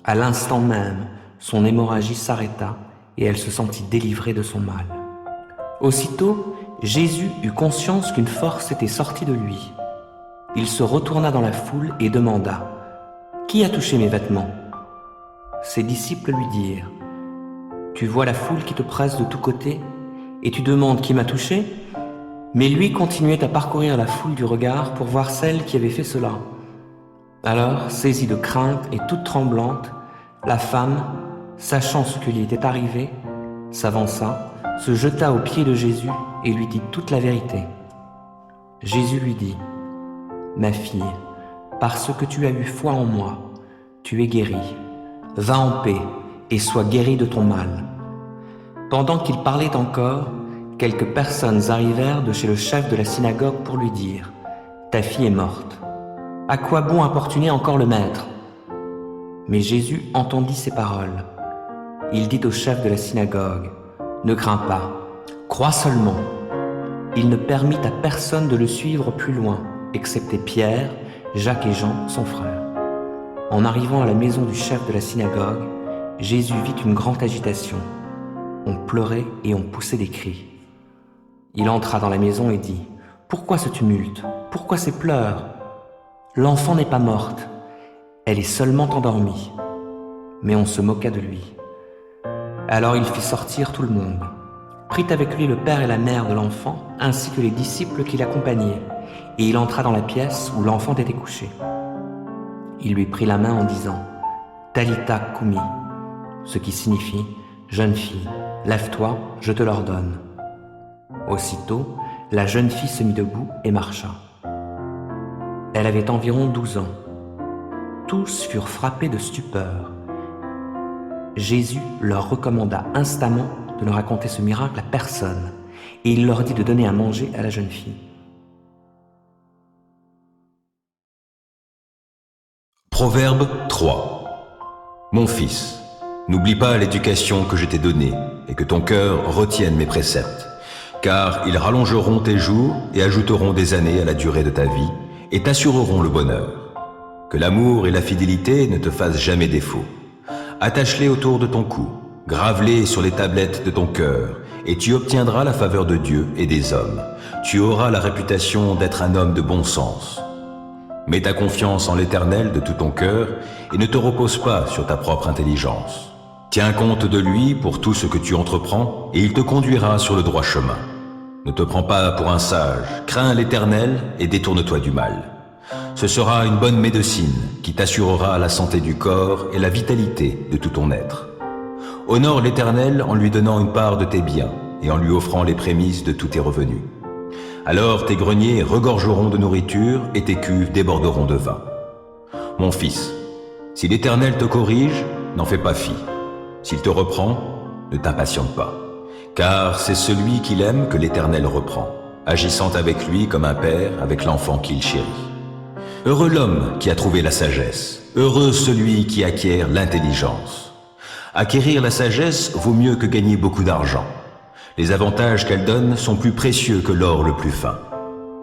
À l'instant même, son hémorragie s'arrêta et elle se sentit délivrée de son mal. Aussitôt, Jésus eut conscience qu'une force était sortie de lui. Il se retourna dans la foule et demanda « Qui a touché mes vêtements ?» Ses disciples lui dirent « Tu vois la foule qui te presse de tous côtés et tu demandes qui m'a touché ?» Mais lui continuait à parcourir la foule du regard pour voir celle qui avait fait cela. Alors, saisie de crainte et toute tremblante, la femme, sachant ce qui lui était arrivé, s'avança, se jeta aux pieds de Jésus et lui dit toute la vérité. Jésus lui dit « Ma fille, parce que tu as eu foi en moi, tu es guérie. Va en paix et sois guérie de ton mal. » Pendant qu'il parlait encore, quelques personnes arrivèrent de chez le chef de la synagogue pour lui dire « Ta fille est morte. À quoi bon importuner encore le maître ?» Mais Jésus entendit ces paroles. Il dit au chef de la synagogue « Ne crains pas, crois seulement. » Il ne permit à personne de le suivre plus loin, excepté Pierre, Jacques et Jean, son frère. En arrivant à la maison du chef de la synagogue, Jésus vit une grande agitation. On pleurait et on poussait des cris. Il entra dans la maison et dit « Pourquoi ce tumulte? Pourquoi ces pleurs? L'enfant n'est pas morte, elle est seulement endormie. » Mais on se moqua de lui. Alors il fit sortir tout le monde, prit avec lui le père et la mère de l'enfant, ainsi que les disciples qui l'accompagnaient, et il entra dans la pièce où l'enfant était couché. Il lui prit la main en disant « Talitha koumi », ce qui signifie « Jeune fille, lève-toi, je te l'ordonne ». Aussitôt, la jeune fille se mit debout et marcha. Elle avait environ 12 ans. Tous furent frappés de stupeur. Jésus leur recommanda instamment de ne raconter ce miracle à personne, et il leur dit de donner à manger à la jeune fille. Proverbe 3. Mon fils, n'oublie pas l'éducation que je t'ai donnée, et que ton cœur retienne mes préceptes, car ils rallongeront tes jours et ajouteront des années à la durée de ta vie, et t'assureront le bonheur. Que l'amour et la fidélité ne te fassent jamais défaut. Attache-les autour de ton cou, grave-les sur les tablettes de ton cœur, et tu obtiendras la faveur de Dieu et des hommes. Tu auras la réputation d'être un homme de bon sens. Mets ta confiance en l'Éternel de tout ton cœur, et ne te repose pas sur ta propre intelligence. Tiens compte de lui pour tout ce que tu entreprends, et il te conduira sur le droit chemin. Ne te prends pas pour un sage, crains l'Éternel et détourne-toi du mal. Ce sera une bonne médecine qui t'assurera la santé du corps et la vitalité de tout ton être. Honore l'Éternel en lui donnant une part de tes biens et en lui offrant les prémices de tous tes revenus. Alors tes greniers regorgeront de nourriture et tes cuves déborderont de vin. Mon fils, si l'Éternel te corrige, n'en fais pas fi. S'il te reprend, ne t'impatiente pas. Car c'est celui qu'il aime que l'Éternel reprend, agissant avec lui comme un père avec l'enfant qu'il chérit. Heureux l'homme qui a trouvé la sagesse, heureux celui qui acquiert l'intelligence. Acquérir la sagesse vaut mieux que gagner beaucoup d'argent. Les avantages qu'elle donne sont plus précieux que l'or le plus fin.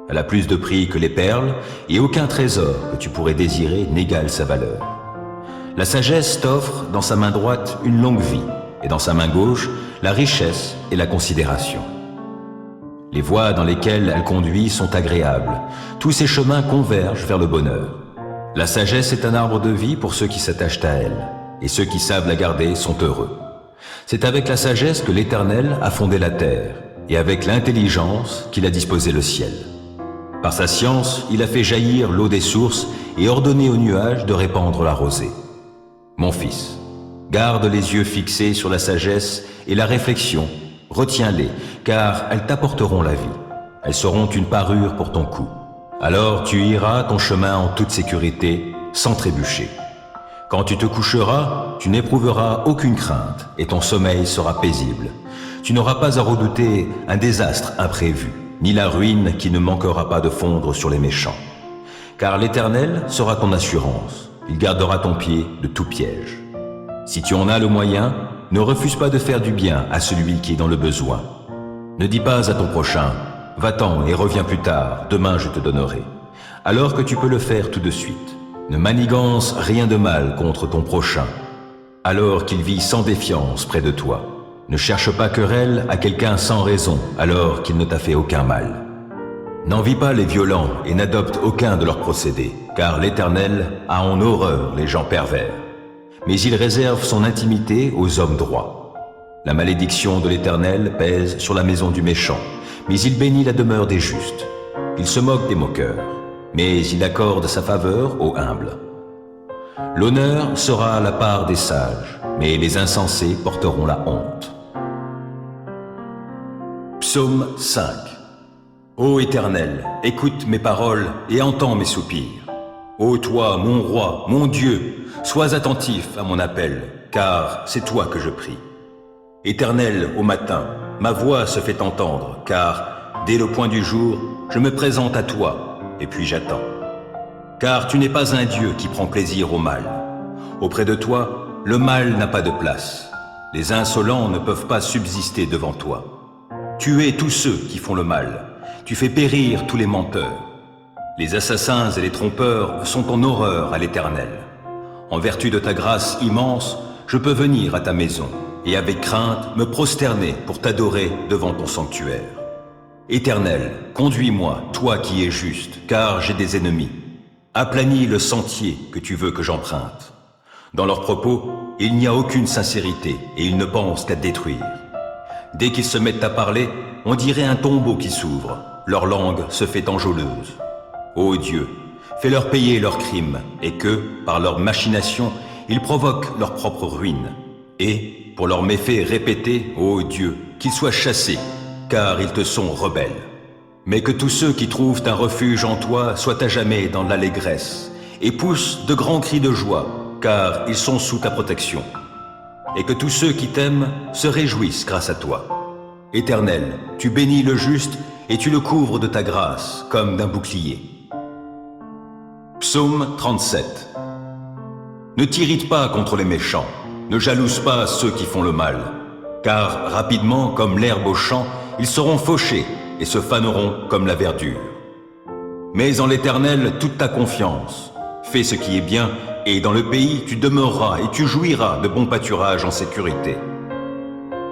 Elle a plus de prix que les perles, et aucun trésor que tu pourrais désirer n'égale sa valeur. La sagesse t'offre dans sa main droite une longue vie, et dans sa main gauche, la richesse et la considération. Les voies dans lesquelles elle conduit sont agréables. Tous ses chemins convergent vers le bonheur. La sagesse est un arbre de vie pour ceux qui s'attachent à elle, et ceux qui savent la garder sont heureux. C'est avec la sagesse que l'Éternel a fondé la terre, et avec l'intelligence qu'il a disposé le ciel. Par sa science, il a fait jaillir l'eau des sources et ordonné aux nuages de répandre la rosée. Mon fils, garde les yeux fixés sur la sagesse et la réflexion, retiens-les, car elles t'apporteront la vie. Elles seront une parure pour ton cou. Alors tu iras ton chemin en toute sécurité, sans trébucher. Quand tu te coucheras, tu n'éprouveras aucune crainte et ton sommeil sera paisible. Tu n'auras pas à redouter un désastre imprévu, ni la ruine qui ne manquera pas de fondre sur les méchants. Car l'Éternel sera ton assurance, il gardera ton pied de tout piège. Si tu en as le moyen, ne refuse pas de faire du bien à celui qui est dans le besoin. Ne dis pas à ton prochain, va-t'en et reviens plus tard, demain je te donnerai. alors que tu peux le faire tout de suite. Ne manigance rien de mal contre ton prochain, alors qu'il vit sans défiance près de toi. Ne cherche pas querelle à quelqu'un sans raison, alors qu'il ne t'a fait aucun mal. N'envie pas les violents et n'adopte aucun de leurs procédés, car l'Éternel a en horreur les gens pervers. Mais il réserve son intimité aux hommes droits. La malédiction de l'Éternel pèse sur la maison du méchant, mais il bénit la demeure des justes. Il se moque des moqueurs, mais il accorde sa faveur aux humbles. L'honneur sera la part des sages, mais les insensés porteront la honte. Psaume 5. Ô Éternel, écoute mes paroles et entends mes soupirs. Ô toi, mon roi, mon Dieu, sois attentif à mon appel, car c'est toi que je prie. Éternel, au matin, ma voix se fait entendre, car dès le point du jour, je me présente à toi, et puis j'attends. Car tu n'es pas un Dieu qui prend plaisir au mal. Auprès de toi, le mal n'a pas de place. Les insolents ne peuvent pas subsister devant toi. Tu hais tous ceux qui font le mal. Tu fais périr tous les menteurs. Les assassins et les trompeurs sont en horreur à l'Éternel. En vertu de ta grâce immense, je peux venir à ta maison et avec crainte me prosterner pour t'adorer devant ton sanctuaire. Éternel, conduis-moi, toi qui es juste, car j'ai des ennemis. Aplanis le sentier que tu veux que j'emprunte. Dans leurs propos, il n'y a aucune sincérité et ils ne pensent qu'à détruire. Dès qu'ils se mettent à parler, on dirait un tombeau qui s'ouvre. Leur langue se fait enjôleuse. Ô Dieu, fais-leur payer leurs crimes et que, par leurs machinations, ils provoquent leur propre ruine. Et, pour leurs méfaits répétés, ô Dieu, qu'ils soient chassés, car ils te sont rebelles. Mais que tous ceux qui trouvent un refuge en toi soient à jamais dans l'allégresse et poussent de grands cris de joie, car ils sont sous ta protection. Et que tous ceux qui t'aiment se réjouissent grâce à toi. Éternel, tu bénis le juste et tu le couvres de ta grâce comme d'un bouclier. Psaume 37. Ne t'irrite pas contre les méchants, ne jalouse pas ceux qui font le mal, car rapidement, comme l'herbe au champ, ils seront fauchés et se faneront comme la verdure. Mets en l'Éternel toute ta confiance, fais ce qui est bien, et dans le pays tu demeureras et tu jouiras de bons pâturages en sécurité.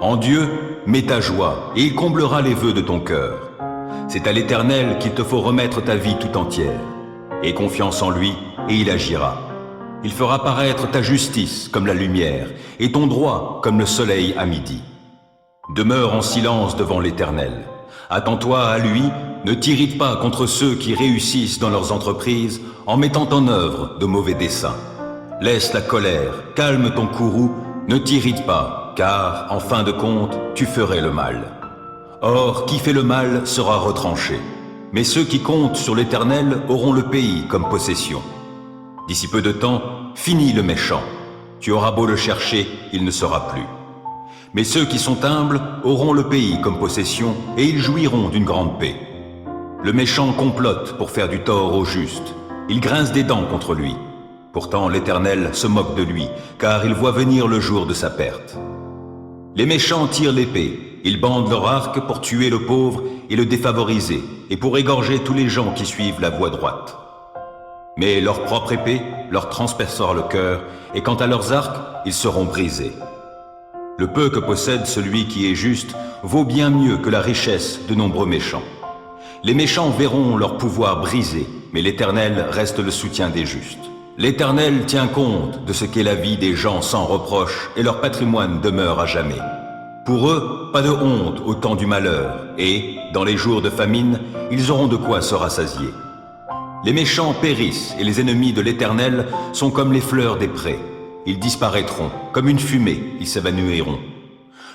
En Dieu, mets ta joie, et il comblera les vœux de ton cœur. C'est à l'Éternel qu'il te faut remettre ta vie tout entière. Aie confiance en lui, et il agira. Il fera paraître ta justice comme la lumière, et ton droit comme le soleil à midi. Demeure en silence devant l'Éternel. Attends-toi à lui, ne t'irrite pas contre ceux qui réussissent dans leurs entreprises en mettant en œuvre de mauvais desseins. Laisse la colère, calme ton courroux, ne t'irrite pas, car, en fin de compte, tu ferais le mal. Or, qui fait le mal sera retranché. Mais ceux qui comptent sur l'Éternel auront le pays comme possession. D'ici peu de temps, finis le méchant. Tu auras beau le chercher, il ne sera plus. Mais ceux qui sont humbles auront le pays comme possession et ils jouiront d'une grande paix. Le méchant complote pour faire du tort au juste. Il grince des dents contre lui. Pourtant l'Éternel se moque de lui, car il voit venir le jour de sa perte. Les méchants tirent l'épée, ils bandent leur arc pour tuer le pauvre et le défavoriser, et pour égorger tous les gens qui suivent la voie droite. Mais leur propre épée leur transpercera le cœur, et quant à leurs arcs, ils seront brisés. Le peu que possède celui qui est juste vaut bien mieux que la richesse de nombreux méchants. Les méchants verront leur pouvoir brisé, mais l'Éternel reste le soutien des justes. L'Éternel tient compte de ce qu'est la vie des gens sans reproche, et leur patrimoine demeure à jamais. Pour eux, pas de honte au temps du malheur, et, dans les jours de famine, ils auront de quoi se rassasier. Les méchants périssent, et les ennemis de l'Éternel sont comme les fleurs des prés. Ils disparaîtront, comme une fumée, ils s'évanouiront.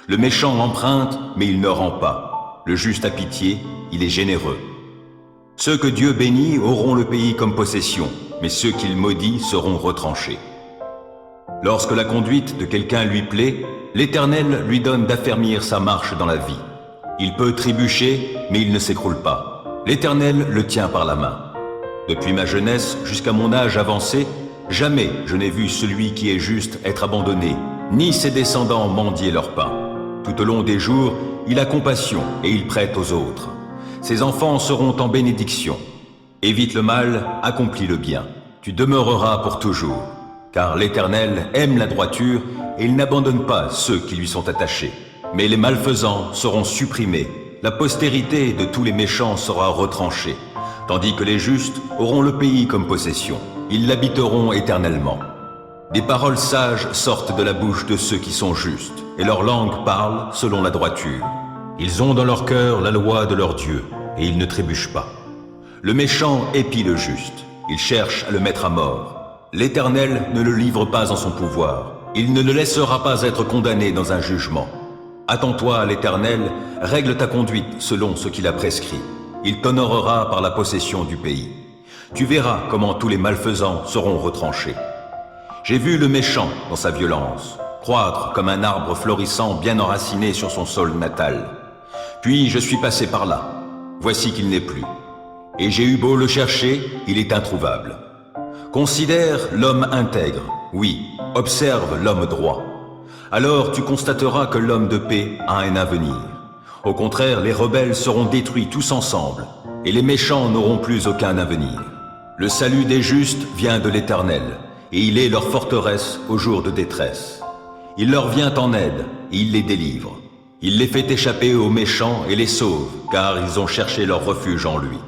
Le méchant emprunte, mais il ne rend pas. Le juste a pitié, il est généreux. Ceux que Dieu bénit auront le pays comme possession, mais ceux qu'il maudit seront retranchés. Lorsque la conduite de quelqu'un lui plaît, l'Éternel lui donne d'affermir sa marche dans la vie. Il peut trébucher, mais il ne s'écroule pas. L'Éternel le tient par la main. Depuis ma jeunesse jusqu'à mon âge avancé, jamais je n'ai vu celui qui est juste être abandonné, ni ses descendants mendier leur pain. Tout au long des jours, il a compassion et il prête aux autres. Ses enfants seront en bénédiction. Évite le mal, accomplis le bien. Tu demeureras pour toujours. Car l'Éternel aime la droiture et il n'abandonne pas ceux qui lui sont attachés. Mais les malfaisants seront supprimés. La postérité de tous les méchants sera retranchée. Tandis que les justes auront le pays comme possession. Ils l'habiteront éternellement. Des paroles sages sortent de la bouche de ceux qui sont justes, et leur langue parle selon la droiture. Ils ont dans leur cœur la loi de leur Dieu, et ils ne trébuchent pas. Le méchant épie le juste, il cherche à le mettre à mort. L'Éternel ne le livre pas en son pouvoir, il ne le laissera pas être condamné dans un jugement. Attends-toi à l'Éternel, règle ta conduite selon ce qu'il a prescrit. Il t'honorera par la possession du pays. Tu verras comment tous les malfaisants seront retranchés. J'ai vu le méchant dans sa violence, croître comme un arbre florissant bien enraciné sur son sol natal. Puis je suis passé par là. Voici qu'il n'est plus. Et j'ai eu beau le chercher, il est introuvable. Considère l'homme intègre, oui, observe l'homme droit. Alors tu constateras que l'homme de paix a un avenir. Au contraire, les rebelles seront détruits tous ensemble, et les méchants n'auront plus aucun avenir. Le salut des justes vient de l'Éternel, et il est leur forteresse au jour de détresse. Il leur vient en aide, et il les délivre. Il les fait échapper aux méchants et les sauve, car ils ont cherché leur refuge en lui.